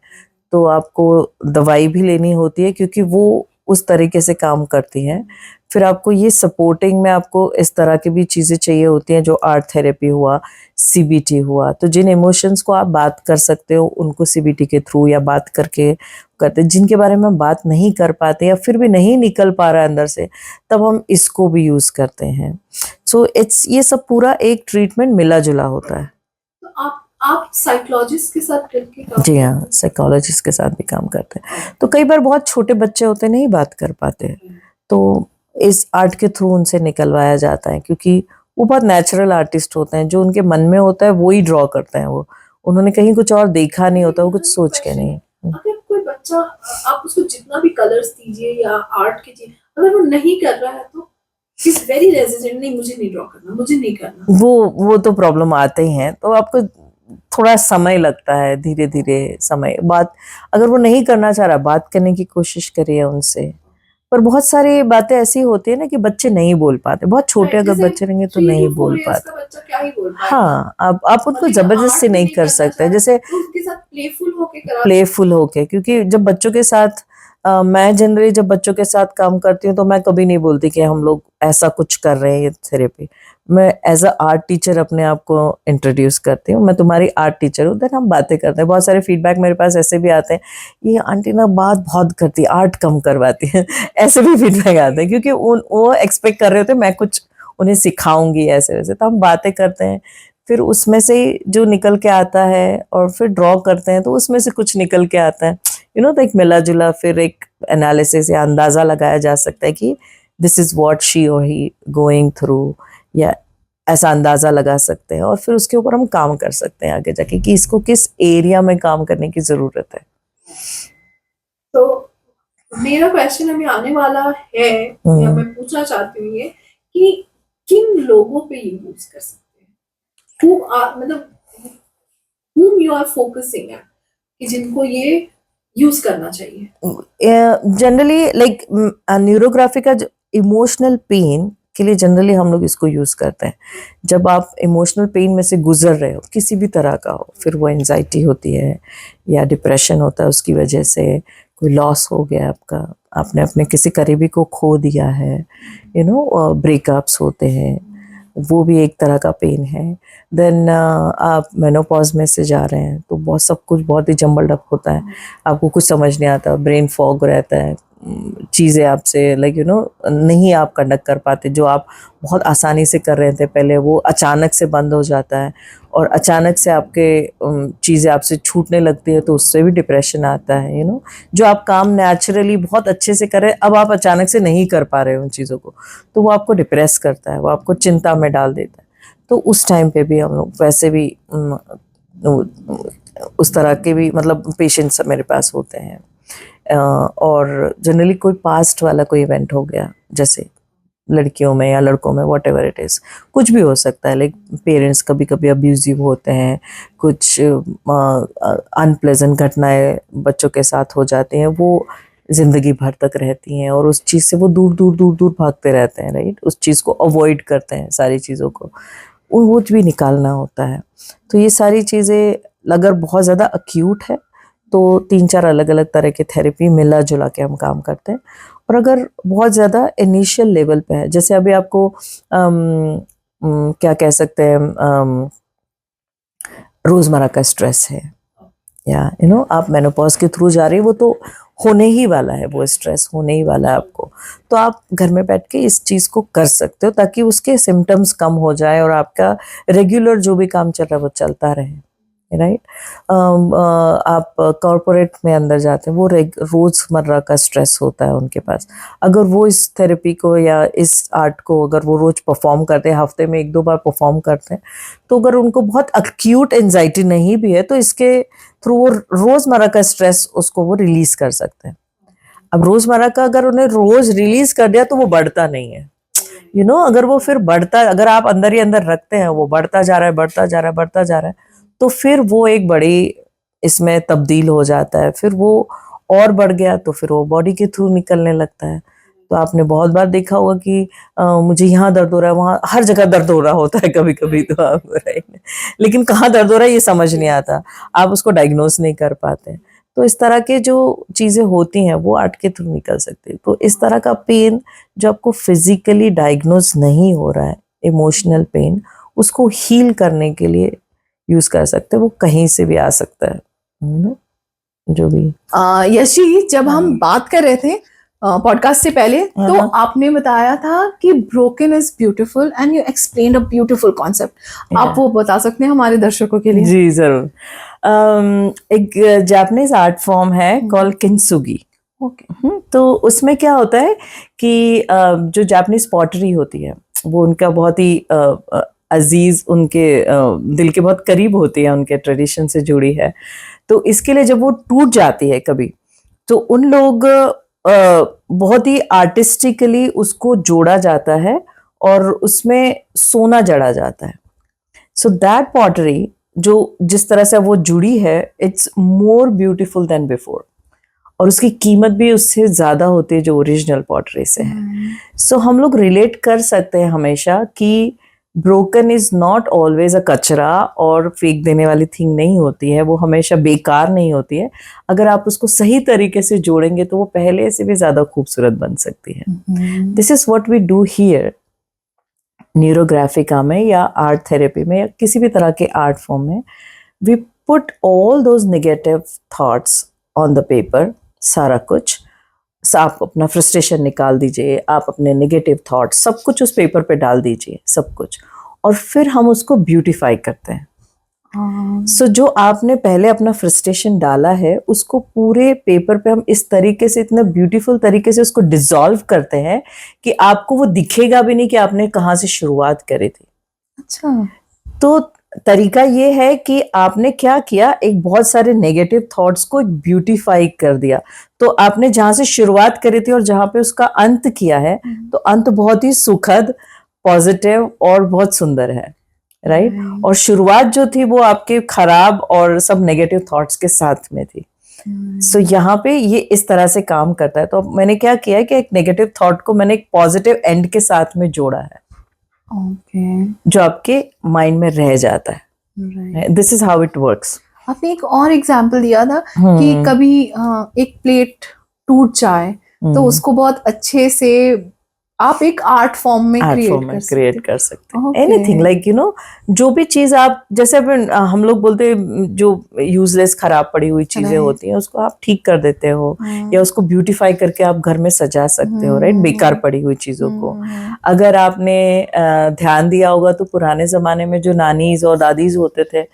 [SPEAKER 2] तो आपको दवाई भी लेनी होती है क्योंकि वो उस तरीके से काम करती हैं। फिर आपको ये सपोर्टिंग में आपको इस तरह की भी चीज़ें चाहिए होती हैं, जो आर्ट थेरेपी हुआ, सीबीटी हुआ, तो जिन इमोशंस को आप बात कर सकते हो उनको सीबीटी के थ्रू या बात करके करते, जिनके बारे में बात नहीं कर पाते या फिर भी नहीं निकल पा रहा है अंदर से, तब हम इसको भी यूज़ करते हैं। सो इट्स ये सब पूरा एक ट्रीटमेंट मिला जुला होता है।
[SPEAKER 3] तो आप साइकोलॉजिस्ट के साथ करके काम
[SPEAKER 2] जी हाँ, साइकोलॉजिस्ट के साथ भी काम करते हैं। तो कई बार बहुत छोटे बच्चे होते नहीं बात कर पाते, तो इस आर्ट के थ्रू उनसे निकलवाया जाता है, क्योंकि वो बहुत नेचुरल आर्टिस्ट होते हैं, जो उनके मन में होता है वो ही ड्रॉ करते हैं, वो उन्होंने कहीं कुछ और देखा नहीं होता, वो कुछ सोच के नहीं।
[SPEAKER 3] अगर कोई बच्चा, आप उसको जितना भी कलर्स दीजिए या आर्ट कीजिए, अगर वो नहीं कर रहा है तो इज वेरी रेजिस्टेंट, नहीं मुझे नहीं ड्रॉ करना, मुझे नहीं करना,
[SPEAKER 2] वो तो प्रॉब्लम आते ही हैं, तो आपको थोड़ा समय लगता है, धीरे धीरे समय बात, अगर वो नहीं करना चाह रहा, बात करने की कोशिश करिए उनसे। पर बहुत सारी बातें ऐसी होती है ना कि बच्चे नहीं बोल पाते, बहुत छोटे अगर बच्चे रहेंगे तो नहीं बोल पाते।
[SPEAKER 3] बच्चा क्या ही बोल पाएगा।
[SPEAKER 2] हाँ, आप उनको जबरदस्ती नहीं कर सकते, जैसे
[SPEAKER 3] उसके साथ
[SPEAKER 2] प्लेफुल होके, क्योंकि जब बच्चों के साथ मैं जनरली जब बच्चों के साथ काम करती हूँ तो मैं कभी नहीं बोलती कि हम लोग ऐसा कुछ कर रहे हैं ये थेरेपी। मैं एज अ आर्ट टीचर अपने आप को इंट्रोड्यूस करती हूँ, मैं तुम्हारी आर्ट टीचर हूँ, देन हम बातें करते हैं। बहुत सारे फीडबैक मेरे पास ऐसे भी आते हैं, ये आंटी ना बात बहुत करती है, आर्ट कम करवाती है। ऐसे भी फीडबैक आते हैं, क्योंकि वो एक्सपेक्ट कर रहे होते मैं कुछ उन्हें सिखाऊंगी ऐसे वैसे, तो हम बातें करते हैं, फिर उसमें से जो निकल के आता है और फिर ड्रॉ करते हैं तो उसमें से कुछ निकल के आता है, यू नो, तो एक मिला जुला फिर एक एनालिसिस या अंदाज़ा लगाया जा सकता है कि दिस इज़ व्हाट शी और ही गोइंग थ्रू, या ऐसा अंदाज़ा लगा सकते हैं, और फिर उसके ऊपर हम काम कर सकते हैं आगे जाके कि इसको किस एरिया में काम करने की ज़रूरत है।
[SPEAKER 3] तो मेरा क्वेश्चन अभी आने वाला है, या मैं पूछना चाहती हूँ ये कि किन लोगों पे ये यूज कर सकते हैं, मतलब whom you are focusing at, कि जिनको ये यूज करना चाहिए।
[SPEAKER 2] जनरली लाइक न्यूरोग्राफी का इमोशनल पेन के लिए जनरली हम लोग इसको यूज करते हैं। जब आप इमोशनल पेन में से गुजर रहे हो, किसी भी तरह का हो, फिर वो एंजाइटी होती है या डिप्रेशन होता है, उसकी वजह से कोई लॉस हो गया आपका, आपने अपने किसी करीबी को खो दिया है, यू नो, ब्रेकअप्स होते हैं, वो भी एक तरह का पेन है। देन आप मेनोपॉज में से जा रहे हैं तो बहुत सब कुछ बहुत ही जम्बल्ड अप होता है, आपको कुछ समझ नहीं आता, ब्रेन फॉग रहता है, चीज़ें आपसे लाइक नहीं आप कंडक्ट कर पाते, जो आप बहुत आसानी से कर रहे थे पहले, वो अचानक से बंद हो जाता है और अचानक से आपके चीज़ें आपसे छूटने लगती है, तो उससे भी डिप्रेशन आता है। जो आप काम नेचुरली बहुत अच्छे से कर रहे हैं, अब आप अचानक से नहीं कर पा रहे हो उन चीज़ों को, तो वो आपको डिप्रेस करता है, वो आपको चिंता में डाल देता है। तो उस टाइम पे भी हम लोग वैसे भी उस तरह के भी मतलब पेशेंट्स मेरे पास होते हैं। और जनरली कोई पास्ट वाला कोई इवेंट हो गया, जैसे लड़कियों में या लड़कों में, वॉट एवर इट इज़, कुछ भी हो सकता है। लाइक पेरेंट्स कभी कभी अब्यूजिव होते हैं, कुछ अनप्लेजेंट घटनाएं बच्चों के साथ हो जाती हैं, वो ज़िंदगी भर तक रहती हैं और उस चीज़ से वो दूर दूर दूर दूर भागते रहते हैं, राइट। उस चीज़ को अवॉइड करते हैं, सारी चीज़ों को वो भी निकालना होता है। तो ये सारी चीज़ें अगर बहुत ज़्यादा अक्यूट है तो 3-4 अलग अलग तरह के थेरेपी मिला जुला के हम काम करते हैं। और अगर बहुत ज़्यादा इनिशियल लेवल पे है, जैसे अभी आपको क्या कह सकते हैं, रोज़मर्रा का स्ट्रेस है, या आप मेनोपॉज के थ्रू जा रही है, वो तो होने ही वाला है, वो स्ट्रेस होने ही वाला है आपको। तो आप घर में बैठ के इस चीज़ को कर सकते हो ताकि उसके सिम्टम्स कम हो जाए और आपका रेगुलर जो भी काम चल रहा है वो चलता रहे, राइट। आप कॉरपोरेट में अंदर जाते हैं, वो रोज़मर्रा का स्ट्रेस होता है उनके पास। अगर वो इस थेरेपी को या इस आर्ट को अगर वो रोज़ परफॉर्म करते हैं, हफ्ते में 1-2 बार परफॉर्म करते हैं, तो अगर उनको बहुत अक्यूट एंजाइटी नहीं भी है तो इसके थ्रू वो रोज़मर्रा का स्ट्रेस उसको वो रिलीज़ कर सकते हैं। अब रोज़मर्रा का अगर उन्हें रोज़ रिलीज़ कर दिया तो वो बढ़ता नहीं है, अगर वो फिर बढ़ता, अगर आप अंदर ही अंदर रखते हैं, वो बढ़ता जा रहा है, बढ़ता जा रहा है, बढ़ता जा रहा है, तो फिर वो एक बड़ी इसमें तब्दील हो जाता है। फिर वो और बढ़ गया तो फिर वो बॉडी के थ्रू निकलने लगता है। तो आपने बहुत बार देखा होगा कि मुझे यहाँ दर्द हो रहा है, वहाँ हर जगह दर्द हो रहा होता है कभी कभी, तो आप राइट, लेकिन कहाँ दर्द हो रहा है ये समझ नहीं आता, आप उसको डायग्नोस नहीं कर पाते। तो इस तरह के जो चीज़ें होती हैं वो आर्ट के थ्रू निकल सकती है। तो इस तरह का पेन जो आपको फिजिकली डायग्नोस नहीं हो रहा है, इमोशनल पेन, उसको हील करने के लिए यूज कर सकते हैं। वो कहीं से भी आ सकता है, जो भी।
[SPEAKER 1] यश जी, जब हम बात कर रहे थे पॉडकास्ट से पहले, तो आपने बताया था कि broken is beautiful and you explained a beautiful concept. आप वो बता सकते हैं हमारे दर्शकों के लिए?
[SPEAKER 2] जी जरूर। एक जापानीज आर्ट फॉर्म है कॉल्ड किंसुगी। तो उसमें क्या होता है कि जो जापानीज पॉटरी होती है वो उनका बहुत ही अजीज, उनके दिल के बहुत करीब होती है, उनके ट्रेडिशन से जुड़ी है। तो इसके लिए जब वो टूट जाती है कभी, तो उन लोग बहुत ही आर्टिस्टिकली उसको जोड़ा जाता है और उसमें सोना जड़ा जाता है। सो दैट पॉटरी जो जिस तरह से वो जुड़ी है, it's more beautiful then before, और उसकी कीमत भी उससे ज्यादा होती है जो ओरिजिनल पॉटरी से है। सो हम लोग रिलेट कर सकते हैं हमेशा कि broken is not always a कचरा और फेंक देने वाली थिंग नहीं होती है, वो हमेशा बेकार नहीं होती है। अगर आप उसको सही तरीके से जोड़ेंगे तो वो पहले से भी ज्यादा खूबसूरत बन सकती है। This is what we do here neurographica में या आर्ट थेरेपी में या किसी भी तरह के आर्ट फॉर्म में। We put all those negative thoughts on the paper, सारा कुछ। आप अपना फ्रस्ट्रेशन निकाल दीजिए, आप अपने नेगेटिव थॉट्स सब कुछ उस पेपर पे डाल दीजिए, सब कुछ, और फिर हम उसको ब्यूटीफाई करते हैं। सो जो आपने पहले अपना फ्रस्ट्रेशन डाला है उसको पूरे पेपर पे हम इस तरीके से, इतना ब्यूटीफुल तरीके से उसको डिसॉल्व करते हैं कि आपको वो दिखेगा भी नहीं कि आपने कहाँ से शुरुआत करी थी।
[SPEAKER 1] अच्छा।
[SPEAKER 2] तो तरीका ये है कि आपने क्या किया, एक बहुत सारे नेगेटिव थॉट्स को ब्यूटीफाई कर दिया। तो आपने जहां से शुरुआत करी थी और जहां पे उसका अंत किया है, तो अंत बहुत ही सुखद, पॉजिटिव और बहुत सुंदर है, राइट। और शुरुआत जो थी वो आपके खराब और सब नेगेटिव थॉट्स के साथ में थी। सो यहाँ पे ये इस तरह से काम करता है। तो मैंने क्या किया है कि एक नेगेटिव थॉट को मैंने एक पॉजिटिव एंड के साथ में जोड़ा है, जो आपके माइंड में रह जाता है। This is how it works.
[SPEAKER 1] आपने एक और एग्जाम्पल दिया था कि कभी एक प्लेट टूट जाए तो उसको बहुत अच्छे से आप एक आर्ट फॉर्म में
[SPEAKER 2] आर्ट फॉर्म में क्रिएट कर सकते हैं, एनीथिंग लाइक यू नो, जो भी चीज आप जैसे अपन हम लोग बोलते हैं जो यूजलेस खराब पड़ी हुई चीजें होती हैं उसको आप ठीक कर देते हो, या उसको ब्यूटीफाई करके आप घर में सजा सकते हो, राइट, बेकार पड़ी हुई चीजों को। अगर आपने ध्यान दिया होगा तो पुराने जमाने में जो नानीज और दादीज होते थे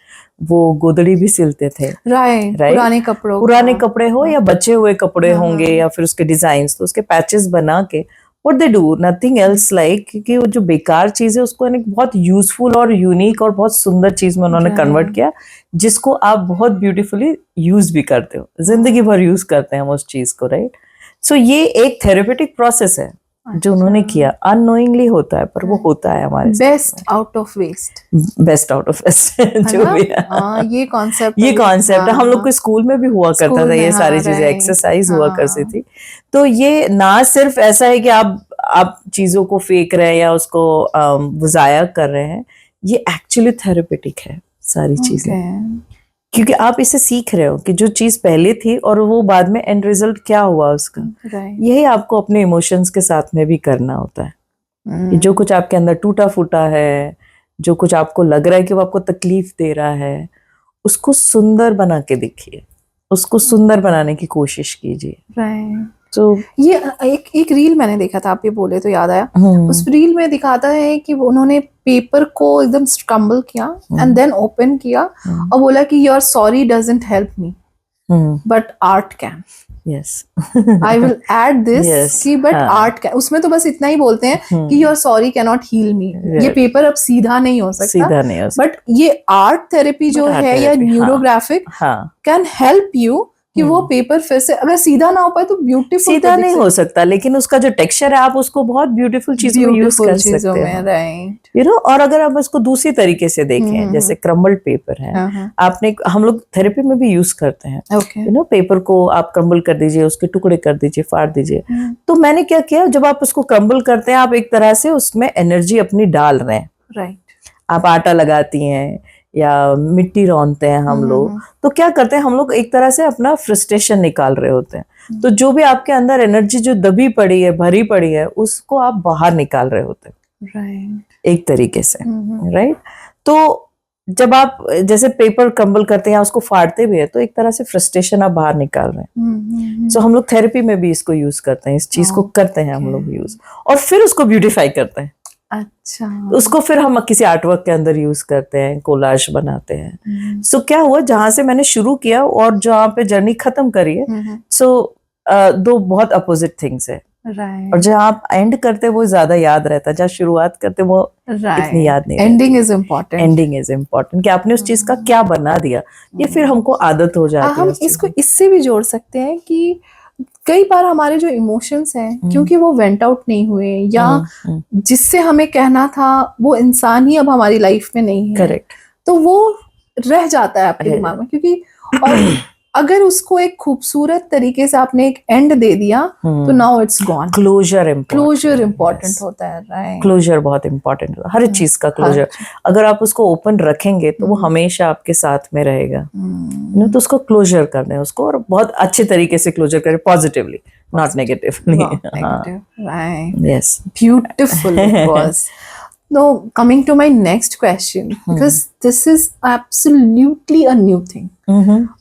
[SPEAKER 2] वो गोदड़ी भी सिलते थे,
[SPEAKER 1] राइट,
[SPEAKER 2] पुराने कपड़े हो या बचे हुए कपड़े होंगे या फिर उसके डिजाइन, तो उसके पैचेस बना के what they do nothing else like कि वो जो बेकार चीज है उसको एक बहुत यूजफुल और यूनिक और बहुत सुंदर चीज में उन्होंने कन्वर्ट किया, जिसको आप बहुत ब्यूटीफुली यूज भी करते हो, जिंदगी भर यूज करते हैं हम उस चीज को, राइट। सो ये एक थेरेपेटिक प्रोसेस है जो उन्होंने किया, अननोइंगली होता है पर वो होता है हमारे
[SPEAKER 1] best out of waste,
[SPEAKER 2] best out of waste जो भी है।
[SPEAKER 1] ये कॉन्सेप्ट
[SPEAKER 2] है, हम लोग को स्कूल में भी हुआ करता था ये सारी चीजें, एक्सरसाइज हुआ करती थी। तो ये ना सिर्फ ऐसा है कि आप चीजों को फेंक रहे हैं या उसको वो जाया कर रहे हैं, ये एक्चुअली थेरेपेटिक है सारी चीजें, क्योंकि आप इसे सीख रहे हो कि जो चीज पहले थी और वो बाद में एंड रिजल्ट क्या हुआ उसका, यही आपको अपने इमोशंस के साथ में भी करना होता है। कि जो कुछ आपके अंदर टूटा फूटा है, जो कुछ आपको लग रहा है कि वो आपको तकलीफ दे रहा है, उसको सुंदर बना के देखिए, उसको सुंदर बनाने की कोशिश कीजिए। तो
[SPEAKER 1] ये एक रील मैंने देखा था, आप ये बोले तो याद आया, उस रील में दिखाता है कि उन्होंने पेपर को एकदम स्क्रम्बल किया एंड देन ओपन किया और बोला कि your sorry doesn't help me but art can,
[SPEAKER 2] yes
[SPEAKER 1] I will add this कि बट आर्ट कैन, उसमें तो बस इतना ही बोलते हैं कि your sorry can not heal me, ये पेपर अब सीधा नहीं हो सकता, बट ये आर्ट थेरेपी जो है या न्यूरोग्राफिक कैन हेल्प यू कि वो पेपर फिर से, अगर सीधा ना हो पाए तो ब्यूटीफुल
[SPEAKER 2] सीधा नहीं हो सकता, लेकिन उसका जो टेक्सचर है आप उसको बहुत ब्यूटीफुल चीजों में यूज कर सकते हैं,
[SPEAKER 1] राइट,
[SPEAKER 2] यू नो। और अगर आप उसको दूसरी तरीके से देखें, जैसे क्रम्बल्ड पेपर है, आपने, हम लोग थेरेपी में भी यूज करते हैं, यू नो, पेपर को आप क्रम्बल कर दीजिए, उसके टुकड़े कर दीजिए, फाड़ दीजिए। तो मैंने क्या किया, जब आप उसको क्रम्बल करते हैं आप एक तरह से उसमें एनर्जी अपनी डाल रहे हैं,
[SPEAKER 1] राइट।
[SPEAKER 2] आप आटा लगाती हैं या मिट्टी रौनते हैं हम लोग, तो क्या करते हैं हम लोग, एक तरह से अपना फ्रस्ट्रेशन निकाल रहे होते हैं। तो जो भी आपके अंदर एनर्जी जो दबी पड़ी है, भरी पड़ी है, उसको आप बाहर निकाल रहे होते हैं,
[SPEAKER 1] राइट,
[SPEAKER 2] एक तरीके से, राइट। तो जब आप जैसे पेपर क्रम्बल करते हैं या उसको फाड़ते भी है, तो एक तरह से फ्रस्ट्रेशन आप बाहर निकाल रहे हैं। तो हम लोग थेरेपी में भी इसको यूज करते हैं, इस चीज को करते हैं हम लोग यूज, और फिर उसको ब्यूटीफाई करते हैं।
[SPEAKER 1] अच्छा,
[SPEAKER 2] उसको फिर हम किसी आर्टवर्क के अंदर यूज करते हैं, कोलाज बनाते हैं। सो क्या हुआ, जहां से मैंने शुरू किया और जहां पे जर्नी खत्म करी है, सो दो बहुत अपोजिट थिंग्स है,
[SPEAKER 1] राइट।
[SPEAKER 2] और जहां आप एंड करते वो ज्यादा याद रहता है, जहां शुरुआत करते वो इतनी याद नहीं।
[SPEAKER 1] Ending is important,
[SPEAKER 2] ending is important, कि आपने उस चीज का क्या बना दिया, ये फिर हमको आदत हो जाती है।
[SPEAKER 1] हम इसको इससे भी जोड़ सकते हैं कि कई बार हमारे जो इमोशंस हैं, क्योंकि वो वेंट आउट नहीं हुए या जिससे हमें कहना था वो इंसान ही अब हमारी लाइफ में नहीं है,
[SPEAKER 2] करेक्ट,
[SPEAKER 1] तो वो रह जाता है आपके दिमाग में, क्योंकि और अगर उसको एक खूबसूरत तरीके से आपने एक एंड दे दिया तो now it's gone.
[SPEAKER 2] Closure
[SPEAKER 1] important होता है, राइट।
[SPEAKER 2] क्लोजर बहुत इंपॉर्टेंट है, हर चीज का क्लोजर। अगर आप उसको ओपन रखेंगे तो वो हमेशा आपके साथ में रहेगा, तो उसको क्लोजर करना है उसको, और बहुत अच्छे तरीके से क्लोजर करें, positively, not negatively.
[SPEAKER 1] Right,
[SPEAKER 2] yes,
[SPEAKER 1] beautiful it was. Now, coming to my next question, because this is absolutely a new thing.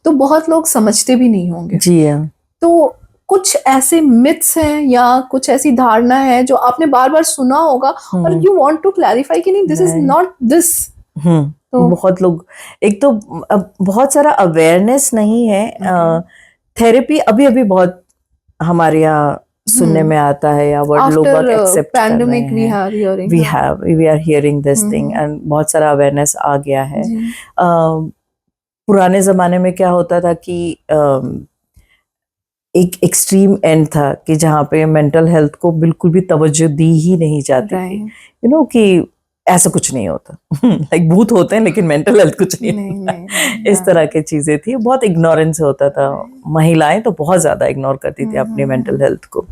[SPEAKER 1] तो बहुत लोग समझते भी नहीं होंगे
[SPEAKER 2] जी हाँ।
[SPEAKER 1] तो कुछ ऐसे मिथ्स हैं या कुछ ऐसी धारणा है जो आपने बार बार सुना होगा और यू वांट टू क्लैरिफाई कि नहीं, दिस इज नॉट दिस।
[SPEAKER 2] तो बहुत लोग, एक तो बहुत सारा अवेयरनेस नहीं है। थेरेपी अभी अभी बहुत हमारे यहाँ सुनने में आता है, या वर्ड लोग एक्सेप्ट कर रहे हैं, we are hearing this thing, and बहुत सारा अवेयरनेस आ गया है। पुराने जमाने में क्या होता था कि एक एक्सट्रीम एंड था कि जहाँ पे मेंटल हेल्थ को बिल्कुल भी तवज्जो दी ही नहीं जाती थी, यू नो, कि ऐसा कुछ नहीं होता, लाइक भूत होते हैं लेकिन मेंटल हेल्थ कुछ नहीं, इस तरह की चीजें थी, बहुत इग्नोरेंस होता था। महिलाएं तो बहुत ज्यादा इग्नोर करती थी अपनी मेंटल हेल्थ को।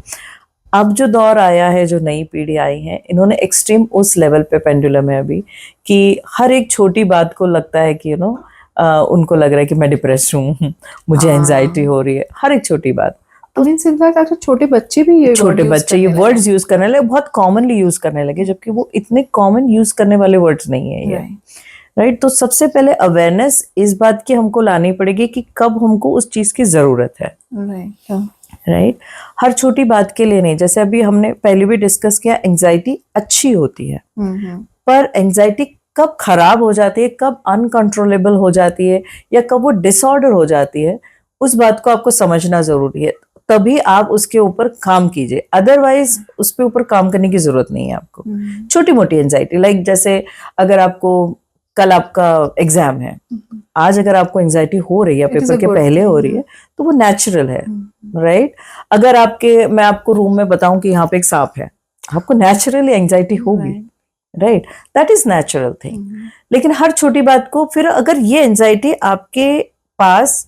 [SPEAKER 2] अब जो दौर आया है, जो नई पीढ़ी आई है, इन्होंने एक्सट्रीम उस लेवल पे पेंडुलम है अभी कि हर एक छोटी बात को लगता है कि यू नो, उनको लग रहा है कि मैं डिप्रेस हूँ, मुझे एंजाइटी हो रही है, हर एक छोटी बात।
[SPEAKER 1] तो छोटे बच्चे भी ये
[SPEAKER 2] छोटे बच्चे ये वर्ड्स यूज करने लगे, बहुत कॉमनली यूज करने लगे, जबकि वो इतने कॉमन यूज करने वाले वर्ड्स नहीं है ये, राइट। तो सबसे पहले अवेयरनेस इस बात की हमको लानी पड़ेगी कि कब हमको उस चीज की जरूरत है, राइट। हर छोटी बात के लिए नहीं, जैसे अभी हमने पहले भी डिस्कस किया, एंजाइटी अच्छी होती है, पर एंजाइटी कब खराब हो जाती है, कब अनकंट्रोलेबल हो जाती है, या कब वो डिसऑर्डर हो जाती है, उस बात को आपको समझना जरूरी है, तभी आप उसके ऊपर काम कीजिए, अदरवाइज उस पे ऊपर काम करने की जरूरत नहीं है आपको। छोटी मोटी एंजाइटी, लाइक जैसे अगर आपको कल आपका एग्जाम है, आज अगर आपको एंजाइटी हो रही है, पेपर के पहले हो रही है, तो वो नेचुरल है, राइट। अगर मैं आपको रूम में बताऊं कि यहाँ पे एक सांप है, आपको नेचुरली एंजाइटी होगी, right, that is natural thing. लेकिन हर छोटी बात को फिर अगर ये एंजाइटी आपके पास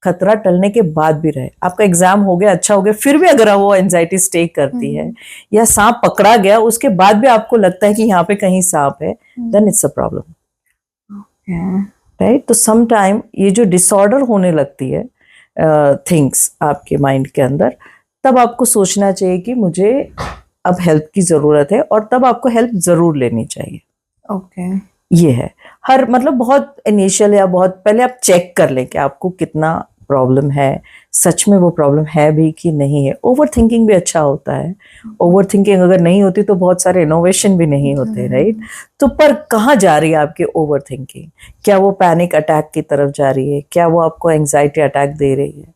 [SPEAKER 2] खतरा टलने के बाद भी रहे, आपका एग्जाम हो गया, अच्छा हो गया, फिर भी अगर वो एंजाइटी स्टे करती है, या सांप पकड़ा गया उसके बाद भी आपको लगता है कि यहाँ पे कहीं सांप है, then it's a problem, right. तो सम टाइम ये जो डिसऑर्डर होने लगती है थिंग्स आपके माइंड के अंदर, तब आपको सोचना चाहिए कि मुझे अब हेल्प की जरूरत है, और तब आपको हेल्प जरूर लेनी चाहिए।
[SPEAKER 1] ओके
[SPEAKER 2] ये है हर, मतलब बहुत इनिशियल या बहुत पहले आप चेक कर लें कि आपको कितना प्रॉब्लम है, सच में वो प्रॉब्लम है भी कि नहीं है। ओवर थिंकिंग भी अच्छा होता है, ओवर थिंकिंग अगर नहीं होती तो बहुत सारे इनोवेशन भी नहीं होते, राइट। तो पर कहाँ जा रही है आपकी ओवर थिंकिंग? क्या वो पैनिक अटैक की तरफ जा रही है, क्या वो आपको एंजाइटी अटैक दे रही है?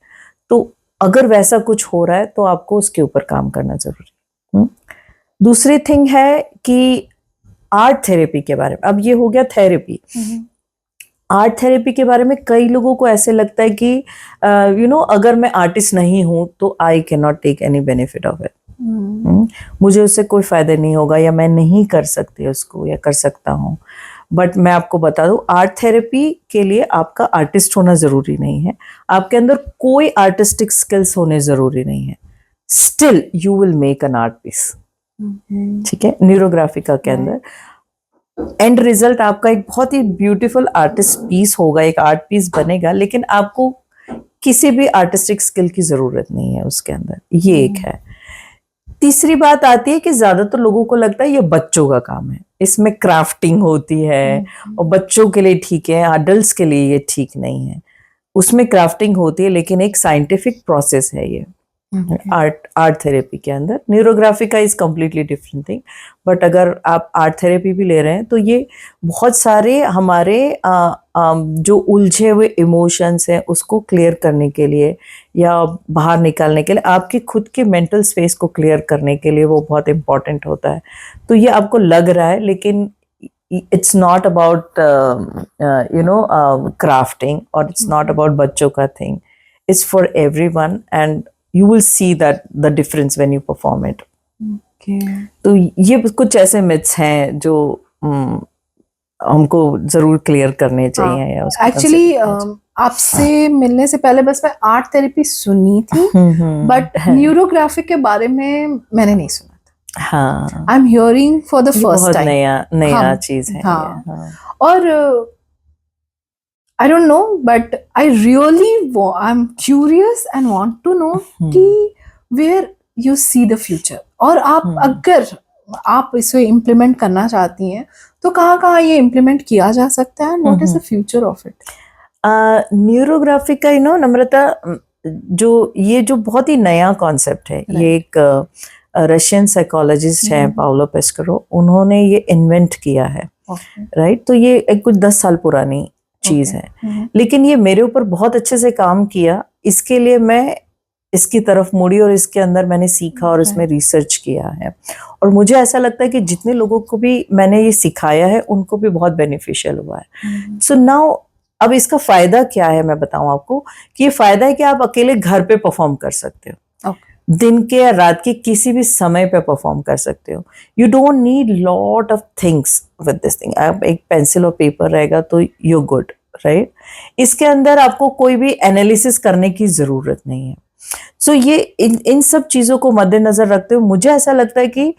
[SPEAKER 2] तो अगर वैसा कुछ हो रहा है तो आपको उसके ऊपर काम करना जरूरी है। दूसरी थिंग है कि आर्ट थेरेपी के बारे में, अब ये हो गया थेरेपी। आर्ट थेरेपी के बारे में कई लोगों को ऐसे लगता है कि अगर मैं आर्टिस्ट नहीं हूं तो I can not take any benefit of it, मुझे उससे कोई फायदा नहीं होगा, या मैं नहीं कर सकती उसको, या कर सकता हूं। बट मैं आपको बता दूं, आर्ट थेरेपी के लिए आपका आर्टिस्ट होना जरूरी नहीं है, आपके अंदर कोई आर्टिस्टिक स्किल्स होने जरूरी नहीं है, still you will make an art piece, ठीक है। न्यूरोग्राफिका के अंदर एंड रिजल्ट आपका एक बहुत ही ब्यूटीफुल आर्टिस्ट पीस होगा, एक आर्ट पीस बनेगा, लेकिन आपको किसी भी आर्टिस्टिक स्किल की जरूरत नहीं है उसके अंदर, ये एक है। तीसरी बात आती है कि ज्यादातर लोगों को लगता है ये बच्चों का काम है, इसमें क्राफ्टिंग होती है और बच्चों के लिए ठीक है, अडल्ट्स के लिए ये ठीक नहीं है। उसमें क्राफ्टिंग होती है, लेकिन एक साइंटिफिक प्रोसेस है ये आर्ट थेरेपी के अंदर। न्यूरोग्राफी का is completely different thing, but अगर आप आर्ट थेरेपी भी ले रहे हैं तो ये बहुत सारे हमारे जो उलझे हुए इमोशंस हैं उसको क्लियर करने के लिए, या बाहर निकालने के लिए, आपके खुद के मेंटल स्पेस को क्लियर करने के लिए वो बहुत इंपॉर्टेंट होता है। तो ये आपको लग रहा है, लेकिन it's not about crafting, or it's not about बच्चों का thing, it's for everyone, and you will see that the difference when you perform it. तो ये कुछ ऐसे मिथ्स हैं जो हमको जरूर क्लियर करने चाहिए। या
[SPEAKER 1] एक्चुअली आपसे मिलने से पहले बस मैं आर्ट थेरेपी सुनी थी, बट न्यूरोग्राफिक के बारे में मैंने नहीं सुना था।
[SPEAKER 2] हाँ,
[SPEAKER 1] I am hearing for the first time,
[SPEAKER 2] नया चीज है।
[SPEAKER 1] और I don't know, but I really I'm curious and want to know कि where you see the future, और आप अगर आप इसे implement करना चाहती हैं तो कहाँ ये implement किया जा सकता है, and what is the future of it?
[SPEAKER 2] न्यूरोग्राफी का नम्रता, जो बहुत ही नया कॉन्सेप्ट है, ये एक रशियन साइकोलॉजिस्ट हैं पाउलो पेस्करो, उन्होंने ये इन्वेंट किया है, राइट। तो ये एक कुछ 10 साल पुरानी चीज है, लेकिन ये मेरे ऊपर बहुत अच्छे से काम किया। इसके लिए मैं इसकी तरफ मुड़ी और इसके अंदर मैंने सीखा और इसमें रिसर्च किया है, और मुझे ऐसा लगता है कि जितने लोगों को भी मैंने ये सिखाया है उनको भी बहुत बेनिफिशियल हुआ है। सो नाउ अब इसका फायदा क्या है मैं बताऊं आपको, कि ये फायदा है कि आप अकेले घर पे परफॉर्म कर सकते हो, दिन के या रात के किसी भी समय पे परफॉर्म कर सकते हो। You don't need lot of things with this thing. आप एक पेंसिल और पेपर रहेगा तो यू गुड, राइट। इसके अंदर आपको कोई भी एनालिसिस करने की जरूरत नहीं है। सो ये इन सब चीजों को मद्देनजर रखते हुए मुझे ऐसा लगता है कि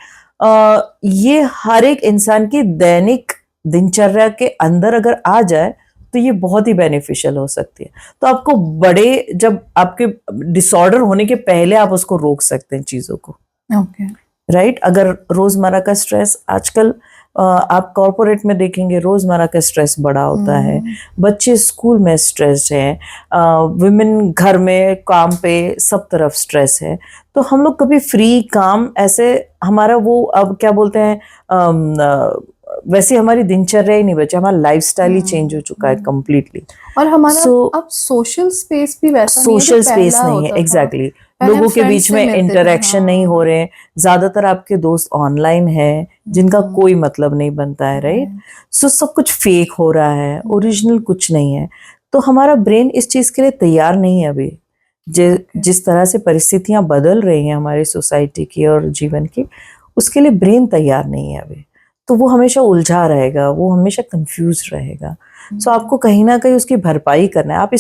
[SPEAKER 2] ये हर एक इंसान की दैनिक दिनचर्या के अंदर अगर आ जाए तो ये बहुत ही बेनिफिशियल हो सकती है। तो आपको बड़े, जब आपके डिसऑर्डर होने के पहले आप उसको रोक सकते हैं चीज़ों को,
[SPEAKER 1] ओके।
[SPEAKER 2] राइट। अगर रोजमर्रा का स्ट्रेस आजकल आप कॉर्पोरेट में देखेंगे, रोजमर्रा का स्ट्रेस बड़ा होता है, बच्चे स्कूल में स्ट्रेस है, विमेन घर में काम पे सब तरफ स्ट्रेस है। तो हम लोग कभी फ्री काम ऐसे हमारा वो अब क्या बोलते हैं वैसे हमारी दिनचर्या ही नहीं बची, हमारा लाइफस्टाइल ही चेंज हो चुका है कम्प्लीटली।
[SPEAKER 1] और हमारा
[SPEAKER 2] So,
[SPEAKER 1] अब सोशल स्पेस भी वैसा नहीं है जो
[SPEAKER 2] सोशल स्पेस
[SPEAKER 1] पहला
[SPEAKER 2] नहीं है,
[SPEAKER 1] होता था।
[SPEAKER 2] एग्जैक्टली।
[SPEAKER 1] पहले हम
[SPEAKER 2] लोगों के
[SPEAKER 1] friends
[SPEAKER 2] बीच
[SPEAKER 1] से
[SPEAKER 2] में
[SPEAKER 1] मिलते थे,
[SPEAKER 2] इंटरेक्शन
[SPEAKER 1] हाँ।
[SPEAKER 2] नहीं हो रहे हैं, ज्यादातर आपके दोस्त ऑनलाइन है जिनका कोई मतलब नहीं बनता है, राइट। सो सब कुछ फेक हो रहा है, ओरिजिनल कुछ नहीं है। तो हमारा ब्रेन इस चीज के लिए तैयार नहीं है अभी। जिस तरह से परिस्थितियां बदल रही हैं हमारी सोसाइटी की और जीवन की, उसके लिए ब्रेन तैयार नहीं है अभी। तो वो हमेशा उलझा रहेगा, वो हमेशा कंफ्यूज रहेगा। सो आपको कहीं ना कहीं उसकी भरपाई करना है। आप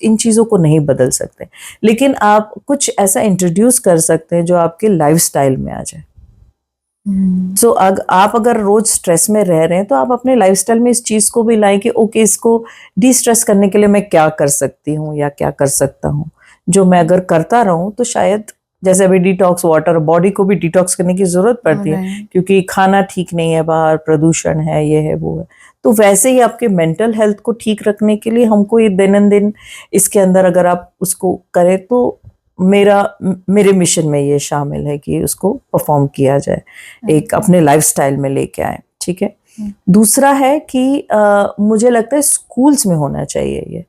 [SPEAKER 2] इन चीज़ों को नहीं बदल सकते, लेकिन आप कुछ ऐसा इंट्रोड्यूस कर सकते हैं जो आपके लाइफस्टाइल में आ जाए। सो आप अगर रोज स्ट्रेस में रह रहे हैं तो आप अपने लाइफस्टाइल में इस चीज़ को भी लाएं कि ओके, इसको डी स्ट्रेस करने के लिए मैं क्या कर सकती हूँ या क्या कर सकता हूँ, जो मैं अगर करता रहूँ तो शायद, जैसे अभी डिटॉक्स वाटर, बॉडी को भी डिटॉक्स करने की जरूरत पड़ती है क्योंकि खाना ठीक नहीं है, बाहर प्रदूषण है, ये है वो है। तो वैसे ही आपके मेंटल हेल्थ को ठीक रखने के लिए हमको ये दैनंदिन इसके अंदर अगर आप उसको करें तो मेरे मिशन में ये शामिल है कि उसको परफॉर्म किया जाए, एक अपने लाइफस्टाइल में लेके आए, ठीक है। दूसरा है कि मुझे लगता है स्कूल्स में होना चाहिए ये,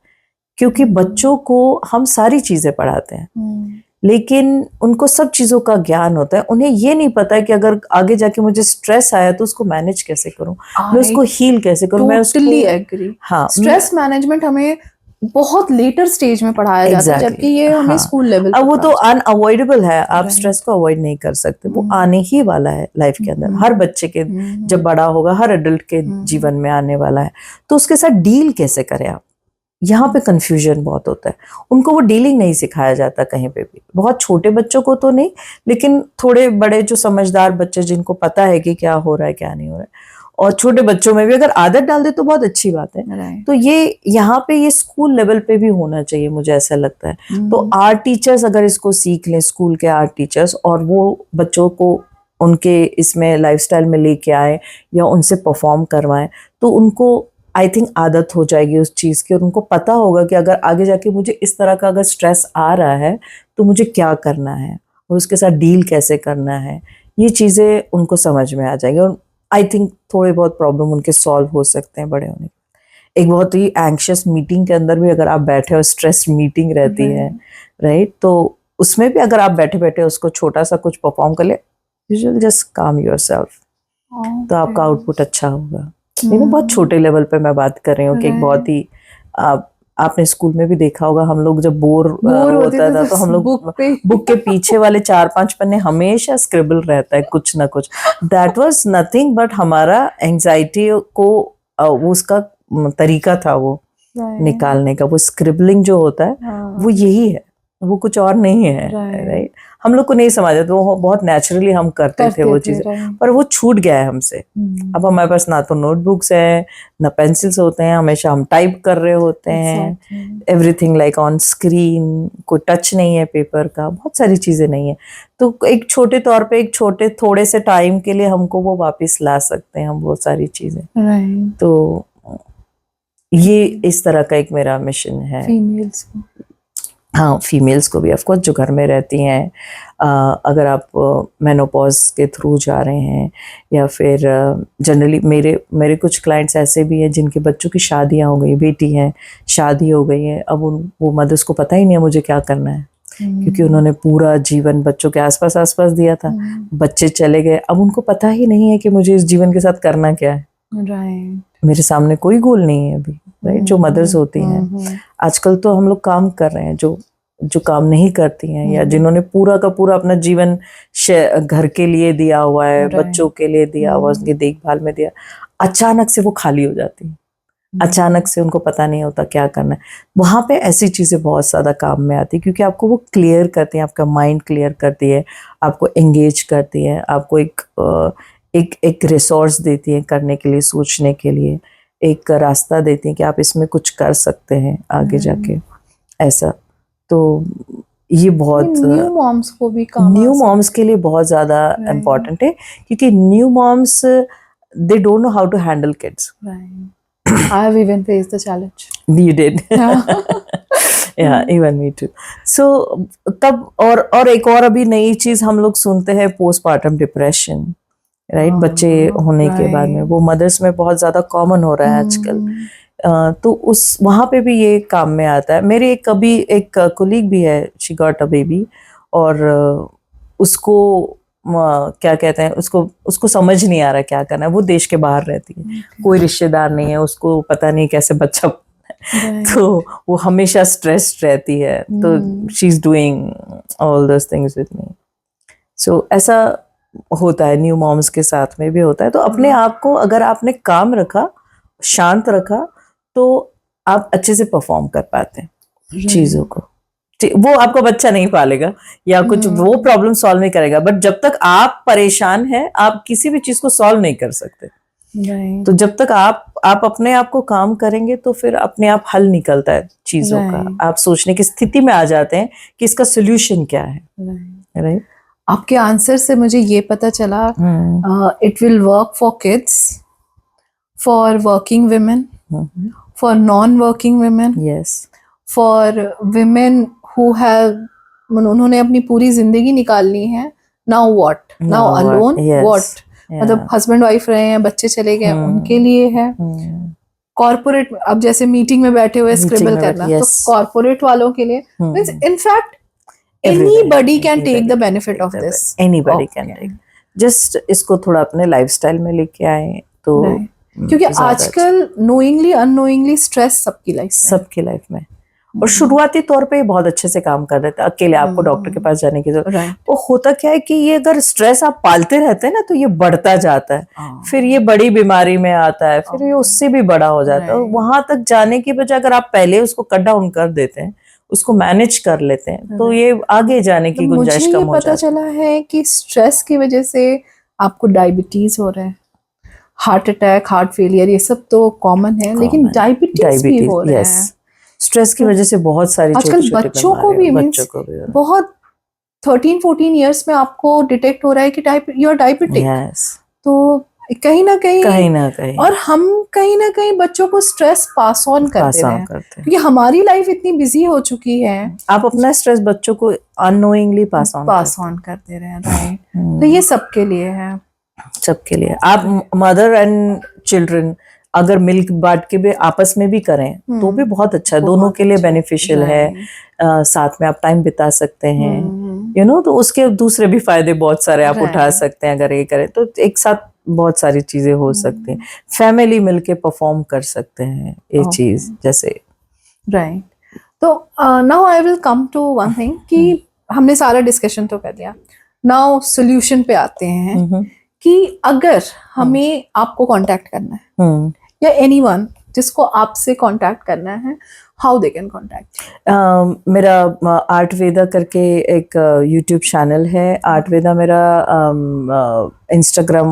[SPEAKER 2] क्योंकि बच्चों को हम सारी चीजें पढ़ाते हैं लेकिन उनको सब चीजों का ज्ञान होता है, उन्हें ये नहीं पता है कि अगर आगे जाके मुझे स्ट्रेस आया तो उसको मैनेज कैसे करूं, मैं उसको हील कैसे करूं, मैं उसको
[SPEAKER 1] टोटली एग्री।
[SPEAKER 2] हाँ,
[SPEAKER 1] स्ट्रेस मैनेजमेंट हमें बहुत लेटर स्टेज में पढ़ाया जाता है, जबकि ये हमें स्कूल लेवल
[SPEAKER 2] अब वो तो अनअवॉइडेबल है, आप स्ट्रेस को अवॉइड नहीं कर सकते, वो आने ही वाला है लाइफ के अंदर, हर बच्चे के जब बड़ा होगा, हर एडल्ट के जीवन में आने वाला है। तो उसके साथ डील कैसे करें आप, यहाँ पे कंफ्यूजन बहुत होता है। उनको वो डीलिंग नहीं सिखाया जाता कहीं पे भी, बहुत छोटे बच्चों को तो नहीं, लेकिन थोड़े बड़े जो समझदार बच्चे जिनको पता है कि क्या हो रहा है क्या नहीं हो रहा है, और छोटे बच्चों में भी अगर आदत डाल दे तो बहुत अच्छी बात है। तो ये यहाँ पे ये स्कूल लेवल पे भी होना चाहिए, मुझे ऐसा लगता है। तो आर्ट टीचर्स अगर इसको सीख लें, स्कूल के आर्ट टीचर्स, और वो बच्चों को उनके इसमें लाइफस्टाइल में लेके आए या उनसे परफॉर्म करवाएं, तो उनको आई थिंक आदत हो जाएगी उस चीज़ की, और उनको पता होगा कि अगर आगे जाके मुझे इस तरह का अगर स्ट्रेस आ रहा है तो मुझे क्या करना है और उसके साथ डील कैसे करना है, ये चीज़ें उनको समझ में आ जाएगी। और आई थिंक थोड़े बहुत प्रॉब्लम उनके सॉल्व हो सकते हैं बड़े होने के। एक बहुत ही एंग्शियस मीटिंग के अंदर भी अगर आप बैठे हो, स्ट्रेस मीटिंग रहती है, राइट, तो उसमें भी अगर आप बैठे बैठे उसको छोटा सा कुछ परफॉर्म कर ले, यू विल जस्ट काम योरसेल्फ, तो आपका आउटपुट अच्छा होगा। लेकिन बहुत छोटे लेवल पे मैं बात कर रही हूँ कि एक बहुत ही आपने स्कूल में भी देखा होगा, हम लोग जब बोर होता था तो हम लोग बुक के पीछे वाले 4-5 पन्ने हमेशा स्क्रिबल रहता है कुछ ना कुछ। दैट वाज नथिंग बट हमारा एंजाइटी को वो उसका तरीका था वो निकालने का। वो स्क्रिबलिंग जो होता है वो यही है, वो कुछ और नहीं है, राइट। हम लोग को नहीं समझ आता, वो बहुत नेचुरली हम करते थे वो चीजें, पर वो छूट गया है हमसे। अब हमारे पास ना तो नोटबुक्स है ना पेंसिल्स होते हैं, हमेशा हम टाइप कर रहे होते हैं, एवरीथिंग लाइक ऑन स्क्रीन, कोई टच नहीं है पेपर का, बहुत सारी चीजें नहीं है। तो एक छोटे तौर पे एक छोटे थोड़े से टाइम के लिए हमको वो वापस ला सकते हैं हम वो सारी चीजें। तो ये इस तरह का एक मेरा मिशन है। हाँ, फीमेल्स को भी ऑफ कोर्स जो घर में रहती हैं, अगर आप मेनोपॉज के थ्रू जा रहे हैं या फिर जनरली मेरे कुछ क्लाइंट्स ऐसे भी हैं जिनके बच्चों की शादियां हो गई, बेटी हैं, शादी हो गई है, अब वो मदर्स को पता ही नहीं है मुझे क्या करना है, क्योंकि उन्होंने पूरा जीवन बच्चों के आसपास दिया था, बच्चे चले गए, अब उनको पता ही नहीं है कि मुझे इस जीवन के साथ करना क्या है। मेरे सामने कोई गोल नहीं है अभी, राइट। जो मदर्स होती हैं आजकल, तो हम लोग काम कर रहे हैं, जो काम नहीं करती हैं या जिन्होंने पूरा का पूरा अपना जीवन घर के लिए दिया हुआ है, बच्चों के लिए दिया हुआ, उनकी देखभाल में दिया, अचानक से वो खाली हो जाती है, अचानक से उनको पता नहीं होता क्या करना है। वहां पे ऐसी चीजें बहुत ज्यादा काम में आती है, क्योंकि आपको वो क्लियर करती है, आपका माइंड क्लियर करती है, आपको एंगेज करती है, आपको एक रिसोर्स देती है करने के लिए, सोचने के लिए, एक रास्ता देती हैं कि आप इसमें कुछ कर सकते हैं आगे जाके, ऐसा। तो ये बहुत
[SPEAKER 1] न्यू मॉम्स को भी काम
[SPEAKER 2] न्यू मॉम्स के लिए बहुत ज़्यादा इम्पोर्टेंट है, क्योंकि new moms they don't know how to handle kids.
[SPEAKER 1] I have even faced the challenge.
[SPEAKER 2] You did. Yeah, even me too. So तब और एक और अभी नई चीज हम लोग सुनते हैं, पोस्टपार्टम डिप्रेशन, राइट? बच्चे होने के बाद में वो मदर्स में बहुत ज्यादा कॉमन हो रहा है आजकल. तो उस वहाँ पे भी ये काम में आता है. मेरे एक कोलीग भी है, शी गॉट अ बेबी, और उसको क्या कहते हैं, उसको समझ नहीं आ रहा क्या करना है. वो देश के बाहर रहती है, कोई रिश्तेदार नहीं है, उसको पता नहीं कैसे बच्चा तो वो हमेशा स्ट्रेस्ड रहती है. तो she is doing all those things with me. So ऐसा होता है, न्यू मॉम्स के साथ में भी होता है. तो अपने आप को अगर आपने काम रखा, शांत रखा, तो आप अच्छे से परफॉर्म कर पाते हैं चीजों को. वो आपका बच्चा नहीं पालेगा या कुछ वो प्रॉब्लम सॉल्व नहीं करेगा, बट जब तक आप परेशान हैं, आप किसी भी चीज को सॉल्व नहीं कर सकते. तो जब तक आप अपने आप को काम करेंगे, तो फिर अपने आप हल निकलता है चीजों का. आप सोचने की स्थिति में आ जाते हैं कि इसका सोल्यूशन क्या है. राइट?
[SPEAKER 1] आपके आंसर से मुझे ये पता चला, it will work for kids, for working women, for non working women,
[SPEAKER 2] yes,
[SPEAKER 1] for women who have, उन्होंने अपनी पूरी जिंदगी निकालनी है. Now what, now alone what, मतलब हस्बैंड वाइफ रहे हैं, बच्चे चले गए, उनके लिए है. कॉर्पोरेट, अब जैसे मीटिंग में बैठे हुए स्क्रिबल करना, तो कॉर्पोरेट वालों के लिए, means in fact anybody can take the benefit of this.
[SPEAKER 2] Anybody can take. Just इसको थोड़ा अपने लाइफस्टाइल में लेके आए तो,
[SPEAKER 1] क्योंकि आजकल नोइंगली अननोइंगली स्ट्रेस सबकी लाइफ में.
[SPEAKER 2] और शुरुआती तौर पे बहुत अच्छे से काम कर रहे थे, अकेले आपको डॉक्टर के पास जाने की जरूरत. तो होता क्या है कि ये अगर स्ट्रेस आप पालते रहते हैं ना, तो ये बढ़ता जाता है, फिर ये बड़ी बीमारी में आता है, फिर ये उससे भी बड़ा हो जाता है. वहां तक जाने की बजाय अगर आप पहले उसको कट डाउन कर देते हैं, उसको मैनेज कर लेते हैं, तो ये आगे जाने की गुंजाइश कम हो जाती है.
[SPEAKER 1] पता चला है कि स्ट्रेस की वजह से आपको डायबिटीज हो रहा है, हार्ट अटैक, हार्ट फेलियर, ये सब तो कॉमन है, लेकिन डायबिटीज भी हो रहा है.
[SPEAKER 2] स्ट्रेस की वजह से बहुत सारी
[SPEAKER 1] आजकल बच्चों को भी बहुत 13-14 इयर्स में आपको डिटेक्ट हो रहा है कि यू आर डायबिटिक. तो कहीं ना कहीं और हम कहीं ना कहीं बच्चों को स्ट्रेस पास ऑन करते हैं, क्योंकि हमारी लाइफ इतनी बिजी हो चुकी है.
[SPEAKER 2] आप अपना स्ट्रेस बच्चों को अननोइंगली पास ऑन
[SPEAKER 1] करते रहे. राइट? तो ये सबके लिए है,
[SPEAKER 2] सबके लिए. आप मदर एंड चिल्ड्रन अगर मिल्क बांट के भी आपस में भी करें, तो भी बहुत अच्छा है, दोनों के लिए बेनिफिशियल है. साथ में आप टाइम बिता सकते हैं, यू नो, तो उसके दूसरे भी फायदे बहुत सारे आप उठा सकते हैं. अगर ये करें तो एक साथ बहुत सारी चीजें हो सकती हैं. फैमिली मिलके परफॉर्म कर सकते हैं ये चीज जैसे.
[SPEAKER 1] राइट. तो now I will come to one thing, कि हमने सारा डिस्कशन तो कर लिया, नाउ सोल्यूशन पे आते हैं. कि अगर हमें आपको कांटेक्ट करना है, या एनीवन जिसको आपसे कांटेक्ट करना है, हाउ दे कैन कांटेक्ट?
[SPEAKER 2] मेरा आर्ट वेदा करके एक यूट्यूब चैनल है. आर्ट वेदा मेरा इंस्टाग्राम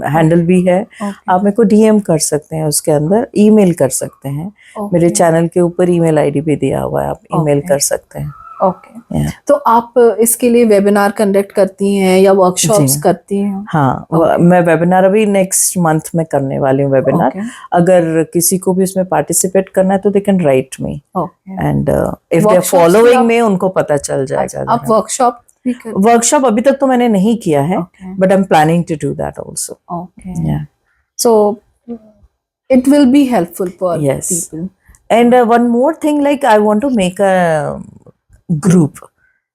[SPEAKER 2] हैंडल भी है. आप मेरे को डीएम कर सकते हैं, उसके अंदर ईमेल कर सकते हैं. मेरे चैनल के ऊपर ईमेल आईडी भी दिया हुआ है, आप ईमेल कर सकते हैं.
[SPEAKER 1] ओके. तो आप इसके लिए वेबिनार कंडक्ट करती हैं या वर्कशॉप्स करती हैं?
[SPEAKER 2] हाँ, मैं वेबिनार अभी नेक्स्ट मंथ में करने वाली हूँ वेबिनार. अगर किसी को भी उसमें पार्टिसिपेट करना है तो they can write me, and if they are following में उनको पता चल जाएगा.
[SPEAKER 1] आप
[SPEAKER 2] वर्कशॉप अभी तक तो मैंने नहीं किया है, but I am planning to do that also.
[SPEAKER 1] So it will be helpful for people.
[SPEAKER 2] And one more thing, like I want to make a group,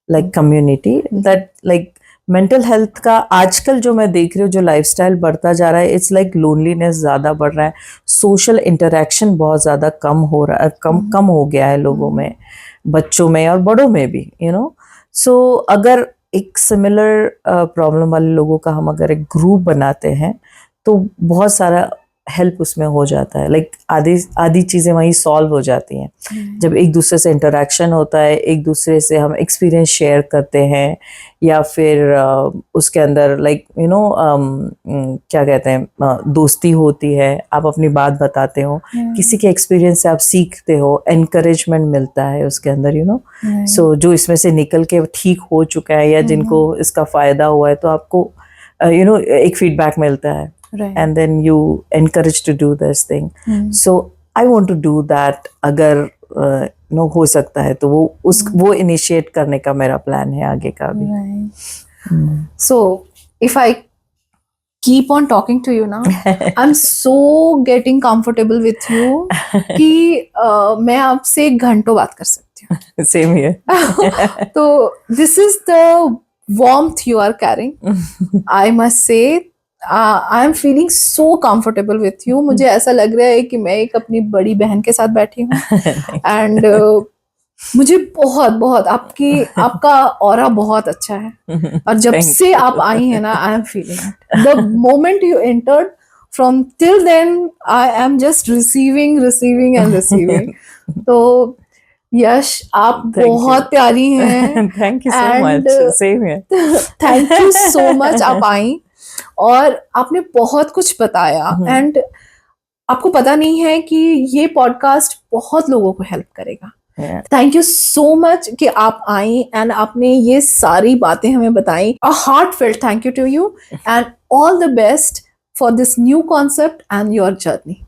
[SPEAKER 2] like community, that like mental health का आजकल जो मैं देख रही हूँ, जो lifestyle बढ़ता जा रहा है, इट्स लाइक लोनलीनेस ज्यादा बढ़ रहा है, सोशल इंटरेक्शन बहुत ज्यादा कम हो रहा है, कम हो गया है लोगों में, बच्चों में और बड़ों में भी, यू नो. सो अगर एक सिमिलर प्रॉब्लम वाले लोगों का हम अगर एक ग्रुप बनाते हैं, तो बहुत सारा हेल्प उसमें हो जाता है, लाइक आधी चीज़ें वहीं सॉल्व हो जाती हैं जब एक दूसरे से इंटरेक्शन होता है, एक दूसरे से हम एक्सपीरियंस शेयर करते हैं, या फिर उसके अंदर लाइक यू नो क्या कहते हैं, दोस्ती होती है, आप अपनी बात बताते हो, किसी के एक्सपीरियंस से आप सीखते हो, एनकरेजमेंट मिलता है उसके अंदर, यू नो। सो जो इसमें से निकल के ठीक हो चुका है या जिनको इसका फ़ायदा हुआ है, तो आपको यू नो एक फीडबैक मिलता है,
[SPEAKER 1] Right.
[SPEAKER 2] and then you encourage to do this thing. So I want to do that. अगर नो हो सकता है तो वो इनिशिएट करने का मेरा प्लान है आगे का भी.
[SPEAKER 1] Right. So if I keep on talking to you now, I'm so getting comfortable with you कि मैं आपसे घंटों बात कर सकती हूँ.
[SPEAKER 2] Same here.
[SPEAKER 1] तो this is the warmth you are carrying. I must say, I am feeling so comfortable with you. मुझे ऐसा लग रहा है कि मैं एक अपनी बड़ी बहन के साथ बैठी हूँ. And मुझे बहुत आपका ऑरा बहुत अच्छा है. और जब से आप आई हैं ना, I am feeling it. The moment you entered, from till then, I am just receiving. तो यश, आप बहुत प्यारी हैं.
[SPEAKER 2] Thank you so
[SPEAKER 1] And,
[SPEAKER 2] much. Same here.
[SPEAKER 1] Thank you so much. आप आई और आपने बहुत कुछ बताया, एंड आपको पता नहीं है कि ये पॉडकास्ट बहुत लोगों को हेल्प करेगा.
[SPEAKER 2] Yeah.
[SPEAKER 1] Thank you so much कि आप आई एंड आपने ये सारी बातें हमें बताई. A heartfelt thank you to you and all the best for this new concept and your journey.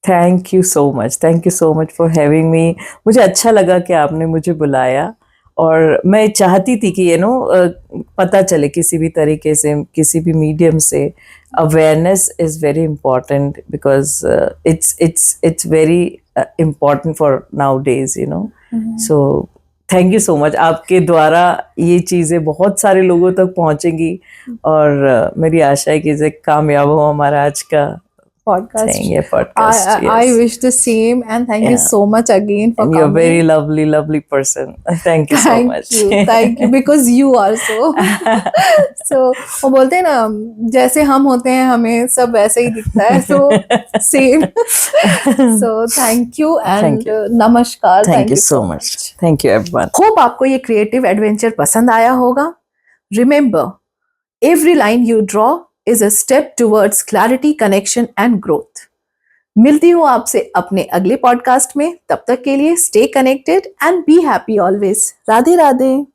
[SPEAKER 2] Thank you so much for having me. मुझे अच्छा लगा कि आपने मुझे बुलाया, और मैं चाहती थी कि पता चले किसी भी तरीके से, किसी भी मीडियम से. Awareness is very important because it's very important for now days, you know. So thank you so much. आपके द्वारा ये चीज़ें बहुत सारे लोगों तक पहुँचेंगी, और मेरी आशा है कि इसे कामयाब हो हमारा आज का podcast.
[SPEAKER 1] I wish the same, and thank you so much again for
[SPEAKER 2] and
[SPEAKER 1] coming.
[SPEAKER 2] you're a very lovely person. Thank you so much.
[SPEAKER 1] Thank you because you are so. So वो बोलते हैं ना, जैसे हम होते हैं हमें सब वैसे ही दिखता है. So same. So thank you and नमस्कार.
[SPEAKER 2] Thank you so much. Thank you everyone.
[SPEAKER 1] Hope आपको ये क्रिएटिव एडवेंचर पसंद आया होगा. Remember, every line you draw is a step towards clarity, connection and growth. मिलती हूँ आपसे अपने अगले पॉडकास्ट में. तब तक के लिए stay connected and be happy always. Radhe Radhe.